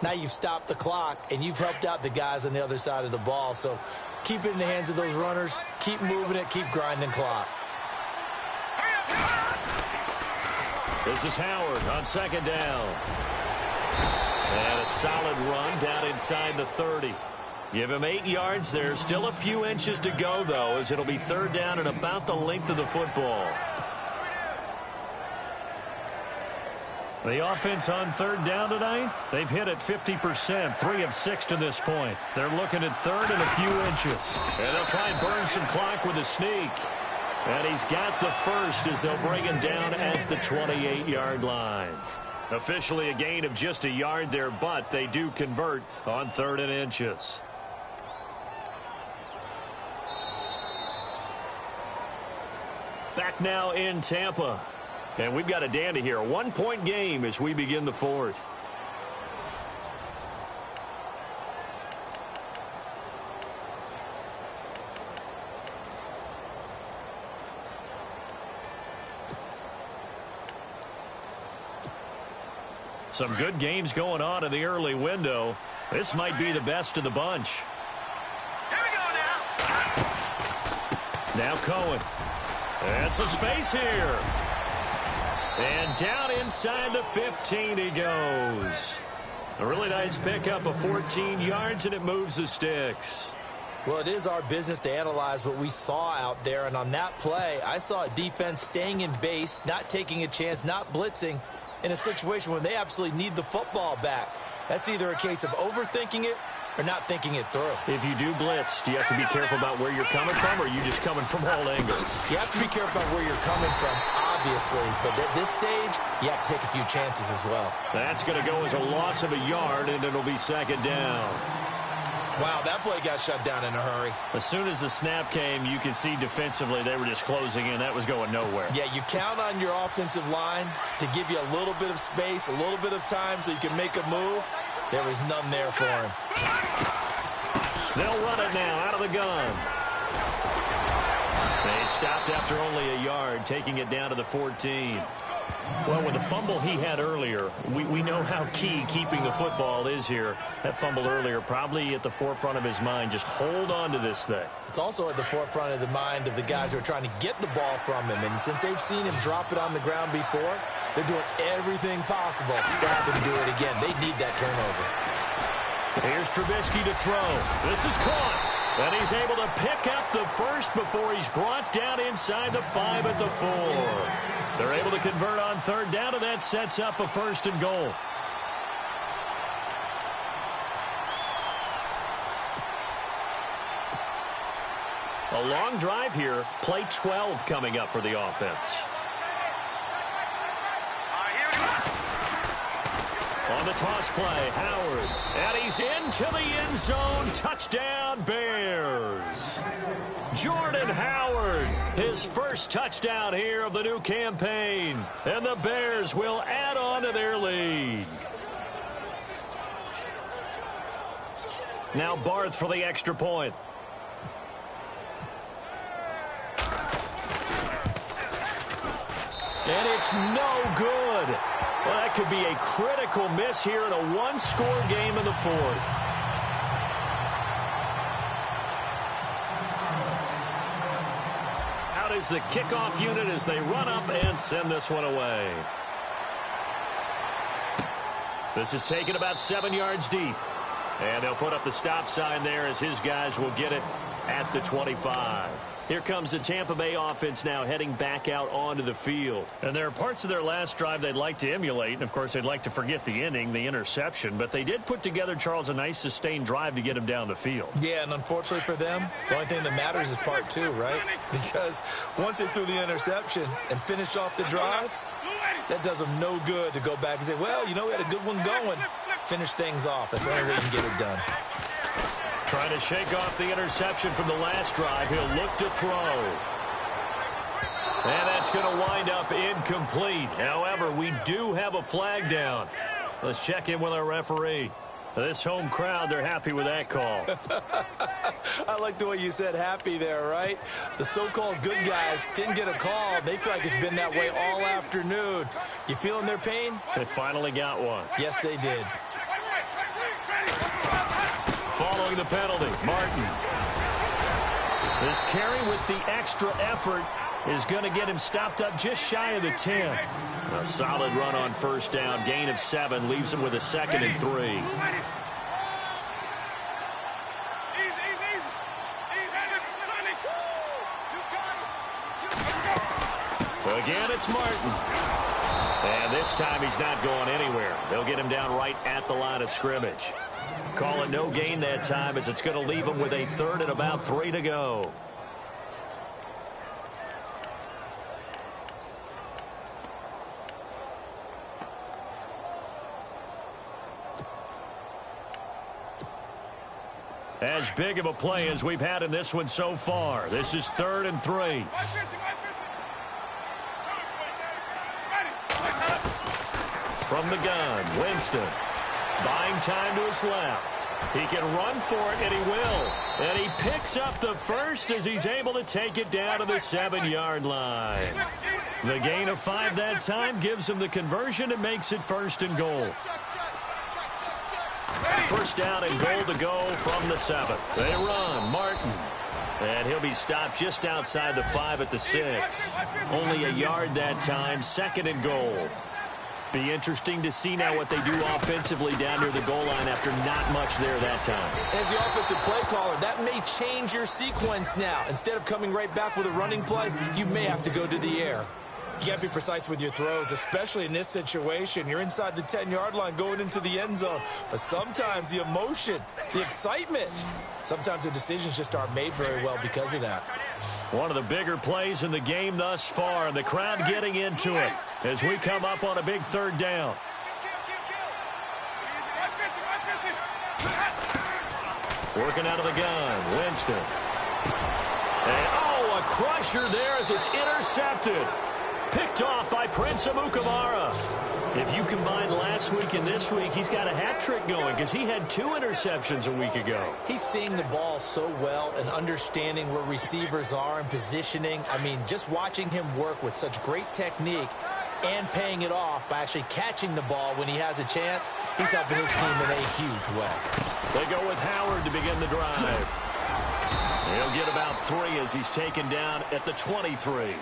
now you've stopped the clock and you've helped out the guys on the other side of the ball. So keep it in the hands of those runners. Keep moving it. Keep grinding clock. This is Howard on 2nd down. And a solid run down inside the 30. Give him 8 yards there. Still a few inches to go, though, as it'll be 3rd down and about the length of the football. The offense on 3rd down tonight, they've hit it 50%, 3 of 6 to this point. They're looking at 3rd and a few inches. And they'll try and burn some clock with a sneak. And he's got the first as they'll bring him down at the 28-yard line. Officially a gain of just a yard there, but they do convert on 3rd and inches. Back now in Tampa. And we've got a dandy here. A 1-point game as we begin the 4th. Some good games going on in the early window. This might be the best of the bunch. Here we go now. Now Cohen. And some space here. And down inside the 15 he goes. A really nice pickup of 14 yards, and it moves the sticks. Well, it is our business to analyze what we saw out there. And on that play, I saw a defense staying in base, not taking a chance, not blitzing, in a situation where they absolutely need the football back. That's either a case of overthinking it or not thinking it through. If you do blitz, do you have to be careful about where you're coming from, or are you just coming from all angles? You have to be careful about where you're coming from, obviously. But at this stage, you have to take a few chances as well. That's going to go as a loss of a yard, and it'll be 2nd down. Wow, that play got shut down in a hurry. As soon as the snap came, you could see defensively they were just closing in. That was going nowhere. Yeah, you count on your offensive line to give you a little bit of space, a little bit of time so you can make a move. There was none there for him. They'll run it now out of the gun. They stopped after only a yard, taking it down to the 14. Well, with the fumble he had earlier, we know how key keeping the football is here. That fumble earlier probably at the forefront of his mind. Just hold on to this thing. It's also at the forefront of the mind of the guys who are trying to get the ball from him. And since they've seen him drop it on the ground before, they're doing everything possible to have him do it again. They need that turnover. Here's Trubisky to throw. This is caught. And he's able to pick up the first before he's brought down inside the 5 at the 4. They're able to convert on 3rd down, and that sets up a 1st and goal. A long drive here. Play 12 coming up for the offense. On the toss play, Howard. And he's into the end zone. Touchdown, Bears. Jordan Howard, his first touchdown here of the new campaign. And the Bears will add on to their lead. Now Barth for the extra point. And it's no good. Well, that could be a critical miss here in a one-score game in the fourth. Out is the kickoff unit as they run up and send this one away. This is taken about 7 yards deep. And they'll put up the stop sign there as his guys will get it at the 25. Here comes the Tampa Bay offense now heading back out onto the field. And there are parts of their last drive they'd like to emulate. And, of course, they'd like to forget the inning, the interception. But they did put together, Charles, a nice sustained drive to get him down the field. Yeah, and unfortunately for them, the only thing that matters is part two, right? Because once they threw the interception and finished off the drive, that does them no good to go back and say, well, you know, we had a good one going. Finish things off. That's the only way you can get it done. Trying to shake off the interception from the last drive. He'll look to throw. And that's going to wind up incomplete. However, we do have a flag down. Let's check in with our referee. This home crowd, they're happy with that call. I like the way you said happy there, right? The so-called good guys didn't get a call. They feel like it's been that way all afternoon. You feeling their pain? They finally got one. Yes, they did. Following the penalty, Martin. This carry with the extra effort is going to get him stopped up just shy of the 10. A solid run on first down. Gain of 7 leaves him with a 2nd and 3. Again, it's Martin. And this time he's not going anywhere. They'll get him down right at the line of scrimmage. Call it no gain that time as it's going to leave him with a 3rd and about 3 to go. As big of a play as we've had in this one so far. This is 3rd and 3. From the gun, Winston. Buying time to his left. He can run for it, and he will. And he picks up the first as he's able to take it down to the 7-yard line. The gain of 5 that time gives him the conversion and makes it 1st and goal. First down and goal to go from the 7. They run, Martin. And he'll be stopped just outside the 5 at the 6. Only a yard that time, 2nd and goal. Be interesting to see now what they do offensively down near the goal line after not much there that time. As the offensive play caller, that may change your sequence now. Instead of coming right back with a running play, you may have to go to the air. You got to be precise with your throws, especially in this situation. You're inside the 10-yard line going into the end zone. But sometimes the emotion, the excitement, sometimes the decisions just aren't made very well because of that. One of the bigger plays in the game thus far, and the crowd getting into it as we come up on a big 3rd down. Working out of the gun, Winston. And, oh, a crusher there as it's intercepted. Picked off by Prince Amukamara. If you combine last week and this week, he's got a hat trick going because he had 2 interceptions a week ago. He's seeing the ball so well and understanding where receivers are and positioning. I mean, just watching him work with such great technique and paying it off by actually catching the ball when he has a chance, he's helping his team in a huge way. They go with Howard to begin the drive. He'll get about 3 as he's taken down at the 23.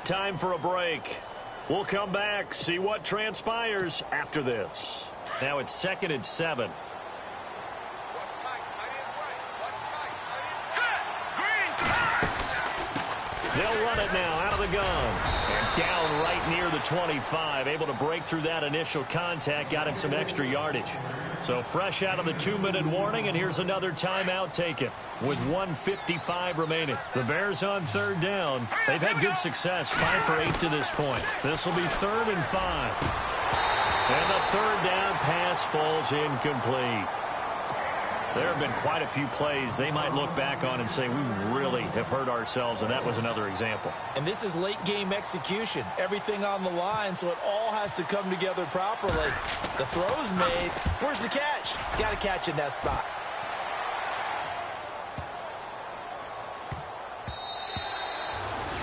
Time for a break. We'll come back, see what transpires after this. Now it's 2nd and 7. They'll run it now out of the gun. And down right near the 25. Able to break through that initial contact. Got him some extra yardage. So fresh out of the 2-minute warning, and here's another timeout taken with 1:55 remaining. The Bears on 3rd down. They've had good success, 5 for 8 to this point. This will be 3rd and 5. And the 3rd down pass falls incomplete. There have been quite a few plays they might look back on and say, we really have hurt ourselves, and that was another example. And this is late-game execution. Everything on the line, so it all has to come together properly. The throw's made. Where's the catch? Got to catch in that spot.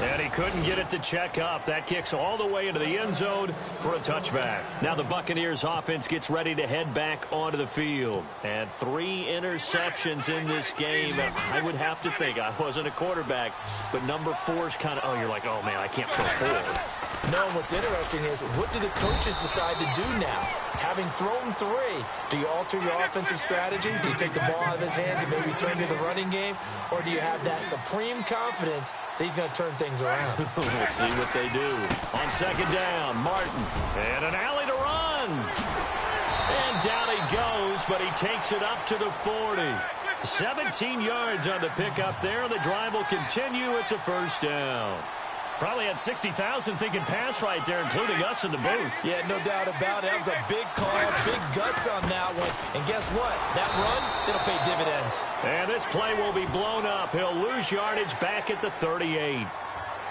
And he couldn't get it to check up. That kicks all the way into the end zone for a touchback. Now the Buccaneers offense gets ready to head back onto the field. And 3 interceptions in this game. I would have to think, I wasn't a quarterback, but number 4 is kind of, oh, you're like, oh, man, I can't throw 4. No, what's interesting is, what do the coaches decide to do now? Having thrown 3, do you alter your offensive strategy? Do you take the ball out of his hands and maybe turn to the running game? Or do you have that supreme confidence that he's going to turn things around? We'll see what they do. On second down, Martin. And an alley to run. And down he goes, but he takes it up to the 40. 17 yards on the pickup there. The drive will continue. It's a first down. Probably had 60,000 thinking pass right there, including us in the booth. Yeah, no doubt about it. That was a big call, big guts on that one. And guess what? That run, it'll pay dividends. And this play will be blown up. He'll lose yardage back at the 38.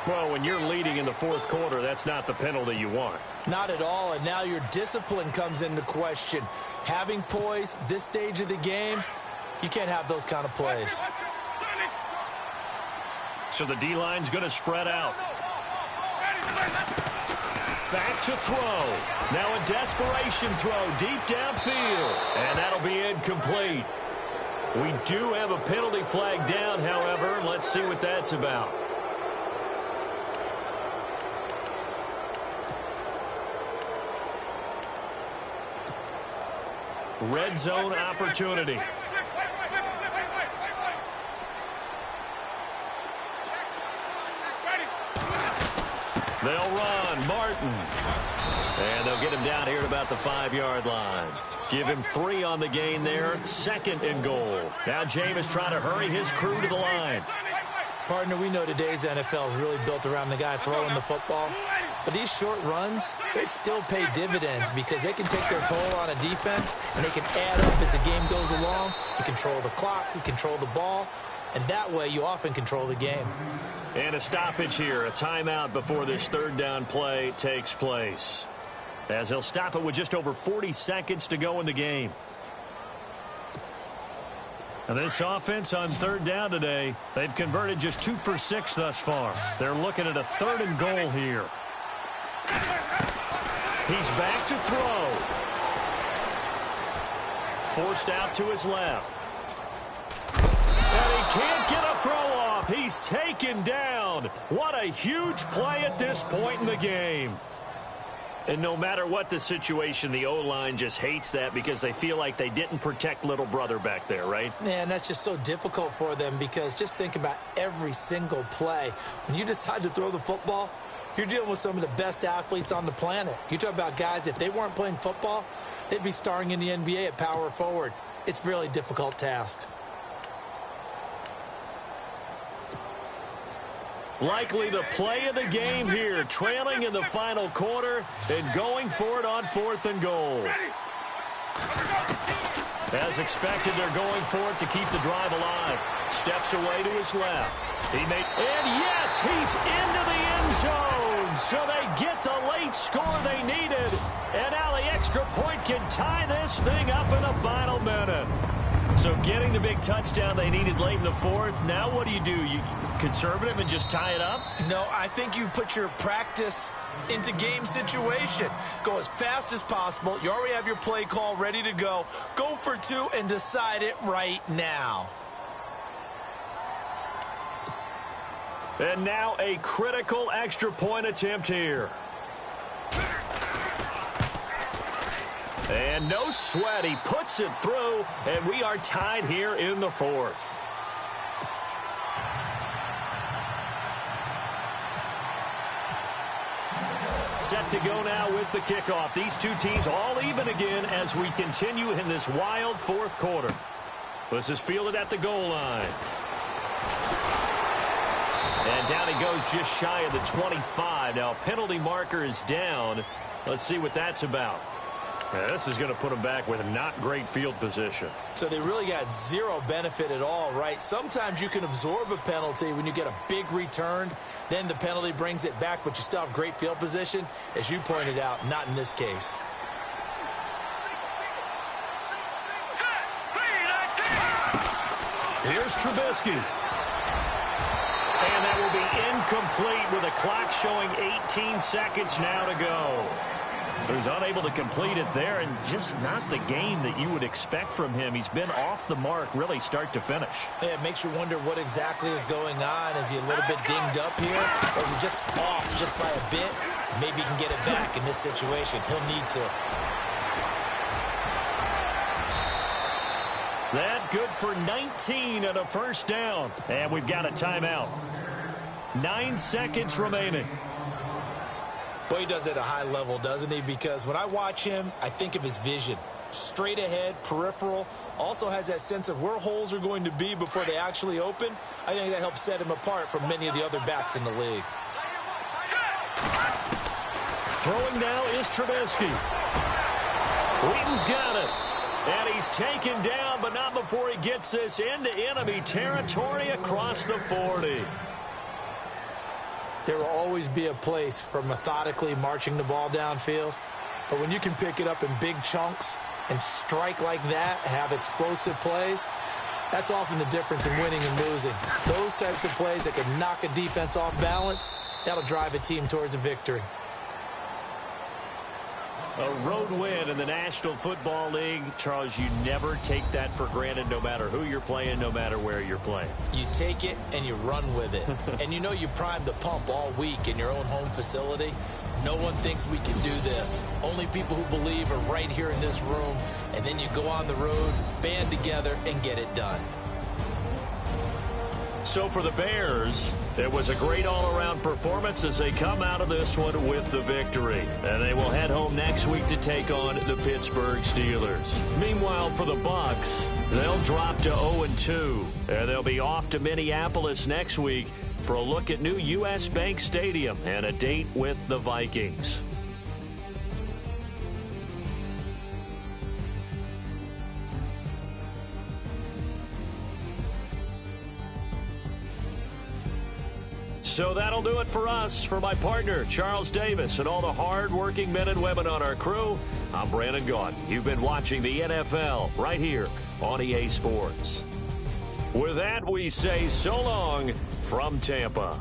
Well, when you're leading in the fourth quarter, that's not the penalty you want. Not at all, and now your discipline comes into question. Having poise this stage of the game, you can't have those kind of plays. So the D-line's going to spread out. Back to throw. Now a desperation throw deep downfield. And that'll be incomplete. We do have a penalty flag down, however. Let's see what that's about. Red zone opportunity. They'll run. Martin. And they'll get him down here at about the 5-yard line. Give him 3 on the gain there. 2nd and goal. Now Jameis trying to hurry his crew to the line. Partner, we know today's NFL is really built around the guy throwing the football. But these short runs, they still pay dividends because they can take their toll on a defense and they can add up as the game goes along. You control the clock, you control the ball, and that way you often control the game. And a stoppage here, a timeout before this 3rd down play takes place. As he'll stop it with just over 40 seconds to go in the game. And this offense on 3rd down today, they've converted just 2 for 6 thus far. They're looking at a 3rd and goal here. He's back to throw. Forced out to his left. And he can't get a throw off. He's taken down. What a huge play at this point in the game. And no matter what the situation, the O-line just hates that because they feel like they didn't protect little brother back there, right? Man, that's just so difficult for them because just think about every single play. When you decide to throw the football, you're dealing with some of the best athletes on the planet. You talk about guys, if they weren't playing football, they'd be starring in the NBA at power forward. It's a really difficult task. Likely the play of the game here, trailing in the final quarter and going for it on 4th and goal. As expected, they're going for it to keep the drive alive. Steps away to his left. And yes, he's into the end zone. So they get the late score they needed. And now the extra point can tie this thing up in the final minute. So getting the big touchdown they needed late in the 4th. Now what do? You conservative and just tie it up? No, I think you put your practice into game situation. Go as fast as possible. You already have your play call ready to go. Go for 2 and decide it right now. And now a critical extra point attempt here. And no sweat. He puts it through, and we are tied here in the 4th. Set to go now with the kickoff. These two teams all even again as we continue in this wild 4th quarter. This is fielded at the goal line. And down he goes just shy of the 25. Now, penalty marker is down. Let's see what that's about. Yeah, this is going to put them back with not great field position. So they really got zero benefit at all, right? Sometimes you can absorb a penalty when you get a big return. Then the penalty brings it back, but you still have great field position. As you pointed out, not in this case. Here's Trubisky. And that will be incomplete with a clock showing 18 seconds now to go. So he's unable to complete it there, and just not the game that you would expect from him. He's been off the mark really start to finish. Yeah, it makes you wonder what exactly is going on. Is he a little bit dinged up here? Or is he just off just by a bit? Maybe he can get it back in this situation. He'll need to. That good for 19 and a first down. And we've got a timeout. 9 seconds remaining. Boy, he does it at a high level, doesn't he? Because when I watch him, I think of his vision. Straight ahead, peripheral. Also has that sense of where holes are going to be before they actually open. I think that helps set him apart from many of the other backs in the league. Throwing now is Trubisky. Wheaton's got it. And he's taken down, but not before he gets this into enemy territory across the 40. There will always be a place for methodically marching the ball downfield. But when you can pick it up in big chunks and strike like that, have explosive plays, that's often the difference in winning and losing. Those types of plays that can knock a defense off balance, that'll drive a team towards a victory. A road win in the National Football League. Charles, you never take that for granted no matter who you're playing, no matter where you're playing. You take it and you run with it. And you know you primed the pump all week in your own home facility. No one thinks we can do this. Only people who believe are right here in this room. And then you go on the road, band together, and get it done. So for the Bears, it was a great all-around performance as they come out of this one with the victory. And they will head home next week to take on the Pittsburgh Steelers. Meanwhile, for the Bucs, they'll drop to 0-2. And they'll be off to Minneapolis next week for a look at new U.S. Bank Stadium and a date with the Vikings. So that'll do it for us. For my partner, Charles Davis, and all the hard-working men and women on our crew, I'm Brandon Gaudin. You've been watching the NFL right here on EA Sports. With that, we say so long from Tampa.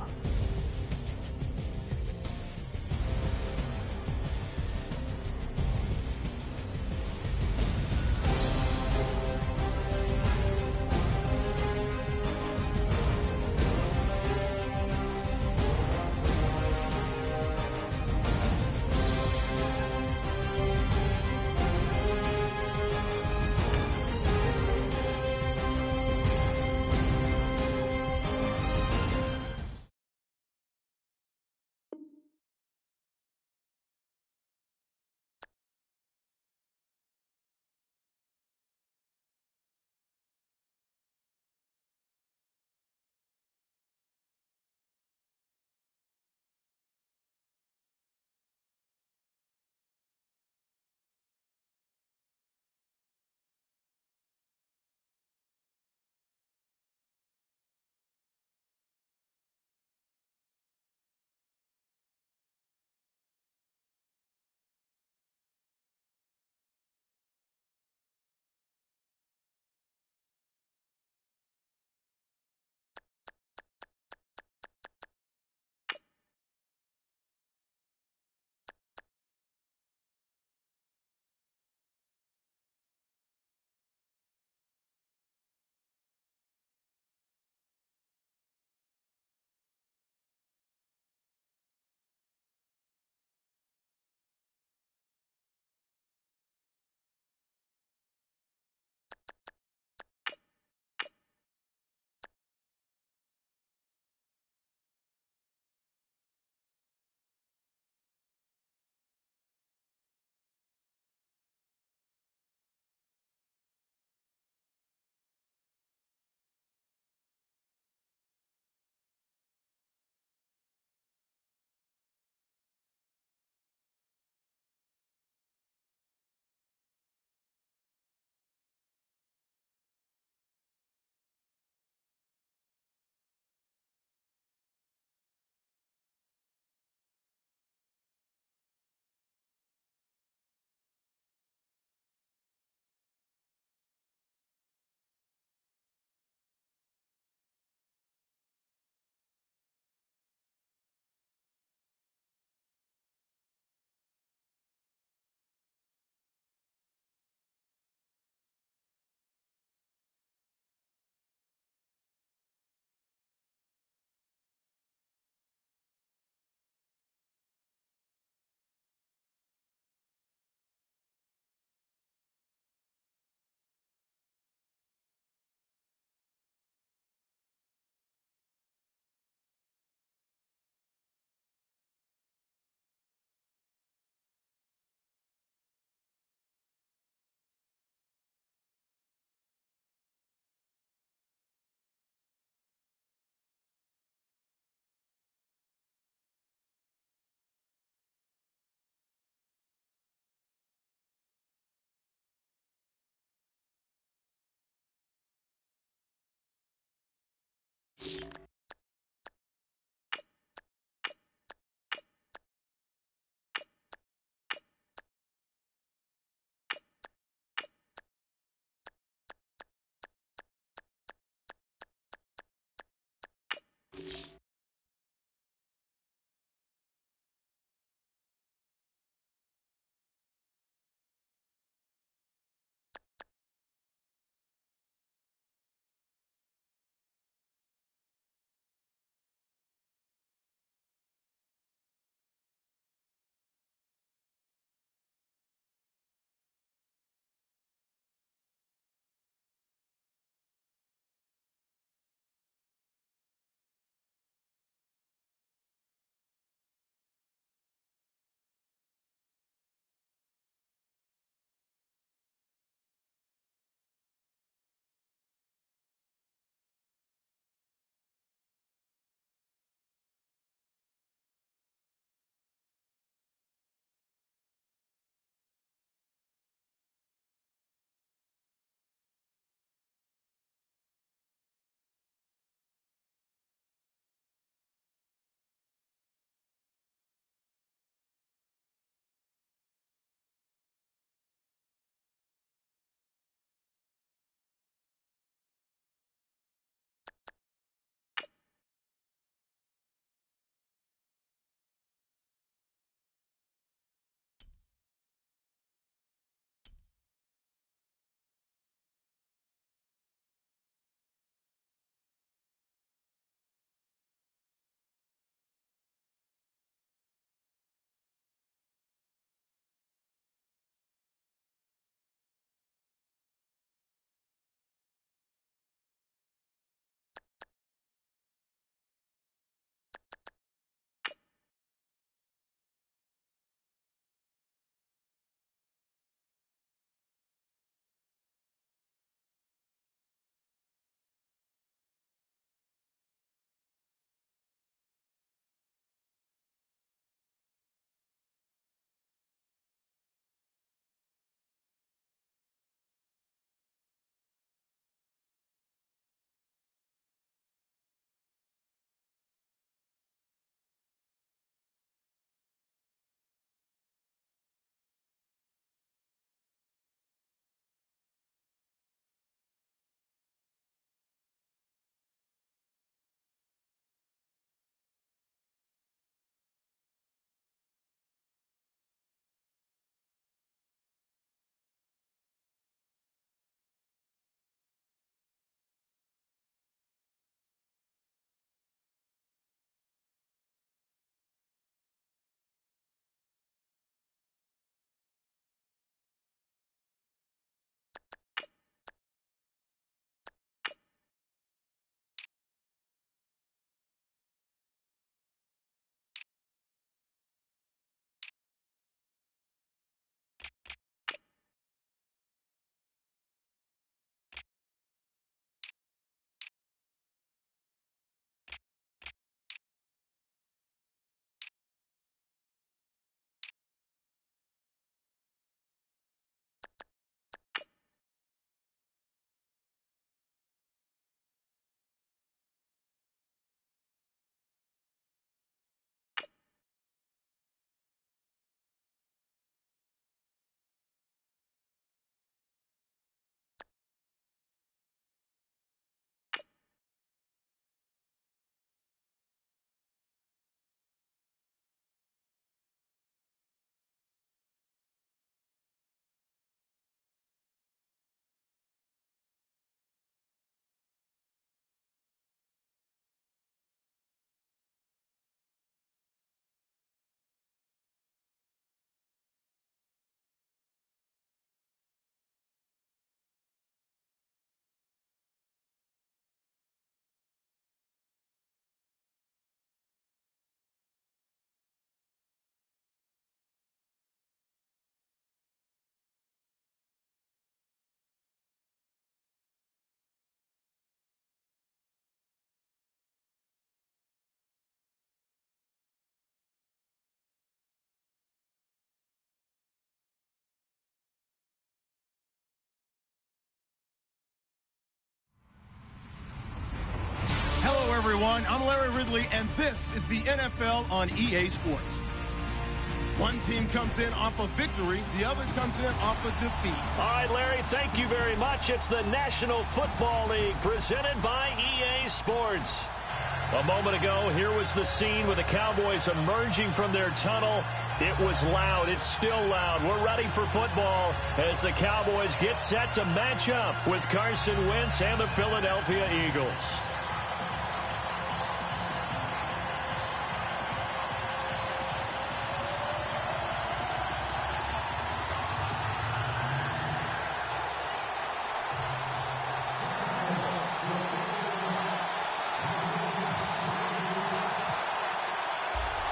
everyone. I'm Larry Ridley, and this is the NFL on EA Sports. One team comes in off a victory, the other comes in off a defeat. All right, Larry, thank you very much. It's the National Football League presented by EA Sports. A moment ago, here was the scene with the Cowboys emerging from their tunnel. It was loud. It's still loud. We're ready for football as the Cowboys get set to match up with Carson Wentz and the Philadelphia Eagles.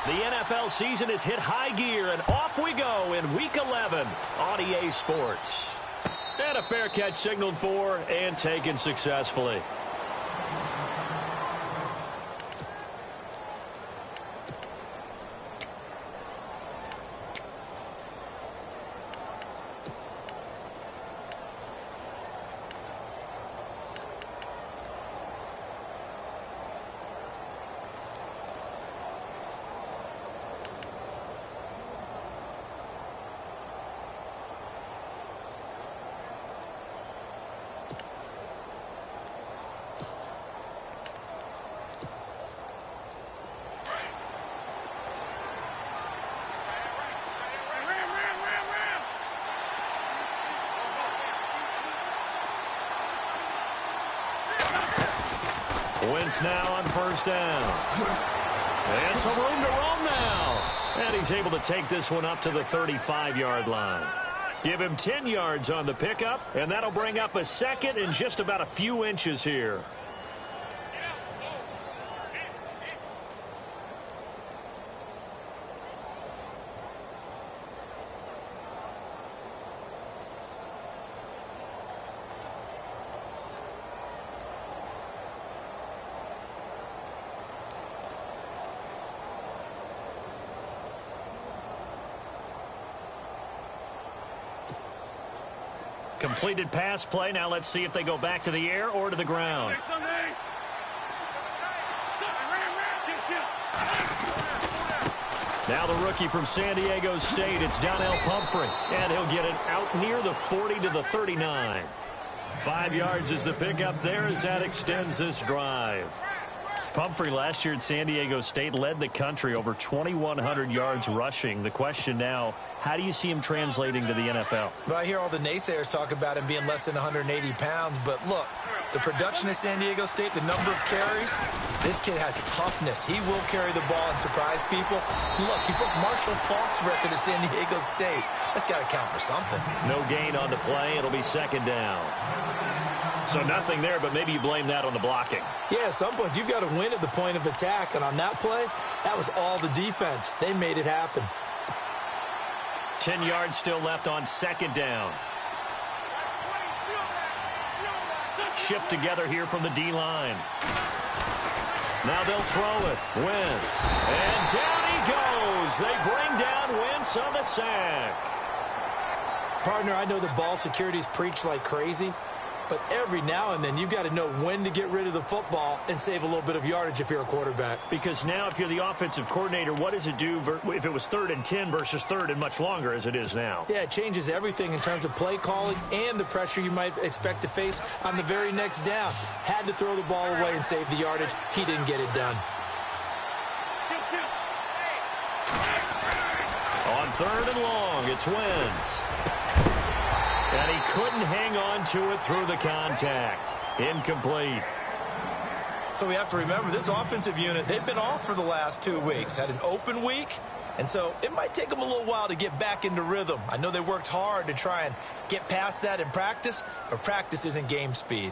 The NFL season has hit high gear, and off we go in Week 11 on EA Sports. And a fair catch signaled for and taken successfully. Wentz now on first down. And some room to roam now. And he's able to take this one up to the 35-yard line. Give him 10 yards on the pickup, and that'll bring up a second in just about a few inches here. Completed pass play. Now let's see if they go back to the air or to the ground. Now the rookie from San Diego State, it's Donnell Pumphrey. And he'll get it out near the 40 to the 39. 5 yards is the pickup there as that extends this drive. Pumphrey last year at San Diego State led the country over 2,100 yards rushing. The question now, how do you see him translating to the NFL? Well, I hear all the naysayers talk about him being less than 180 pounds, but look, the production at San Diego State, the number of carries, this kid has toughness. He will carry the ball and surprise people. Look, he broke Marshall Faulk's record at San Diego State. That's got to count for something. No gain on the play. It'll be second down. So nothing there, but maybe you blame that on the blocking. Yeah, at some point, you've got to win at the point of attack. And on that play, that was all the defense. They made it happen. 10 yards still left on second down. Shift together here from the D-line. Now they'll throw it. Wentz. And down he goes. They bring down Wentz on the sack. Partner, I know the ball security is preached like crazy. But every now and then, you've got to know when to get rid of the football and save a little bit of yardage if you're a quarterback. Because now if you're the offensive coordinator, what does it do if it was 3rd and 10 versus 3rd and much longer as it is now? Yeah, it changes everything in terms of play calling and the pressure you might expect to face on the very next down. Had to throw the ball away and save the yardage. He didn't get it done. On 3rd and long, it's Wentz. And he couldn't hang on to it through the contact. Incomplete. So we have to remember this offensive unit, they've been off for the last 2 weeks. Had an open week, and so it might take them a little while to get back into rhythm. I know they worked hard to try and get past that in practice, but practice isn't game speed.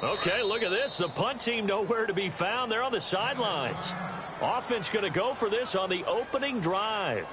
Okay, look at this. The punt team nowhere to be found. They're on the sidelines. Offense going to go for this on the opening drive.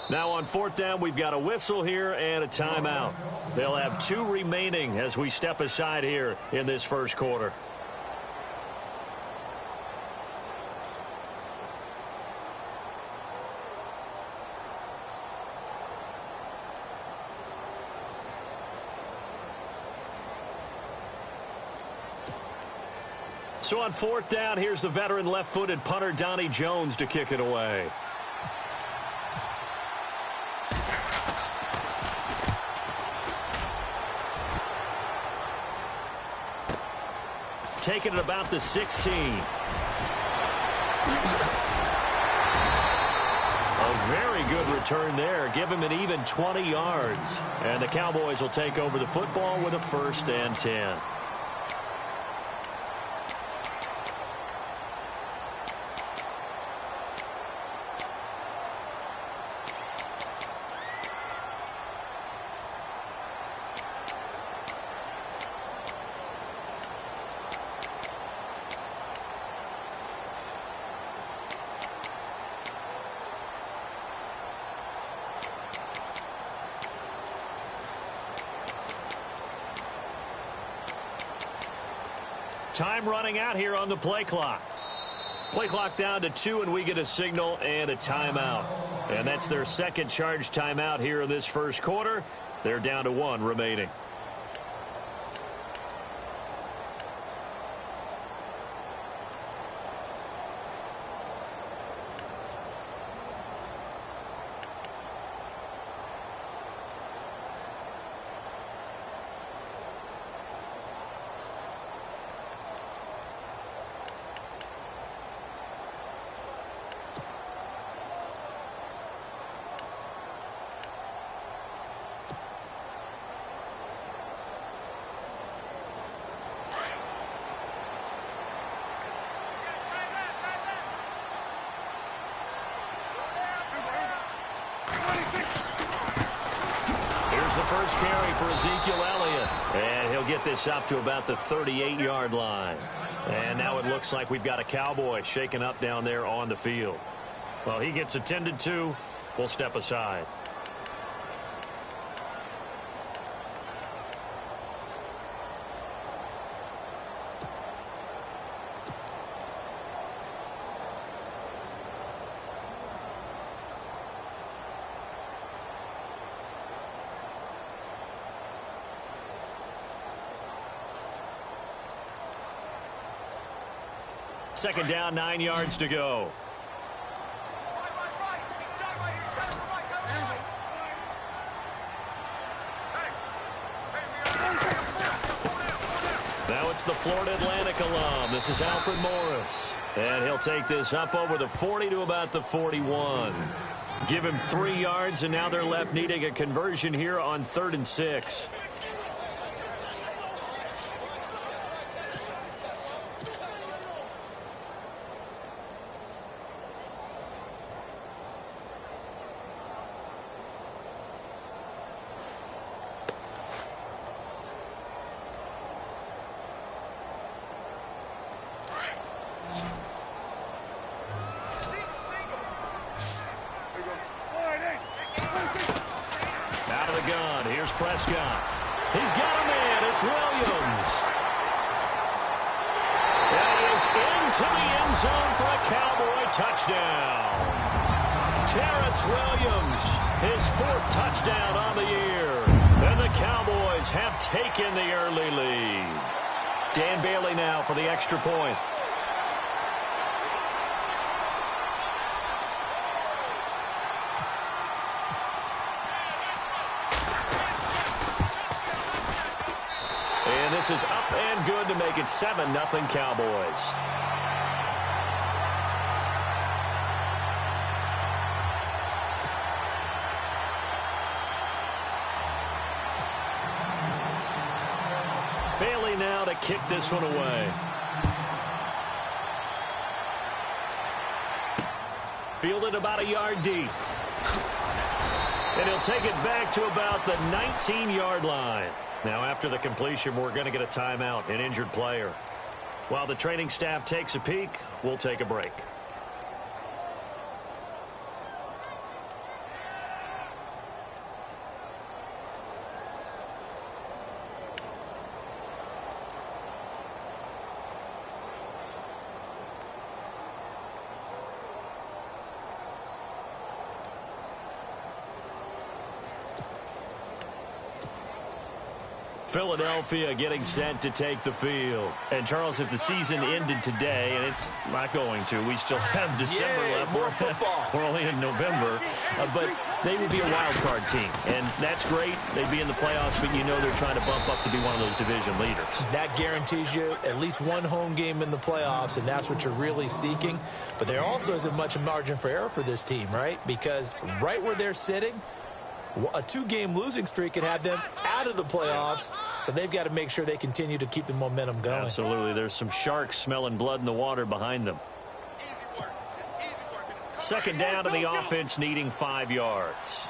Now on fourth down, we've got a whistle here and a timeout. They'll have 2 remaining as we step aside here in this first quarter. So on fourth down, here's the veteran left-footed punter Donnie Jones to kick it away. Taking it about the 16. A very good return there. Give him an even 20 yards. And the Cowboys will take over the football with a 1st and 10. Time running out here on the play clock. Play clock down to 2, and we get a signal and a timeout. And that's their second charge timeout here in this first quarter. They're down to 1 remaining. The first carry for Ezekiel Elliott. And he'll get this up to about the 38-yard line. And now it looks like we've got a Cowboy shaken up down there on the field. Well, he gets attended to. We'll step aside. Second down, 9 yards to go. Now it's the Florida Atlantic alum. This is Alfred Morris. And he'll take this up over the 40 to about the 41. Give him 3 yards, and now they're left needing a conversion here on 3rd and 6. Prescott. He's got a man. It's Williams. And he is into the end zone for a Cowboy touchdown. Terrence Williams, his 4th touchdown on the year. And the Cowboys have taken the early lead. Dan Bailey now for the extra point. This is up and good to make it 7-0 Cowboys. to kick this one away. Fielded about a yard deep. And he'll take it back to about the 19-yard line. Now, after the completion, we're going to get a timeout, an injured player. While the training staff takes a peek, we'll take a break. Philadelphia getting set to take the field. And, Charles, if the season ended today, and it's not going to, we still have December left. More football. We're only in November. But they would be a wild card team. And that's great. They'd be in the playoffs, but you know they're trying to bump up to be one of those division leaders. That guarantees you at least one home game in the playoffs, and that's what you're really seeking. But there also isn't much margin for error for this team, right? Because right where they're sitting, a two-game losing streak could have them out of the playoffs, so they've got to make sure they continue to keep the momentum going. Absolutely. There's some sharks smelling blood in the water behind them. Second down to the offense, needing 5 yards.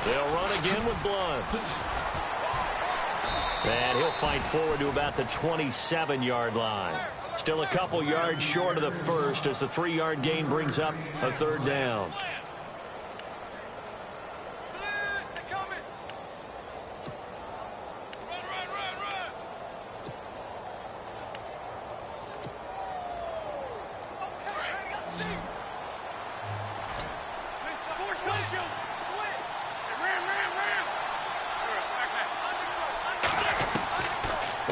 They'll run again with Blood. And he'll fight forward to about the 27-yard line. Still a couple yards short of the first as the 3-yard gain brings up a third down.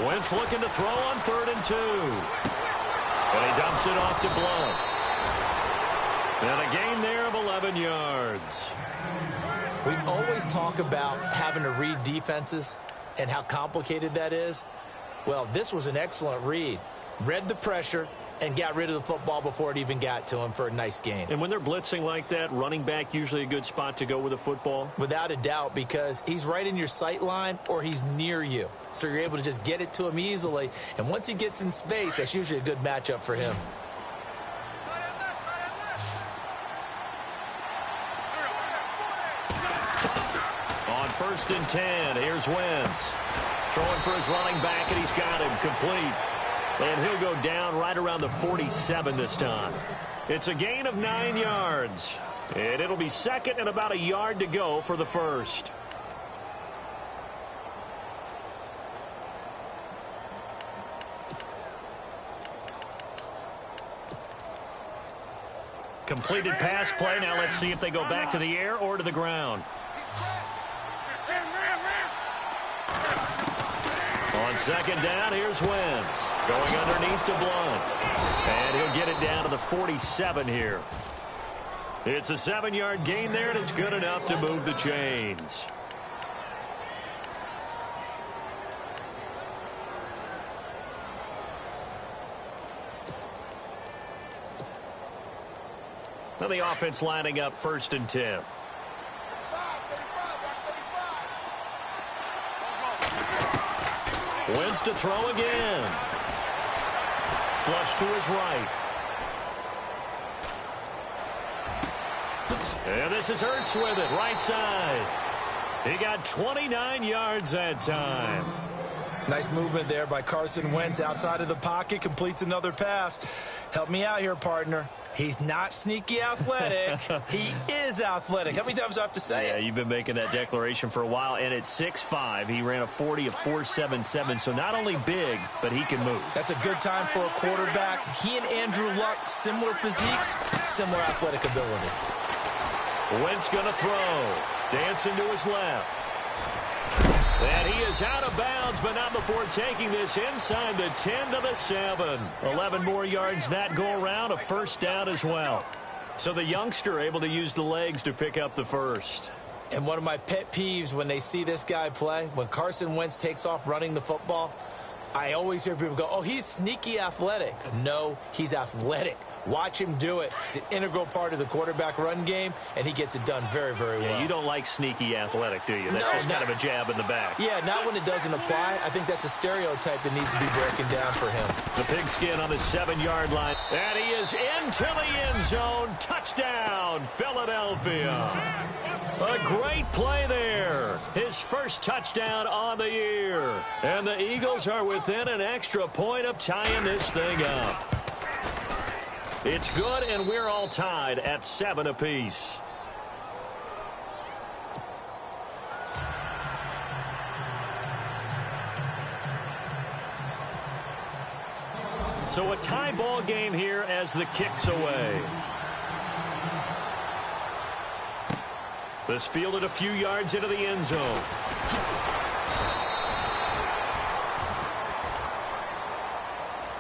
Wentz looking to throw on 3rd and 2. And he dumps it off to Blood. And a gain there of 11 yards. We always talk about having to read defenses and how complicated that is. Well, this was an excellent read. Read the pressure and got rid of the football before it even got to him for a nice gain. And when they're blitzing like that, running back usually a good spot to go with the football? Without a doubt, because he's right in your sight line or he's near you. So you're able to just get it to him easily. And once he gets in space, that's usually a good matchup for him. On 1st and 10, here's Wentz. Throwing for his running back, and he's got him complete. And he'll go down right around the 47 this time. It's a gain of 9 yards. And it'll be second and about a yard to go for the first. Completed pass play. Now let's see if they go back to the air or to the ground. On 2nd down, here's Wentz. Going underneath to Blunt. And he'll get it down to the 47 here. It's a 7-yard gain there, and it's good enough to move the chains. Now the offense lining up 1st and 10. Wentz to throw again. Flush to his right. And this is Ertz with it, right side. He got 29 yards that time. Nice movement there by Carson Wentz outside of the pocket, completes another pass. Help me out here, partner. He's not sneaky athletic. He is athletic. How many times do I have to say it? Yeah, you've been making that declaration for a while. And at 6'5", he ran a 40 of 4.77. So not only big, but he can move. That's a good time for a quarterback. He and Andrew Luck, similar physiques, similar athletic ability. Wentz going to throw. Dancing to his left. And he is out of bounds, but not before taking this inside the 10 to the 7. 11 more yards that go around, a first down as well. So the youngster able to use the legs to pick up the first. And one of my pet peeves when they see this guy play, when Carson Wentz takes off running the football, I always hear people go, oh, he's sneaky athletic. No, he's athletic. Watch him do it. He's an integral part of the quarterback run game, and he gets it done very, very well. Yeah, you don't like sneaky athletic, do you? That's just kind of a jab in the back. Yeah, not when it doesn't apply. I think that's a stereotype that needs to be broken down for him. The pigskin on the 7-yard line. And he is into the end zone. Touchdown, Philadelphia. A great play there. His first touchdown on the year. And the Eagles are within an extra point of tying this thing up. It's good, and we're all tied at 7 apiece. So a tie ball game here as the kick's away. This fielded a few yards into the end zone.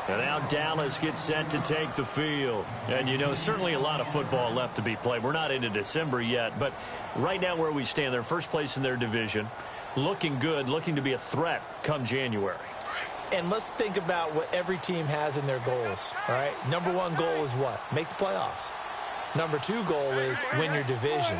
And now Dallas gets set to take the field. And, you know, certainly a lot of football left to be played. We're not into December yet, but right now where we stand, they're first place in their division, looking good, looking to be a threat come January. And let's think about what every team has in their goals, all right? Number one goal is what? Make the playoffs. Number two goal is win your division.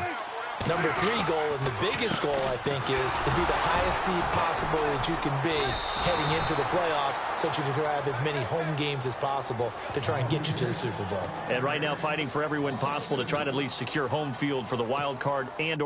Number three goal, and the biggest goal, I think, is to be the highest seed possible that you can be heading into the playoffs so that you can have as many home games as possible to try and get you to the Super Bowl. And right now fighting for every win possible to try to at least secure home field for the wild card and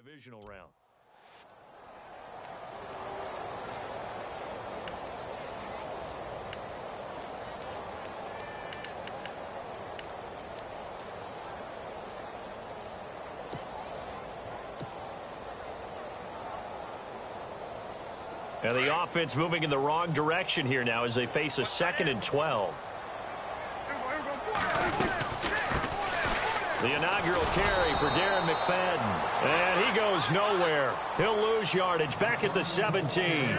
divisional round. And the offense moving in the wrong direction here now as they face a 2nd and 12. The inaugural carry for Darren McFadden. And he goes nowhere. He'll lose yardage back at the 17.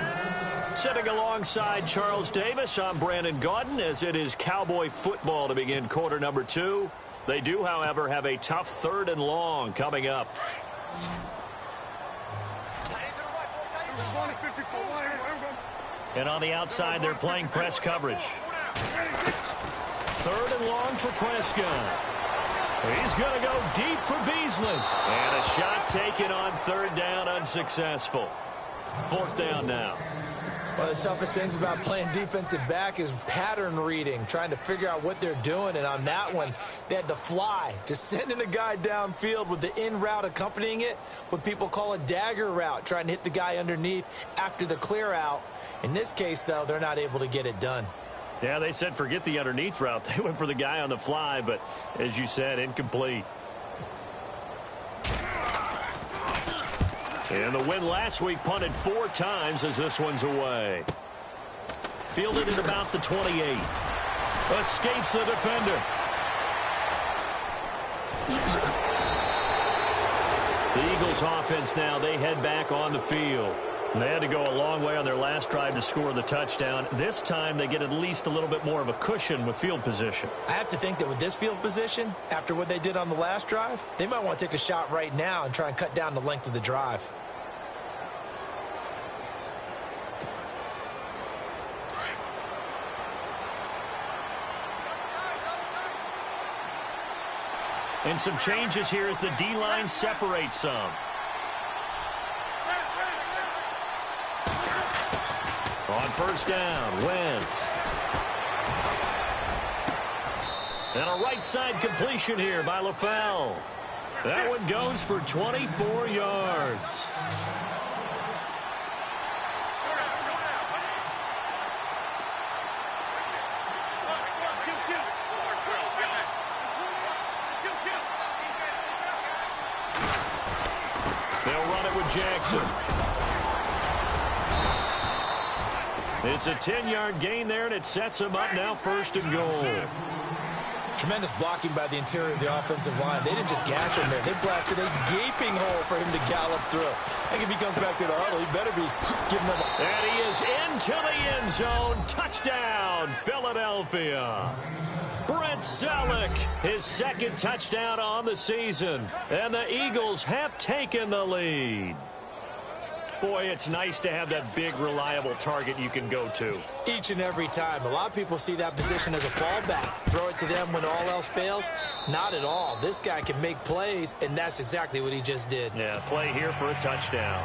Sitting alongside Charles Davis, I'm Brandon Gaudin as it is Cowboy football to begin quarter number 2. They do, however, have a tough 3rd and long coming up. And on the outside, they're playing press coverage. 3rd and long for Prescott. He's going to go deep for Beasley. And a shot taken on 3rd down, unsuccessful. 4th down now. One of the toughest things about playing defensive back is pattern reading, trying to figure out what they're doing. And on that one, they had the fly, just sending a guy downfield with the in route accompanying it, what people call a dagger route, trying to hit the guy underneath after the clear out. In this case, though, they're not able to get it done. Yeah, they said forget the underneath route. They went for the guy on the fly, but as you said, incomplete. And the win last week punted 4 times as this one's away. Fielded at about the 28. Escapes the defender. The Eagles offense now, they head back on the field. They had to go a long way on their last drive to score the touchdown. This time, they get at least a little bit more of a cushion with field position. I have to think that with this field position, after what they did on the last drive, they might want to take a shot right now and try and cut down the length of the drive. And some changes here as the D-line separates some. On 1st down, Wentz. And a right side completion here by LaFell. That one goes for 24 yards. They'll run it with Jackson. It's a 10-yard gain there, and it sets them up now 1st and goal. Tremendous blocking by the interior of the offensive line. They didn't just gash him there. They blasted a gaping hole for him to gallop through. I think if he comes back to the huddle, he better be giving them a... And he is into the end zone. Touchdown, Philadelphia. Brent Selleck, his 2nd touchdown on the season. And the Eagles have taken the lead. Boy, it's nice to have that big, reliable target you can go to. Each and every time. A lot of people see that position as a fallback. Throw it to them when all else fails. Not at all. This guy can make plays, and that's exactly what he just did. Yeah, play here for a touchdown.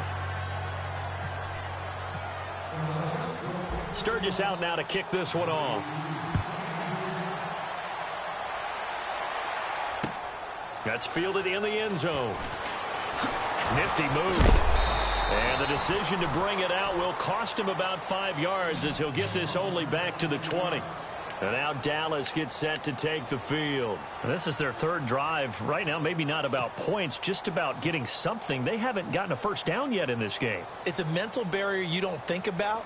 Sturgis out now to kick this one off. That's fielded in the end zone. Nifty move. And the decision to bring it out will cost him about 5 yards as he'll get this only back to the 20. And now Dallas gets set to take the field. And this is their 3rd drive. Right now, maybe not about points, just about getting something. They haven't gotten a first down yet in this game. It's a mental barrier you don't think about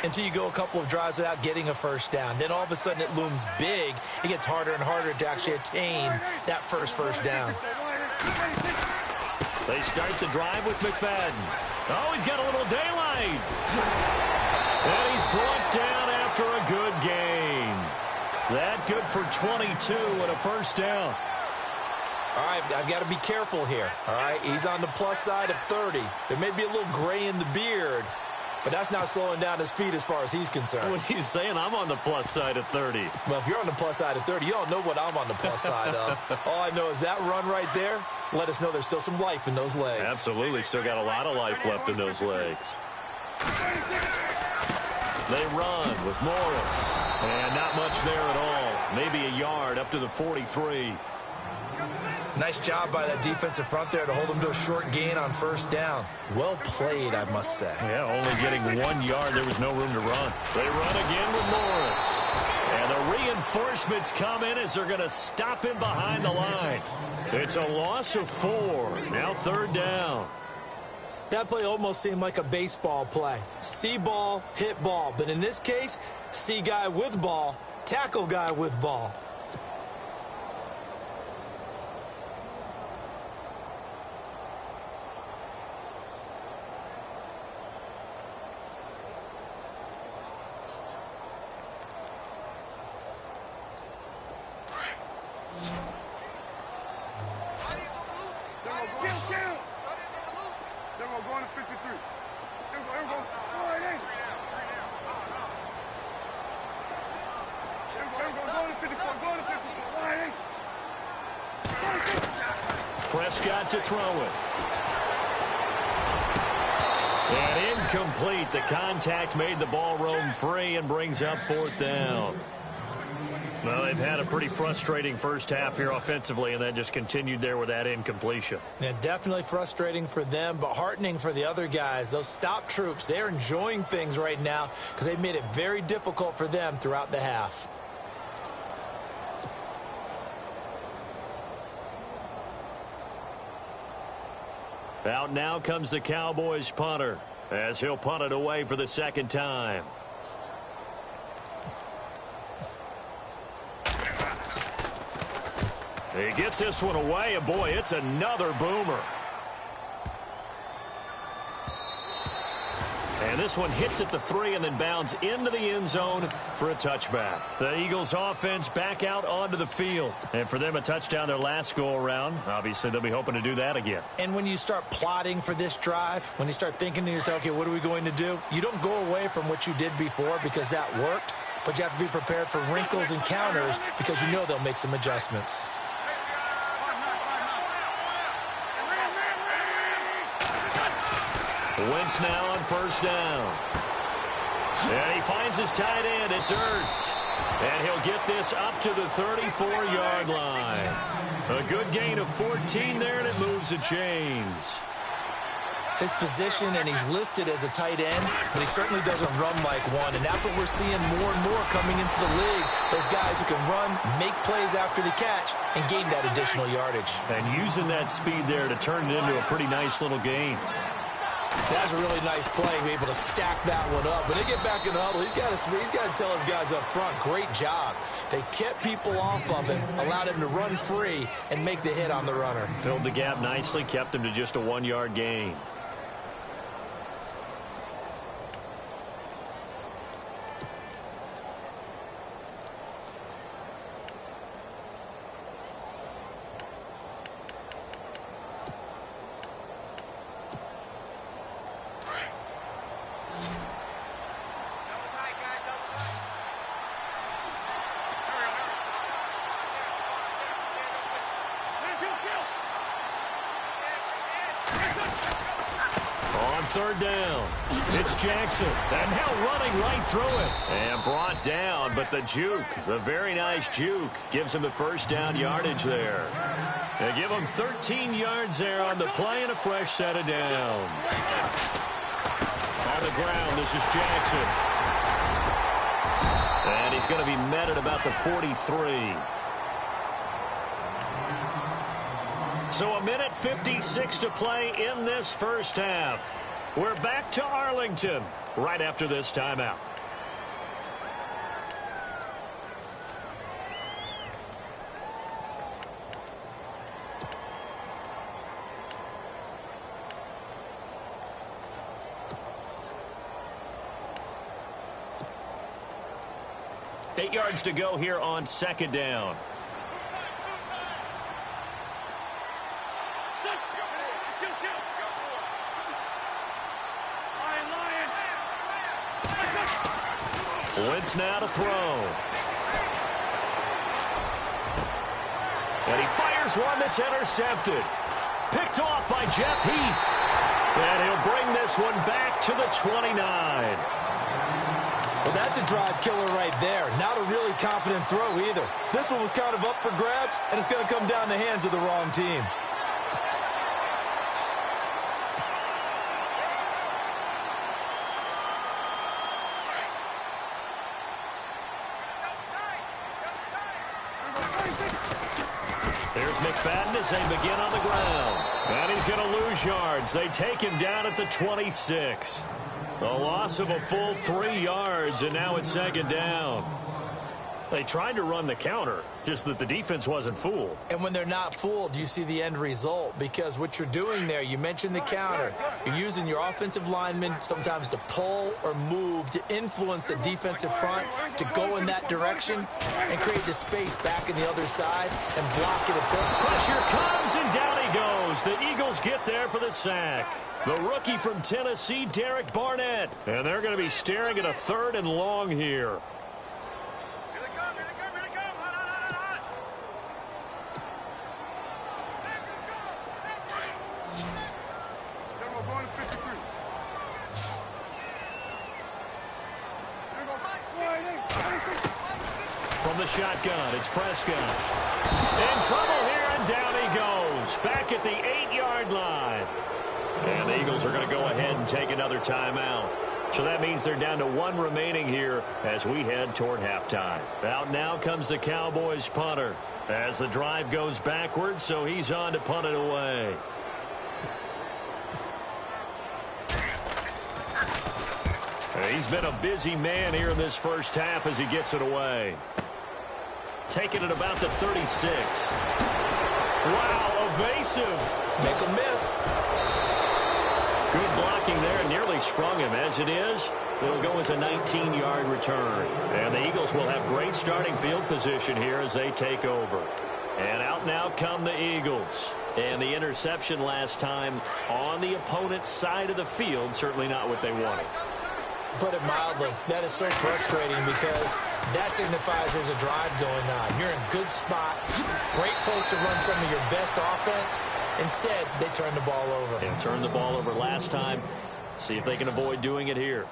until you go a couple of drives without getting a first down. Then all of a sudden it looms big. It gets harder and harder to actually attain that first down. They start the drive with McFadden. Oh, he's got a little daylight. And he's brought down after a good gain. That good for 22 and a first down. All right, I've got to be careful here. All right, he's on the plus side of 30. There may be a little gray in the beard, but that's not slowing down his feet as far as he's concerned. When he's saying I'm on the plus side of 30. Well, if you're on the plus side of 30, you don't know what I'm on the plus side of. All I know is that run right there let us know there's still some life in those legs. Absolutely, still got a lot of life left in those legs. They run with Morris. And not much there at all. Maybe a yard up to the 43. Nice job by that defensive front there to hold them to a short gain on first down. Well played, I must say. Yeah, only getting 1 yard. There was no room to run. They run again with Morris. And the reinforcements come in as they're going to stop him behind the line. It's a loss of 4. Now 3rd down. That play almost seemed like a baseball play. See ball, hit ball. But in this case, see guy with ball, tackle guy with ball. Prescott to throw it. And incomplete. The contact made the ball roam free and brings up 4th down. Well, they've had a pretty frustrating first half here offensively, and then just continued there with that incompletion. Yeah, definitely frustrating for them, but heartening for the other guys. Those stop troops, they're enjoying things right now because they've made it very difficult for them throughout the half. Out now comes the Cowboys punter as he'll punt it away for the 2nd time. He gets this one away, and boy, it's another boomer. And this one hits at the 3 and then bounds into the end zone for a touchback. The Eagles offense back out onto the field. And for them, a touchdown their last go-around. Obviously, they'll be hoping to do that again. And when you start plotting for this drive, when you start thinking to yourself, okay, what are we going to do? You don't go away from what you did before because that worked, but you have to be prepared for wrinkles and counters because you know they'll make some adjustments. Wentz now on 1st down. And he finds his tight end. It's Ertz. And he'll get this up to the 34-yard line. A good gain of 14 there, and it moves the chains. His position, and he's listed as a tight end, but he certainly doesn't run like one, and that's what we're seeing more and more coming into the league. Those guys who can run, make plays after the catch, and gain that additional yardage. And using that speed there to turn it into a pretty nice little gain. That's a really nice play, be able to stack that one up. When they get back in the huddle, he's got to tell his guys up front, great job. They kept people off of him, allowed him to run free, and make the hit on the runner. Filled the gap nicely, kept him to just a 1-yard gain. Third down. It's Jackson. And now running right through it. And brought down, but the juke, the very nice juke, gives him the first down yardage there. They give him 13 yards there on the play and a fresh set of downs. On the ground, this is Jackson. And he's going to be met at about the 43. So a minute 56 to play in this first half. We're back to Arlington right after this timeout. Eight yards to go here on second down. Wentz now to throw. And he fires one that's intercepted. Picked off by Jeff Heath. And he'll bring this one back to the 29. Well, that's a drive killer right there. Not a really confident throw either. This one was kind of up for grabs, and it's going to come down the hands of the wrong team. As they begin on the ground. And he's going to lose yards. They take him down at the 26. A loss of a full 3 yards, and now it's second down. They tried to run the counter, just that the defense wasn't fooled. And when they're not fooled, you see the end result. Because what you're doing there, you mentioned the counter. You're using your offensive linemen sometimes to pull or move to influence the defensive front to go in that direction and create the space back in the other side and block it. Pressure comes, and down he goes. The Eagles get there for the sack. The rookie from Tennessee, Derek Barnett. And they're going to be staring at a 3rd and long here. From the shotgun, it's Prescott. In trouble here, and down he goes. Back at the 8-yard line. And the Eagles are going to go ahead and take another timeout. So that means they're down to 1 remaining here as we head toward halftime. Out now comes the Cowboys punter as the drive goes backwards, so he's on to punt it away. He's been a busy man here in this first half as he gets it away. Taking it about the 36. Wow, evasive. Make a miss. Good blocking there, nearly sprung him. As it is, it'll go as a 19-yard return. And the Eagles will have great starting field position here as they take over. And out now come the Eagles. And the interception last time on the opponent's side of the field, certainly not what they wanted. Put it mildly, that is so frustrating because that signifies there's a drive going on. You're in a good spot, great place to run some of your best offense. Instead, they turn the ball over. They turned the ball over last time. See if they can avoid doing it here.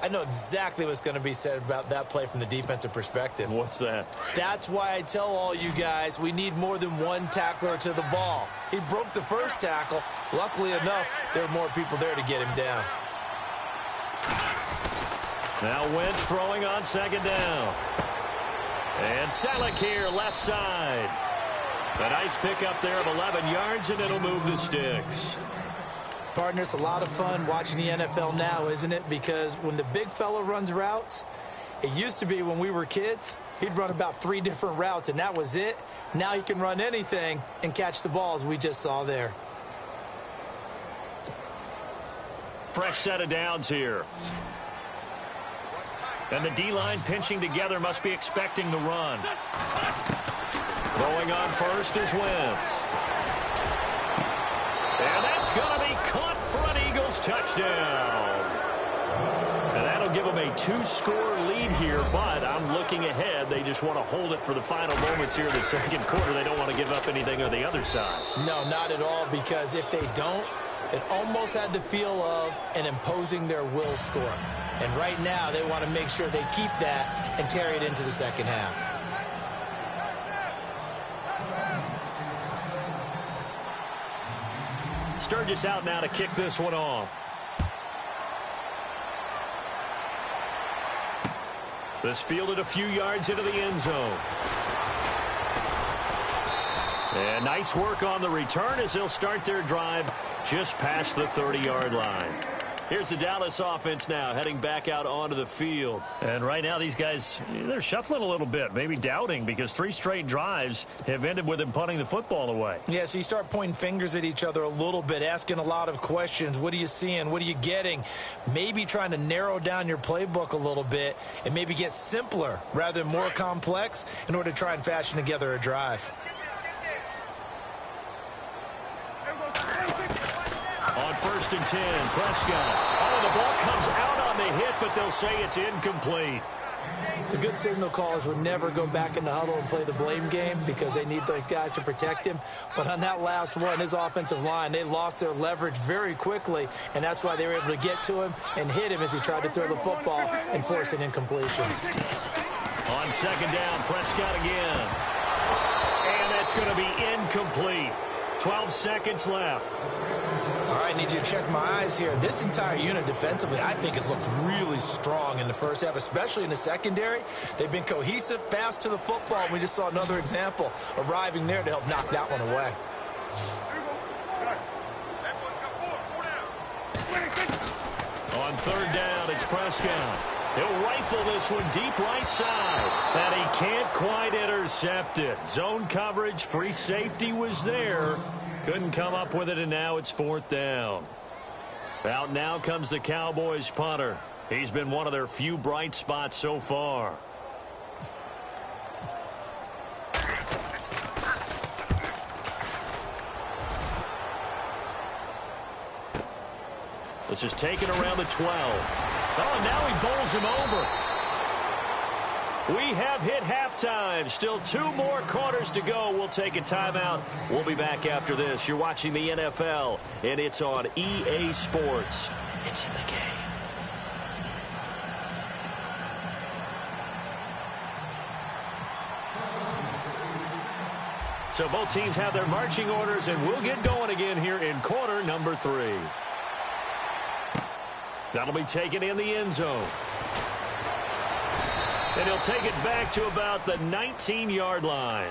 I know exactly what's going to be said about that play from the defensive perspective. What's that? That's why I tell all you guys we need more than one tackler to the ball. He broke the first tackle. Luckily enough, there were more people there to get him down. Now Wentz throwing on second down. And Selleck here, left side. A nice pickup there of 11 yards, and it'll move the sticks. Partner, it's a lot of fun watching the NFL now, isn't it? Because when the big fella runs routes, it used to be when we were kids, he'd run about 3 different routes, and that was it. Now he can run anything and catch the balls we just saw there. Fresh set of downs here. And the D-line pinching together, must be expecting the run. Throwing on first is Wentz. And that's going to be caught for an Eagles touchdown. And that'll give them a 2-score lead here, but I'm looking ahead. They just want to hold it for the final moments here in the second quarter. They don't want to give up anything on the other side. No, not at all, because if they don't, it almost had the feel of an imposing their will score. And right now, they want to make sure they keep that and carry it into the second half. Sturgis out now to kick this one off. This fielded a few yards into the end zone. And nice work on the return as they'll start their drive just past the 30-yard line. Here's the Dallas offense now heading back out onto the field. And right now these guys, they're shuffling a little bit, maybe doubting, because 3 straight drives have ended with them punting the football away. Yeah, so you start pointing fingers at each other a little bit, asking a lot of questions. What are you seeing? What are you getting? Maybe trying to narrow down your playbook a little bit and maybe get simpler rather than more complex in order to try and fashion together a drive. On 1st and 10, Prescott. Oh, the ball comes out on the hit, but they'll say it's incomplete. The good signal callers would never go back in the huddle and play the blame game because they need those guys to protect him. But on that last one, his offensive line, they lost their leverage very quickly, and that's why they were able to get to him and hit him as he tried to throw the football and force an incompletion. On second down, Prescott again. And that's going to be incomplete. 12 seconds left. All right, I need you to check my eyes here. This entire unit defensively, I think, has looked really strong in the first half, especially in the secondary. They've been cohesive, fast to the football. We just saw another example arriving there to help knock that one away. On 3rd down, it's Prescott. He'll rifle this one deep right side. And he can't quite intercept it. Zone coverage, free safety was there. Couldn't come up with it, and now it's 4th down. Out now comes the Cowboys punter. He's been one of their few bright spots so far. This is taken around the 12. Oh, now he bowls him over. We have hit halftime. Still 2 more quarters to go. We'll take a timeout. We'll be back after this. You're watching the NFL, and it's on EA Sports. It's in the game. So both teams have their marching orders, and we'll get going again here in quarter number 3. That'll be taken in the end zone. And he'll take it back to about the 19-yard line.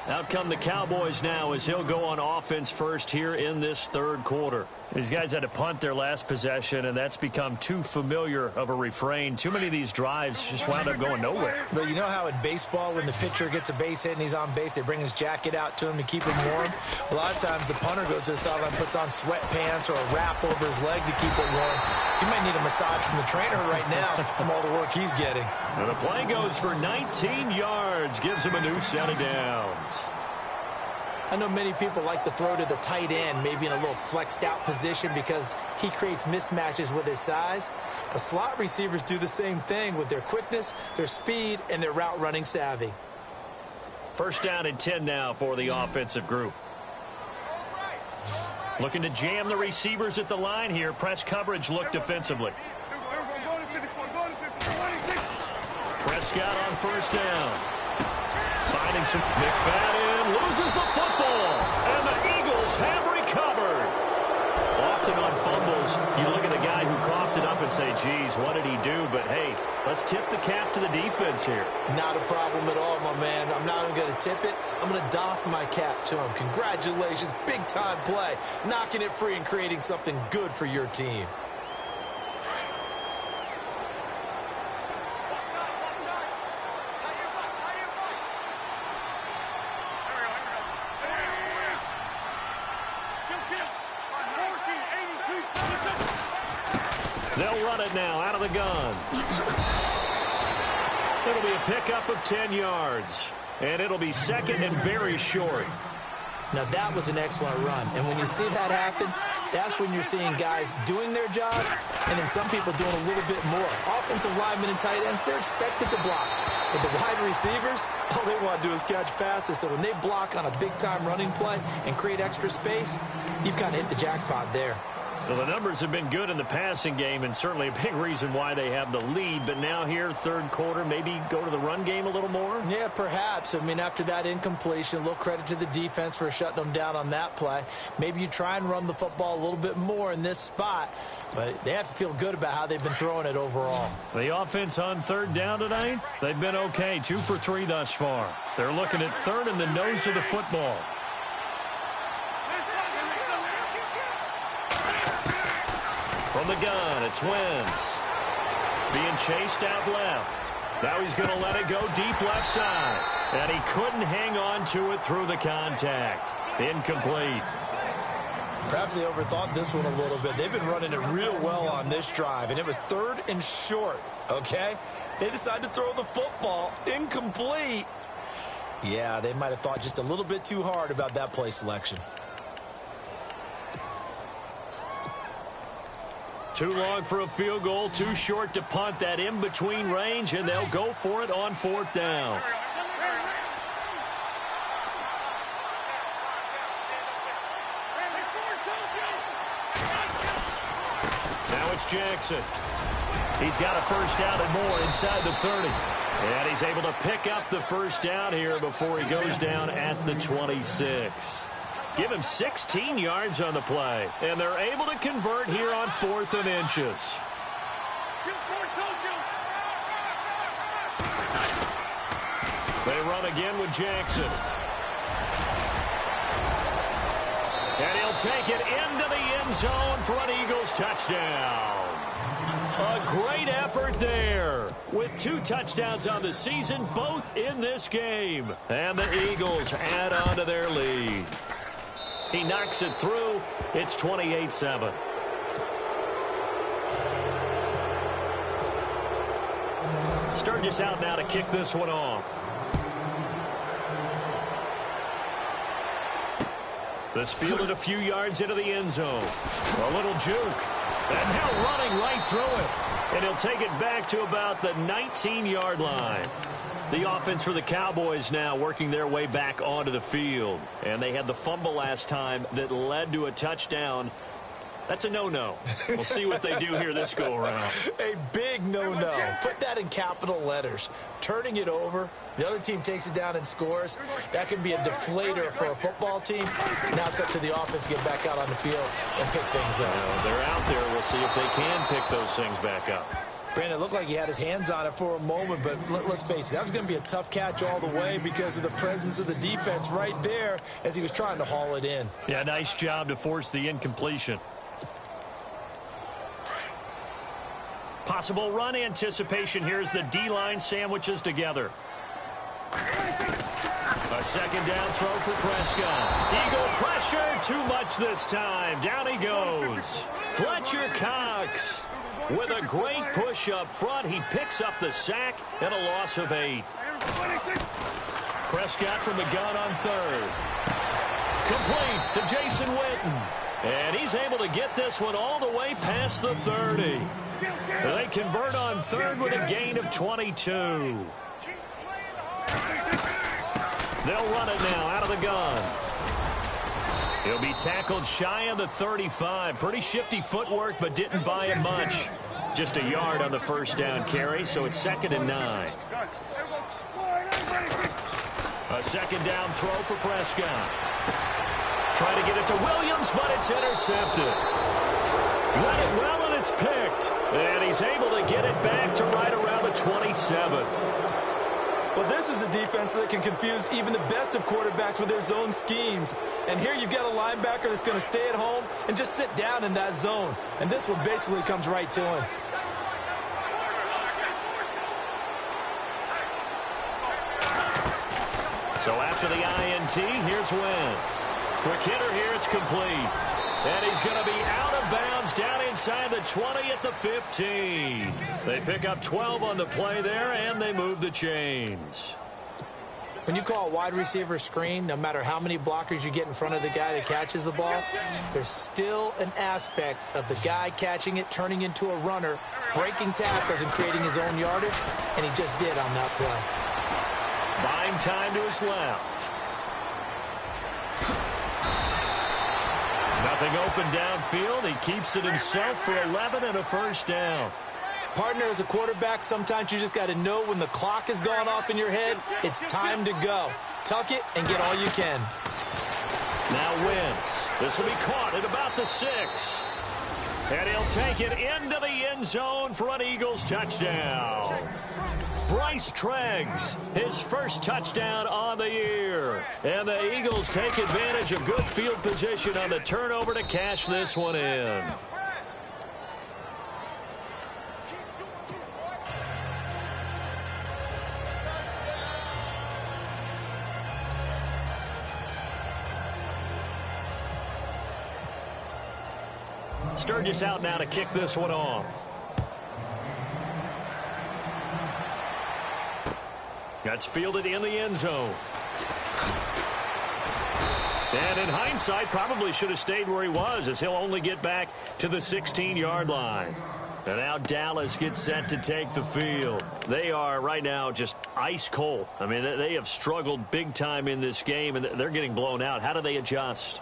Out come the Cowboys now as he'll go on offense first here in this 3rd quarter. These guys had to punt their last possession, and that's become too familiar of a refrain. Too many of these drives just wound up going nowhere. But you know how in baseball, when the pitcher gets a base hit and he's on base, they bring his jacket out to him to keep him warm? A lot of times the punter goes to the sideline, puts on sweatpants or a wrap over his leg to keep it warm. He might need a massage from the trainer right now from all the work he's getting. And the play goes for 19 yards, gives him a new set of downs. I know many people like to throw to the tight end, maybe in a little flexed out position because he creates mismatches with his size. But slot receivers do the same thing with their quickness, their speed, and their route running savvy. 1st down and 10 now for the offensive group. Looking to jam the receivers at the line here. Press coverage look defensively. Prescott on first down. Finding some. McFadden loses the football, and the Eagles have recovered. Often on fumbles, you look at the guy who coughed it up and say, geez, what did he do? But, hey, let's tip the cap to the defense here. Not a problem at all, my man. I'm not even going to tip it. I'm going to doff my cap to him. Congratulations, big-time play. Knocking it free and creating something good for your team. They'll run it now out of the gun. It'll be a pickup of 10 yards. And it'll be second and very short. Now, that was an excellent run. And when you see that happen, that's when you're seeing guys doing their job and then some people doing a little bit more. Offensive linemen and tight ends, they're expected to block. But the wide receivers, all they want to do is catch passes. So when they block on a big-time running play and create extra space, you've kind of hit the jackpot there. Well, the numbers have been good in the passing game and certainly a big reason why they have the lead. But now here, third quarter, maybe go to the run game a little more? Yeah, perhaps. I mean, after that incompletion, a little credit to the defense for shutting them down on that play. Maybe you try and run the football a little bit more in this spot. But they have to feel good about how they've been throwing it overall. The offense on third down tonight, they've been okay. 2 for 3 thus far. They're looking at third in the nose of the football. From the gun, it's Wentz. Being chased out left. Now he's going to let it go deep left side. And he couldn't hang on to it through the contact. Incomplete. Perhaps they overthought this one a little bit. They've been running it real well on this drive, and it was third and short, okay? They decided to throw the football. Incomplete. Yeah, they might have thought just a little bit too hard about that play selection. Too long for a field goal, too short to punt. That in-between range, and they'll go for it on fourth down. Now it's Jackson. He's got a first down and more inside the 30. And he's able to pick up the first down here before he goes down at the 26. Give him 16 yards on the play. And they're able to convert here on 4th and inches. They run again with Jackson. And he'll take it into the end zone for an Eagles touchdown. A great effort there with 2 touchdowns on the season, both in this game. And the Eagles add on to their lead. He knocks it through. It's 28-7. Sturgis out now to kick this one off. This fielded a few yards into the end zone. A little juke. And now running right through it. And he'll take it back to about the 19-yard line. The offense for the Cowboys now working their way back onto the field. And they had the fumble last time that led to a touchdown. That's a no-no. We'll see what they do here this go-around. A big no-no. Put that in capital letters. Turning it over, the other team takes it down and scores. That can be a deflator for a football team. Now it's up to the offense to get back out on the field and pick things up. Well, they're out there. We'll see if they can pick those things back up. Brandon, it looked like he had his hands on it for a moment, but let's face it, that was going to be a tough catch all the way because of the presence of the defense right there as he was trying to haul it in. Yeah, nice job to force the incompletion. Possible run anticipation here as the D-line sandwiches together. A second down throw for Prescott. Eagle pressure, too much this time. Down he goes. Fletcher Cox with a great push up front. He picks up the sack and a loss of 8. Prescott from the gun on third. Complete to Jason Witten. And he's able to get this one all the way past the 30. They convert on third with a gain of 22. They'll run it now out of the gun. He'll be tackled shy of the 35. Pretty shifty footwork, but didn't buy him much. Just a yard on the first down carry, so it's 2nd and 9. A second down throw for Prescott. Trying to get it to Williams, but it's intercepted. Let it well, and it's picked. And he's able to get it back to right around the 27. Well, this is a defense that can confuse even the best of quarterbacks with their zone schemes. And here you've got a linebacker that's going to stay at home and just sit down in that zone. And this one basically comes right to him. So after the INT, here's Wentz. Quick hitter here, it's complete. And he's going to be out of bounds down inside the 20 at the 15. They pick up 12 on the play there, and they move the chains. When you call a wide receiver screen, no matter how many blockers you get in front of the guy that catches the ball, there's still an aspect of the guy catching it, turning into a runner, breaking tackles and creating his own yardage, and he just did on that play. Buying time to his left. Nothing open downfield. He keeps it himself for 11 and a first down. Partner, as a quarterback, sometimes you just got to know when the clock has gone off in your head, it's time to go. Tuck it and get all you can. Now Wentz. This will be caught at about the 6. And he'll take it into the end zone for an Eagles touchdown. Bryce Treggs, his first touchdown on the year. And the Eagles take advantage of good field position on the turnover to cash this one in. Sturgis out now to kick this one off. That's fielded in the end zone. And in hindsight, probably should have stayed where he was, as he'll only get back to the 16-yard line. And now Dallas gets set to take the field. They are right now just ice cold. I mean, they have struggled big time in this game, and they're getting blown out. How do they adjust?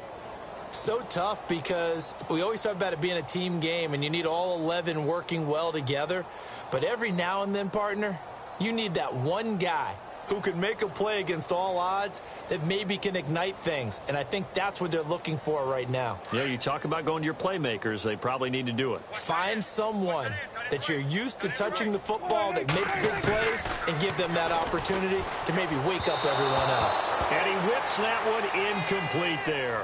So tough, because we always talk about it being a team game, and you need all 11 working well together. But every now and then, partner, you need that one guy who can make a play against all odds that maybe can ignite things. And I think that's what they're looking for right now. Yeah, you talk about going to your playmakers. They probably need to do it. Find someone that you're used to touching the football that makes big plays and give them that opportunity to maybe wake up everyone else. And he whips that one incomplete there.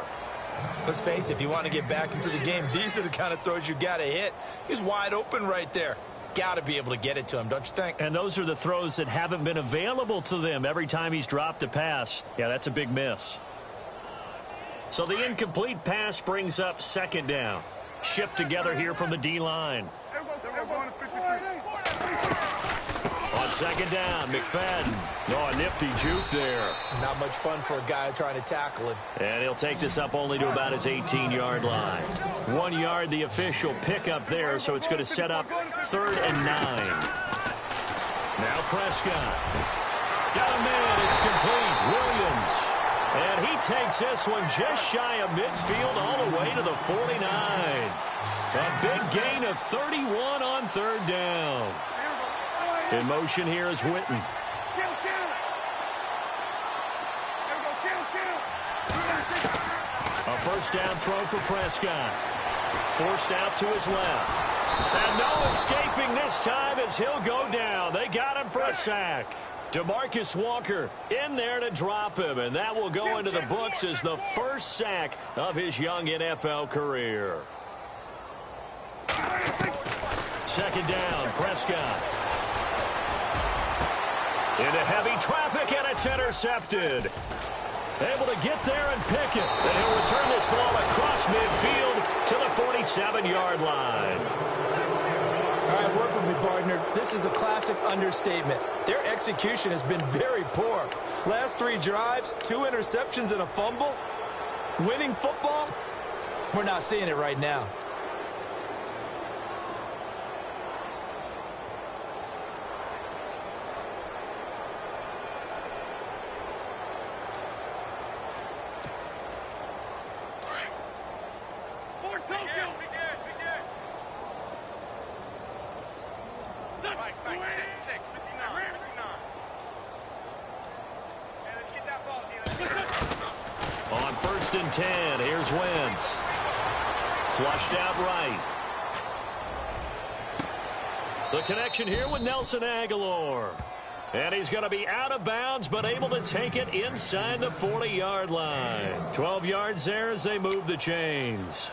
Let's face it, if you want to get back into the game, these are the kind of throws you got to hit. He's wide open right there. Got to be able to get it to him, don't you think? And those are the throws that haven't been available to them every time he's dropped a pass. Yeah, that's a big miss. So the incomplete pass brings up second down. Shift together here from the D-line. On second down, McFadden. Oh, a nifty juke there. Not much fun for a guy trying to tackle him. And he'll take this up only to about his 18-yard line. 1 yard, the official pickup there, so it's going to set up 3rd and 9. Now Prescott. Got a man, it's complete. Williams. And he takes this one just shy of midfield all the way to the 49. A big gain of 31 on 3rd down. In motion here is Witten. A first down throw for Prescott. Forced out to his left. And no escaping this time as he'll go down. They got him for a sack. DeMarcus Walker in there to drop him, and that will go into the books as the first sack of his young NFL career. Second down, Prescott. Into heavy traffic, and it's intercepted. Able to get there and pick it. And he'll return this ball across midfield to the 47-yard line. All right, work with me, partner. This is a classic understatement. Their execution has been very poor. Last 3 drives, 2 interceptions and a fumble. Winning football? We're not seeing it right now. 1st and 10. Here's Wentz. Flushed out right. The connection here with Nelson Aguilar. And he's going to be out of bounds, but able to take it inside the 40-yard line. 12 yards there as they move the chains.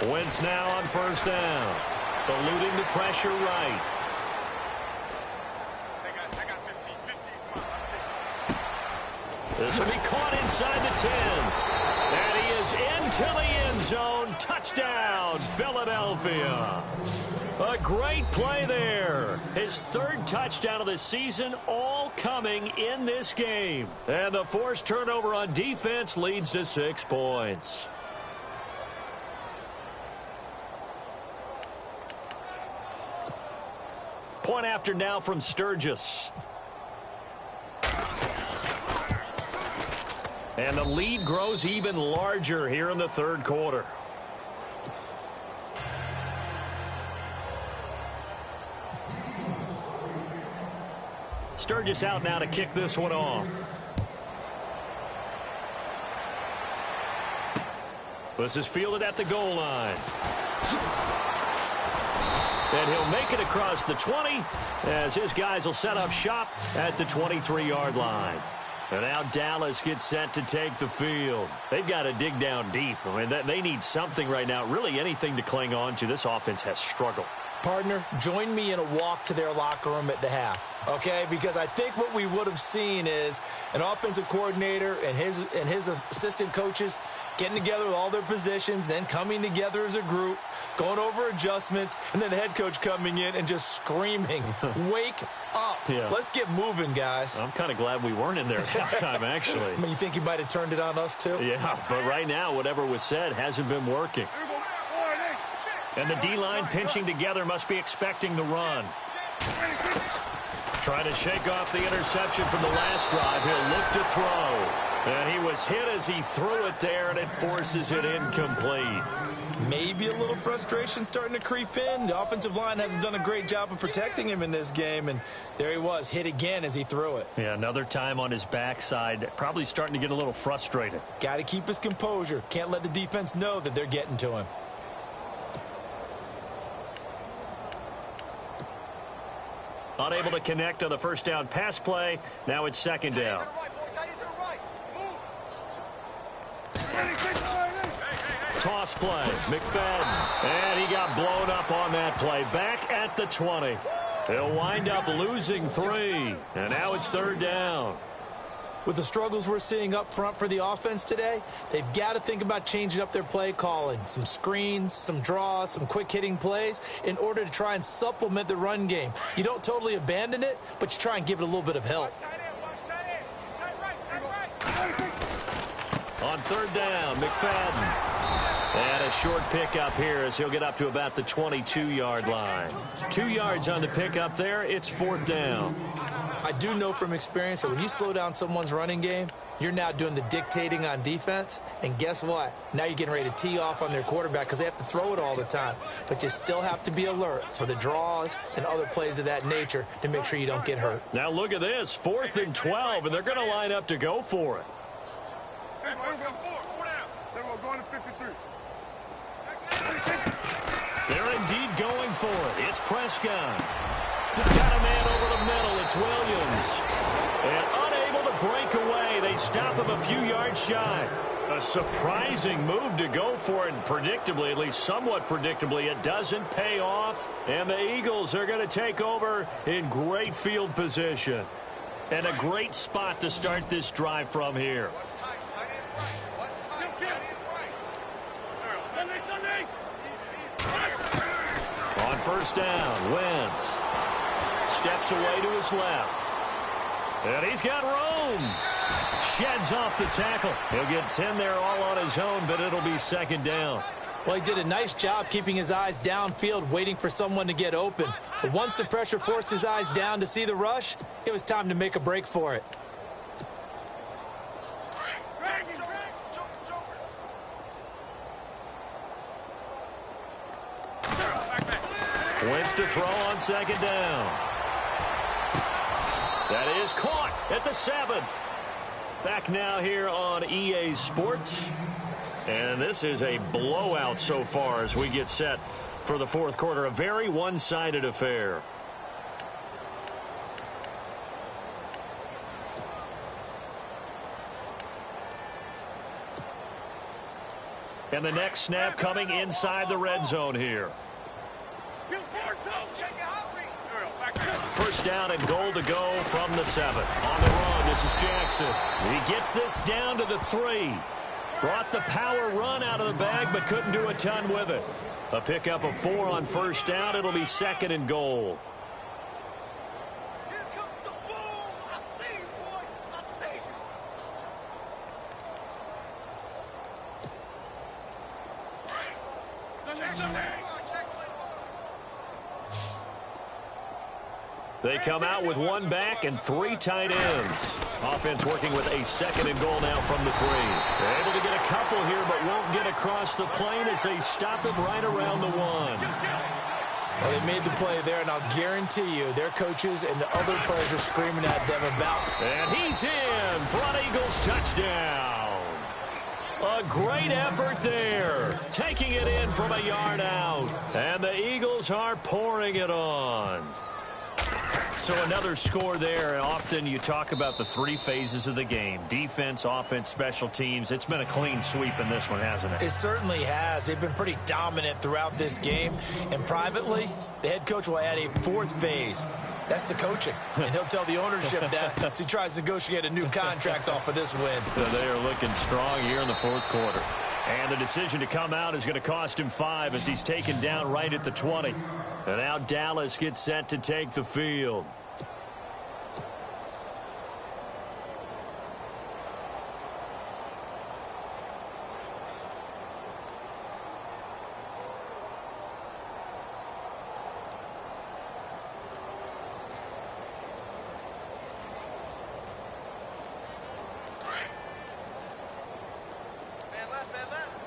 Wentz now on 1st down. Eluding the pressure right. This will be caught inside the 10. And he is into the end zone. Touchdown, Philadelphia. A great play there. His 3rd touchdown of the season, all coming in this game. And the forced turnover on defense leads to 6 points. Point after now from Sturgis. And the lead grows even larger here in the 3rd quarter. Sturgis out now to kick this one off. This is fielded at the goal line. And he'll make it across the 20 as his guys will set up shop at the 23-yard line. And now Dallas gets set to take the field. They've got to dig down deep. I mean, they need something right now, really anything to cling on to. This offense has struggled. Partner, join me in a walk to their locker room at the half, okay? Because I think what we would have seen is an offensive coordinator and his assistant coaches getting together with all their positions, then coming together as a group, going over adjustments, and then the head coach coming in and just screaming, wake up. Yeah. Let's get moving, guys. I'm kind of glad we weren't in there at halftime, actually. I mean, you think he might have turned it on us, too? Yeah, but right now, whatever was said hasn't been working. And the D-line pinching together must be expecting the run. Trying to shake off the interception from the last drive. He'll look to throw. And he was hit as he threw it there, and it forces it incomplete. Maybe a little frustration starting to creep in. The offensive line hasn't done a great job of protecting him in this game, and there he was, hit again as he threw it. Yeah, another time on his backside, probably starting to get a little frustrated. Got to keep his composure. Can't let the defense know that they're getting to him. Unable to connect on the 1st down pass play. Now it's 2nd down. Toss play. McFadden. And he got blown up on that play. Back at the 20. They'll wind up losing 3. And now it's 3rd down. With the struggles we're seeing up front for the offense today, they've got to think about changing up their play calling. Some screens, some draws, some quick-hitting plays in order to try and supplement the run game. You don't totally abandon it, but you try and give it a little bit of help. On 3rd down, McFadden. And a short pickup here as he'll get up to about the 22-yard line. 2 yards on the pickup there. It's 4th down. I do know from experience that when you slow down someone's running game, you're now doing the dictating on defense. And guess what? Now you're getting ready to tee off on their quarterback because they have to throw it all the time. But you still have to be alert for the draws and other plays of that nature to make sure you don't get hurt. Now look at this. 4th and 12, and they're going to line up to go for it. They're indeed going for it. It's Prescott. Got a man over the middle. It's Williams. And unable to break away. They stop him a few yards shy. A surprising move to go for it. And predictably, at least somewhat predictably, it doesn't pay off. And the Eagles are going to take over in great field position. And a great spot to start this drive from here. On 1st down, Wentz steps away to his left. And he's got room. Sheds off the tackle. He'll get 10 there all on his own, but it'll be 2nd down. Well, he did a nice job keeping his eyes downfield, waiting for someone to get open. But once the pressure forced his eyes down to see the rush, it was time to make a break for it. Wentz to throw on second down. That is caught at the 7. Back now here on EA Sports. And this is a blowout so far as we get set for the fourth quarter. A very one-sided affair. And the next snap coming inside the red zone here. First down and goal to go from the 7. On the run, this is Jackson. He gets this down to the 3. Brought the power run out of the bag, but couldn't do a ton with it. A pickup of 4 on first down. It'll be second and goal. They come out with 1 back and 3 tight ends. Offense working with a second and goal now from the 3. They're able to get a couple here, but won't get across the plane as they stop it right around the 1. Well, they made the play there, and I'll guarantee you their coaches and the other players are screaming at them about. And he's in. Front Eagles touchdown. A great effort there. Taking it in from a yard out. And the Eagles are pouring it on. So another score there, and often you talk about the 3 phases of the game. Defense, offense, special teams. It's been a clean sweep in this one, hasn't it? It certainly has. They've been pretty dominant throughout this game. And privately, the head coach will add a 4th phase. That's the coaching. And he'll tell the ownership that as he tries to negotiate a new contract off of this win. So they are looking strong here in the fourth quarter. And the decision to come out is going to cost him 5 as he's taken down right at the 20. And now Dallas gets set to take the field.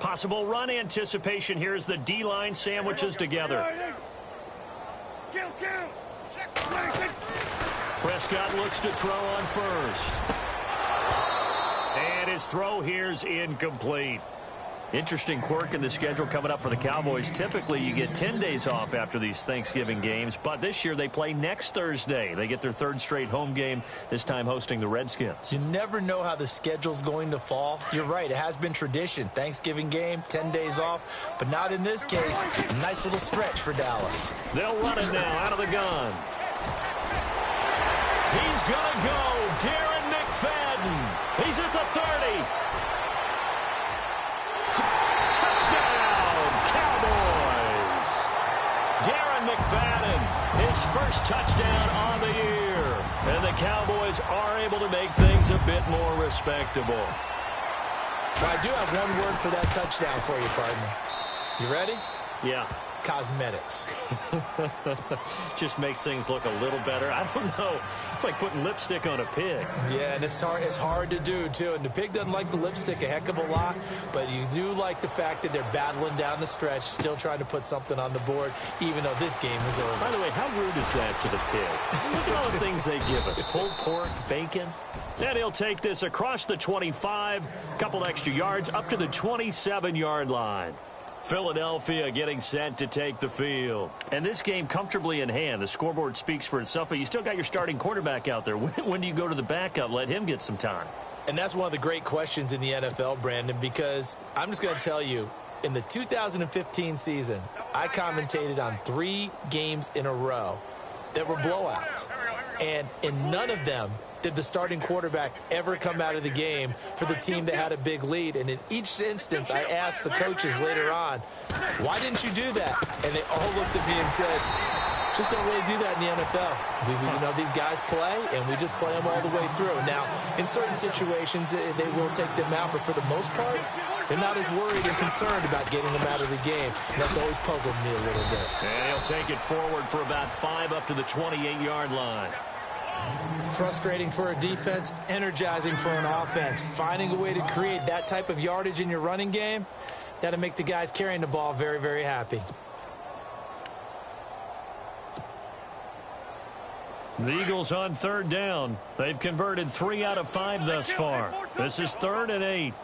Possible run anticipation here as the D-line sandwiches together. Prescott looks to throw on first. And his throw here's incomplete. Interesting quirk in the schedule coming up for the Cowboys. Typically, you get 10 days off after these Thanksgiving games, but this year they play next Thursday. They get their 3rd straight home game, this time hosting the Redskins. You never know how the schedule's going to fall. You're right, it has been tradition. Thanksgiving game, 10 days off, but not in this case. Nice little stretch for Dallas. They'll run it now out of the gun. He's going to go. Darren McFadden. He's at the 30. Touchdown, Cowboys. Darren McFadden, his first touchdown on the year. And the Cowboys are able to make things a bit more respectable. Well, I do have one word for that touchdown for you, partner. You ready? Yeah. Cosmetics. Just makes things look a little better. I don't know. It's like putting lipstick on a pig. Yeah, and it's hard to do, too. And the pig doesn't like the lipstick a heck of a lot, but you do like the fact that they're battling down the stretch, still trying to put something on the board, even though this game is over. By the way, how rude is that to the pig? Look at all the things they give us. Pulled pork, bacon. Then he'll take this across the 25, couple extra yards, up to the 27-yard line. Philadelphia getting set to take the field. And this game comfortably in hand. The scoreboard speaks for itself, but you still got your starting quarterback out there. When do you go to the backup? Let him get some time. And that's one of the great questions in the NFL, Brandon, because I'm just going to tell you, in the 2015 season, I commentated on 3 games in a row that were blowouts. And in none of them did the starting quarterback ever come out of the game for the team that had a big lead. And in each instance, I asked the coaches later on, why didn't you do that? And they all looked at me and said, just don't really do that in the NFL. You know, these guys play, and we just play them all the way through. Now, in certain situations, they will take them out, but for the most part, they're not as worried and concerned about getting them out of the game. And that's always puzzled me a little bit. And he'll take it forward for about 5 up to the 28-yard line. Frustrating for a defense, energizing for an offense. Finding a way to create that type of yardage in your running game, that'll make the guys carrying the ball very, very happy. The Eagles on third down. They've converted 3 out of 5 thus far. This is 3rd and 8.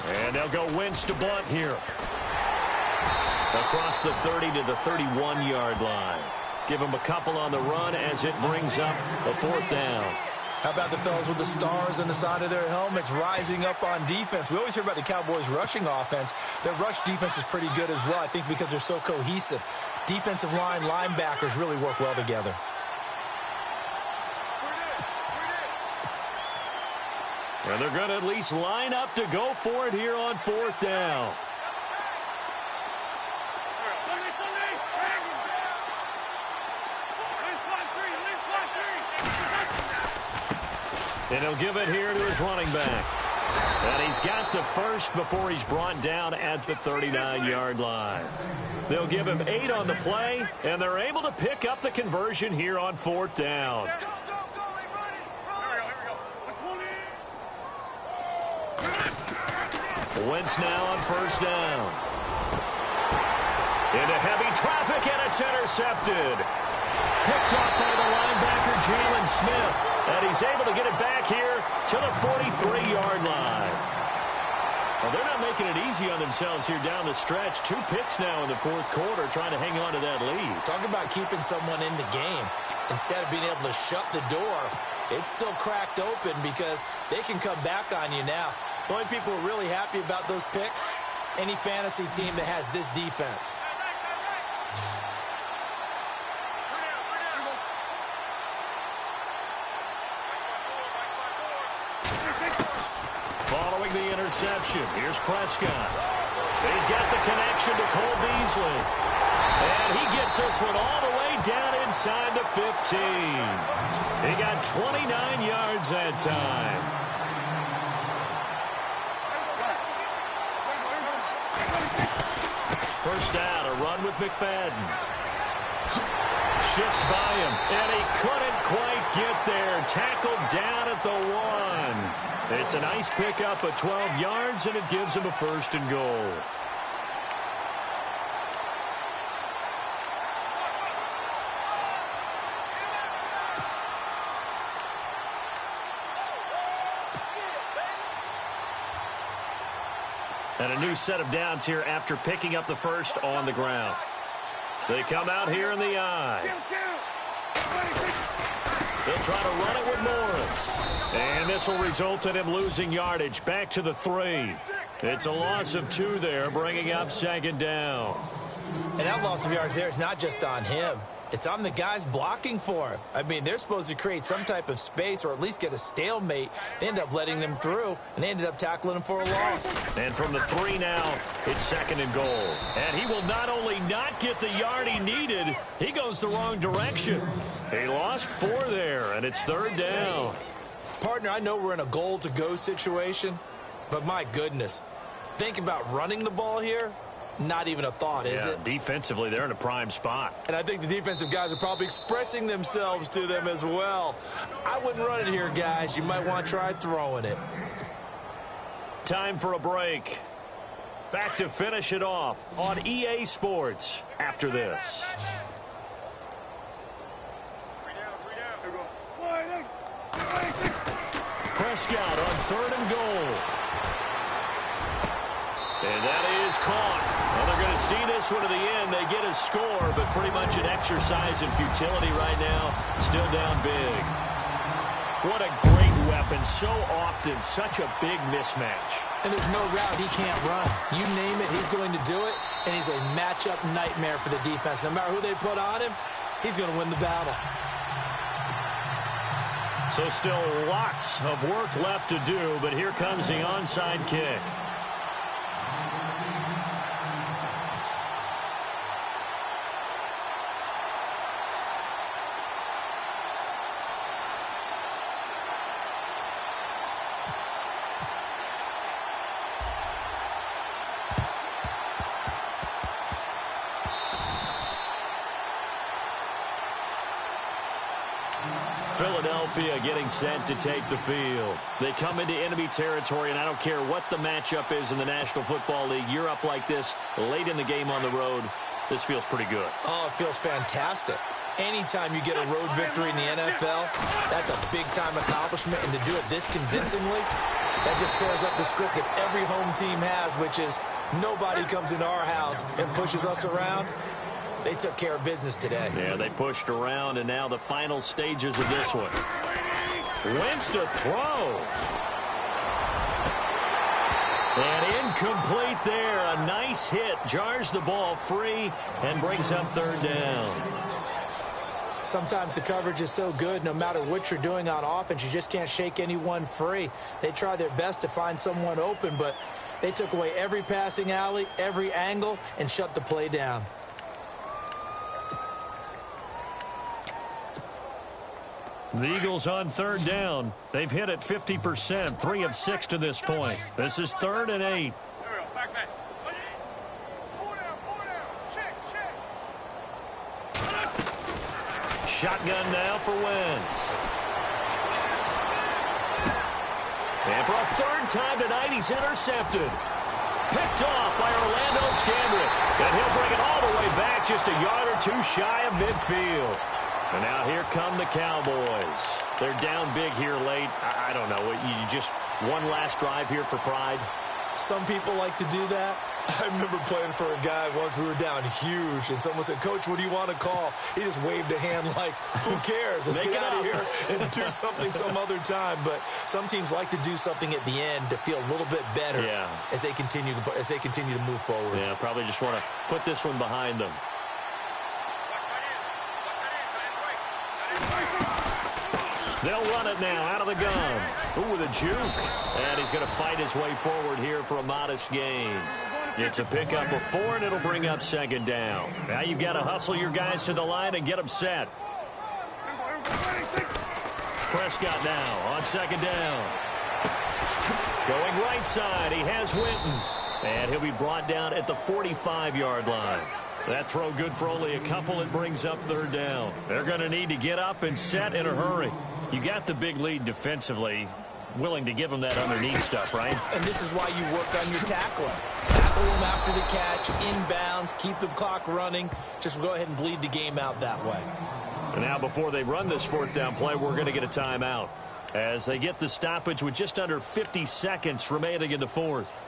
And they'll go Wentz to Blunt here. Across the 30 to the 31-yard line. Give them a couple on the run as it brings up a 4th down. How about the fellas with the stars on the side of their helmets rising up on defense? We always hear about the Cowboys' rushing offense. Their rush defense is pretty good as well, I think, because they're so cohesive. Defensive line, linebackers really work well together. And they're going to at least line up to go for it here on 4th down. And he'll give it here to his running back. And he's got the first before he's brought down at the 39-yard line. They'll give him 8 on the play, and they're able to pick up the conversion here on 4th down. Wentz now on 1st down. Into heavy traffic, and it's intercepted. Picked off by the linebacker, Jalen Smith. And he's able to get it back here to the 43-yard line. Well, they're not making it easy on themselves here down the stretch. 2 picks now in the 4th quarter trying to hang on to that lead. Talk about keeping someone in the game. Instead of being able to shut the door, it's still cracked open because they can come back on you now. The only people who are really happy about those picks, any fantasy team that has this defense. Following the interception, here's Prescott. He's got the connection to Cole Beasley. And he gets this one all the way down inside the 15. He got 29 yards that time. First down, a run with McFadden. Shifts by him, and he couldn't quite get there. Tackled down at the 1. It's a nice pickup of 12 yards, and it gives him a 1st and goal. And a new set of downs here after picking up the first on the ground. They come out here in the eye. They'll try to run it with Morris. And this will result in him losing yardage back to the 3. It's a loss of 2 there, bringing up 2nd down. And that loss of yards there is not just on him. It's on the guys blocking for him. I mean, they're supposed to create some type of space or at least get a stalemate. They end up letting them through, and they ended up tackling him for a loss. And from the 3 now, it's 2nd and goal. And he will not only not get the yard he needed, he goes the wrong direction. He lost 4 there, and it's 3rd down. Partner, I know we're in a goal-to-go situation, but my goodness, think about running the ball here. Not even a thought, is it? Defensively, they're in a prime spot. And I think the defensive guys are probably expressing themselves to them as well. I wouldn't run it here, guys. You might want to try throwing it. Time for a break. Back to finish it off on EA Sports after this. Prescott on 3rd and goal. And that is caught. Well, they're going to see this one to the end. They get a score, but pretty much an exercise in futility right now. Still down big. What a great weapon. So often, such a big mismatch. And there's no route he can't run. You name it, he's going to do it. And he's a matchup nightmare for the defense. No matter who they put on him, he's going to win the battle. So still lots of work left to do, but here comes the onside kick. Philadelphia getting set to take the field. They come into enemy territory, and I don't care what the matchup is in the National Football League. You're up like this late in the game on the road. This feels pretty good. Oh, it feels fantastic. Anytime you get a road victory in the NFL, that's a big-time accomplishment, and to do it this convincingly, that just tears up the script that every home team has, which is nobody comes into our house and pushes us around. They took care of business today. Yeah, they pushed around, and now the final stages of this one. Wentz to throw. And incomplete there. A nice hit. Jars the ball free and brings up third down. Sometimes the coverage is so good, no matter what you're doing on offense, you just can't shake anyone free. They try their best to find someone open, but they took away every passing alley, every angle, and shut the play down. The Eagles on third down. They've hit it 50%, 3 of 6 to this point. This is 3rd and 8. Shotgun now for Wentz. And for a third time tonight, he's intercepted. Picked off by Orlando Scandrick. And he'll bring it all the way back, just a yard or two shy of midfield. And now here come the Cowboys. They're down big here late. I don't know. You just one last drive here for pride? Some people like to do that. I remember playing for a guy once. We were down huge, and someone said, "Coach, what do you want to call?" He just waved a hand like, "Who cares? Let's get out of here and do something some other time." But some teams like to do something at the end to feel a little bit better as they continue to move forward. Yeah, probably just want to put this one behind them. They'll run it now out of the gun. Ooh, with a juke. And he's going to fight his way forward here for a modest gain. It's a pickup of 4, and it'll bring up second down. Now you've got to hustle your guys to the line and get them set. Prescott now on second down. Going right side, he has Winton. And he'll be brought down at the 45-yard line. That throw good for only a couple. It brings up third down. They're going to need to get up and set in a hurry. You got the big lead defensively. Willing to give them that underneath stuff, right? And this is why you work on your tackling. Tackle them after the catch, inbounds, keep the clock running. Just go ahead and bleed the game out that way. And now before they run this fourth down play, we're going to get a timeout as they get the stoppage with just under 50 seconds remaining in the fourth.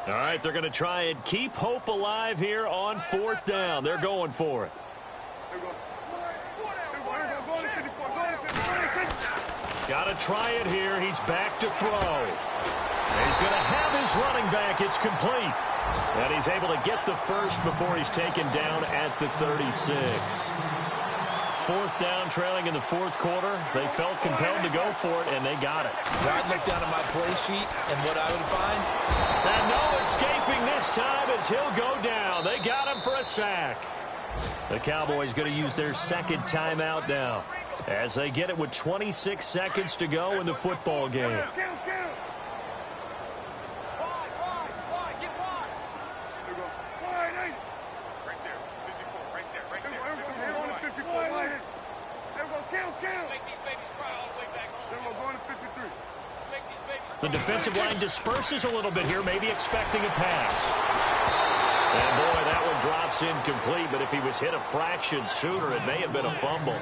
All right, they're going to try and keep hope alive here on fourth down. They're going for it. Got to try it here. He's back to throw. And he's going to have his running back. It's complete. And he's able to get the first before he's taken down at the 36. Fourth down, trailing in the fourth quarter. They felt compelled to go for it, and they got it. I'd look down at my play sheet, and what I would find? And no escaping this time as he'll go down. They got him for a sack. The Cowboys going to use their second timeout now as they get it with 26 seconds to go in the football game. The defensive line disperses a little bit here, maybe expecting a pass. And boy, that one drops incomplete, but if he was hit a fraction sooner, it may have been a fumble.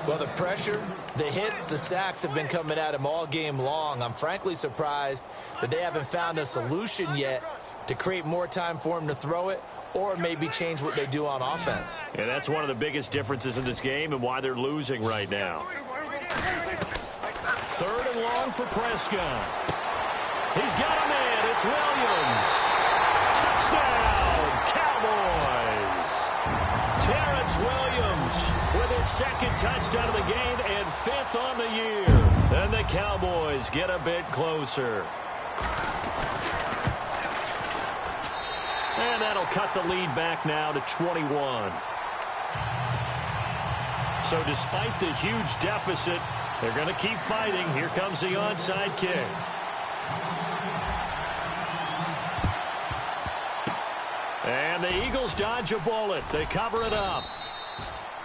Well, the pressure, the hits, the sacks have been coming at him all game long. I'm frankly surprised that they haven't found a solution yet to create more time for him to throw it or maybe change what they do on offense. And that's one of the biggest differences in this game and why they're losing right now. Third and long for Prescott. He's got a man. It's Williams. Touchdown, Cowboys. Terrence Williams with his second touchdown of the game and 5th on the year. And the Cowboys get a bit closer. And that'll cut the lead back now to 21. So despite the huge deficit, they're going to keep fighting. Here comes the onside kick. And the Eagles dodge a bullet. They cover it up.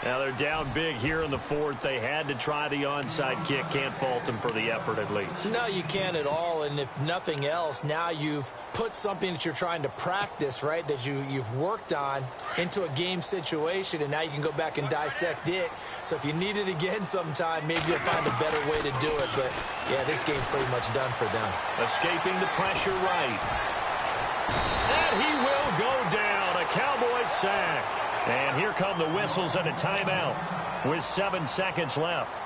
Now they're down big here in the fourth. They had to try the onside kick. Can't fault them for the effort at least. No, you can't at all. And if nothing else, now you've put something that you're trying to practice, right, that you've worked on into a game situation, and now you can go back and dissect it. So if you need it again sometime, maybe you'll find a better way to do it. But, yeah, this game's pretty much done for them. Escaping the pressure right. And he will go down. A Cowboys sack. And here come the whistles and a timeout with 7 seconds left.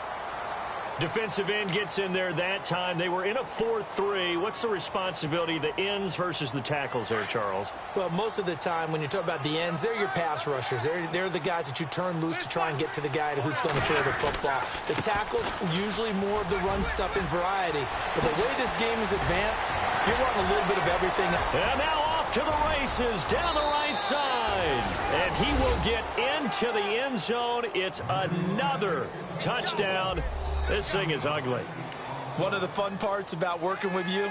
Defensive end gets in there that time. They were in a 4-3. What's the responsibility of the ends versus the tackles there, Charles? Well, most of the time when you talk about the ends, they're your pass rushers. They're the guys that you turn loose to try and get to the guy who's going to throw the football. The tackles, usually more of the run-stuffing variety. But the way this game is advanced, you're wanting a little bit of everything. And now off to the races down the right side. And he will get into the end zone. It's another touchdown. This thing is ugly. One of the fun parts about working with you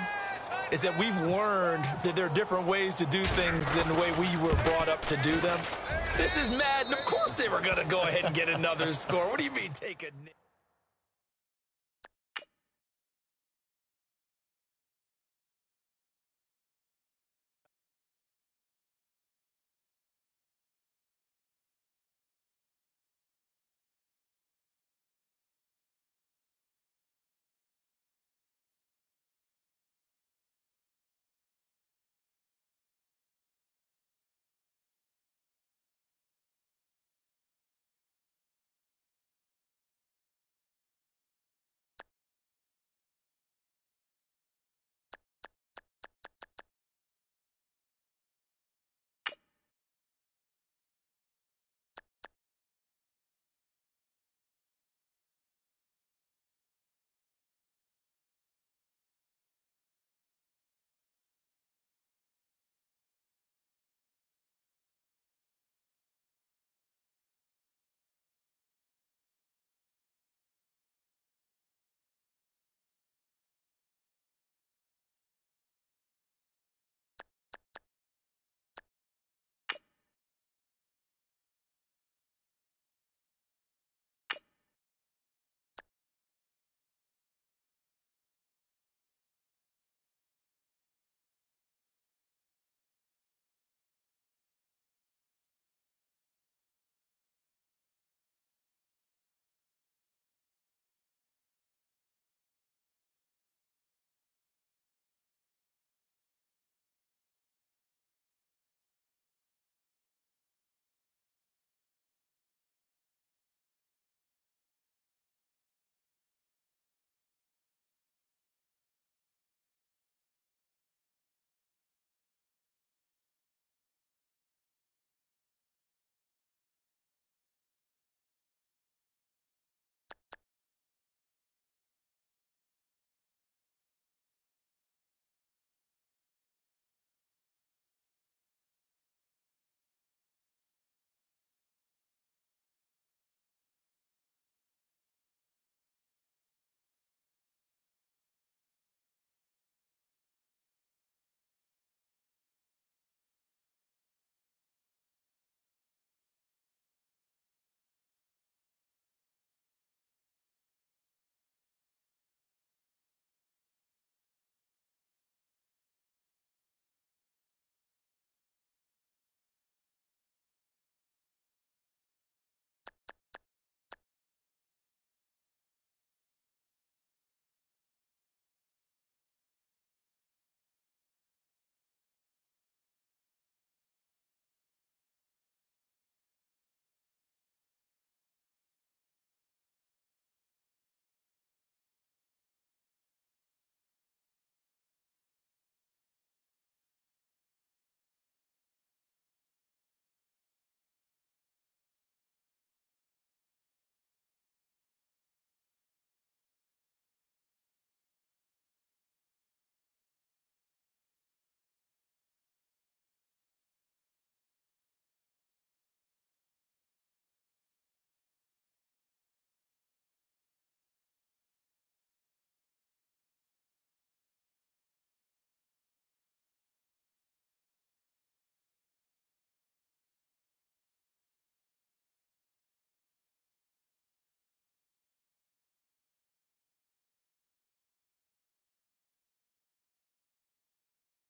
is that we've learned that there are different ways to do things than the way we were brought up to do them. This is Madden. Of course they were going to go ahead and get another score. What do you mean take a...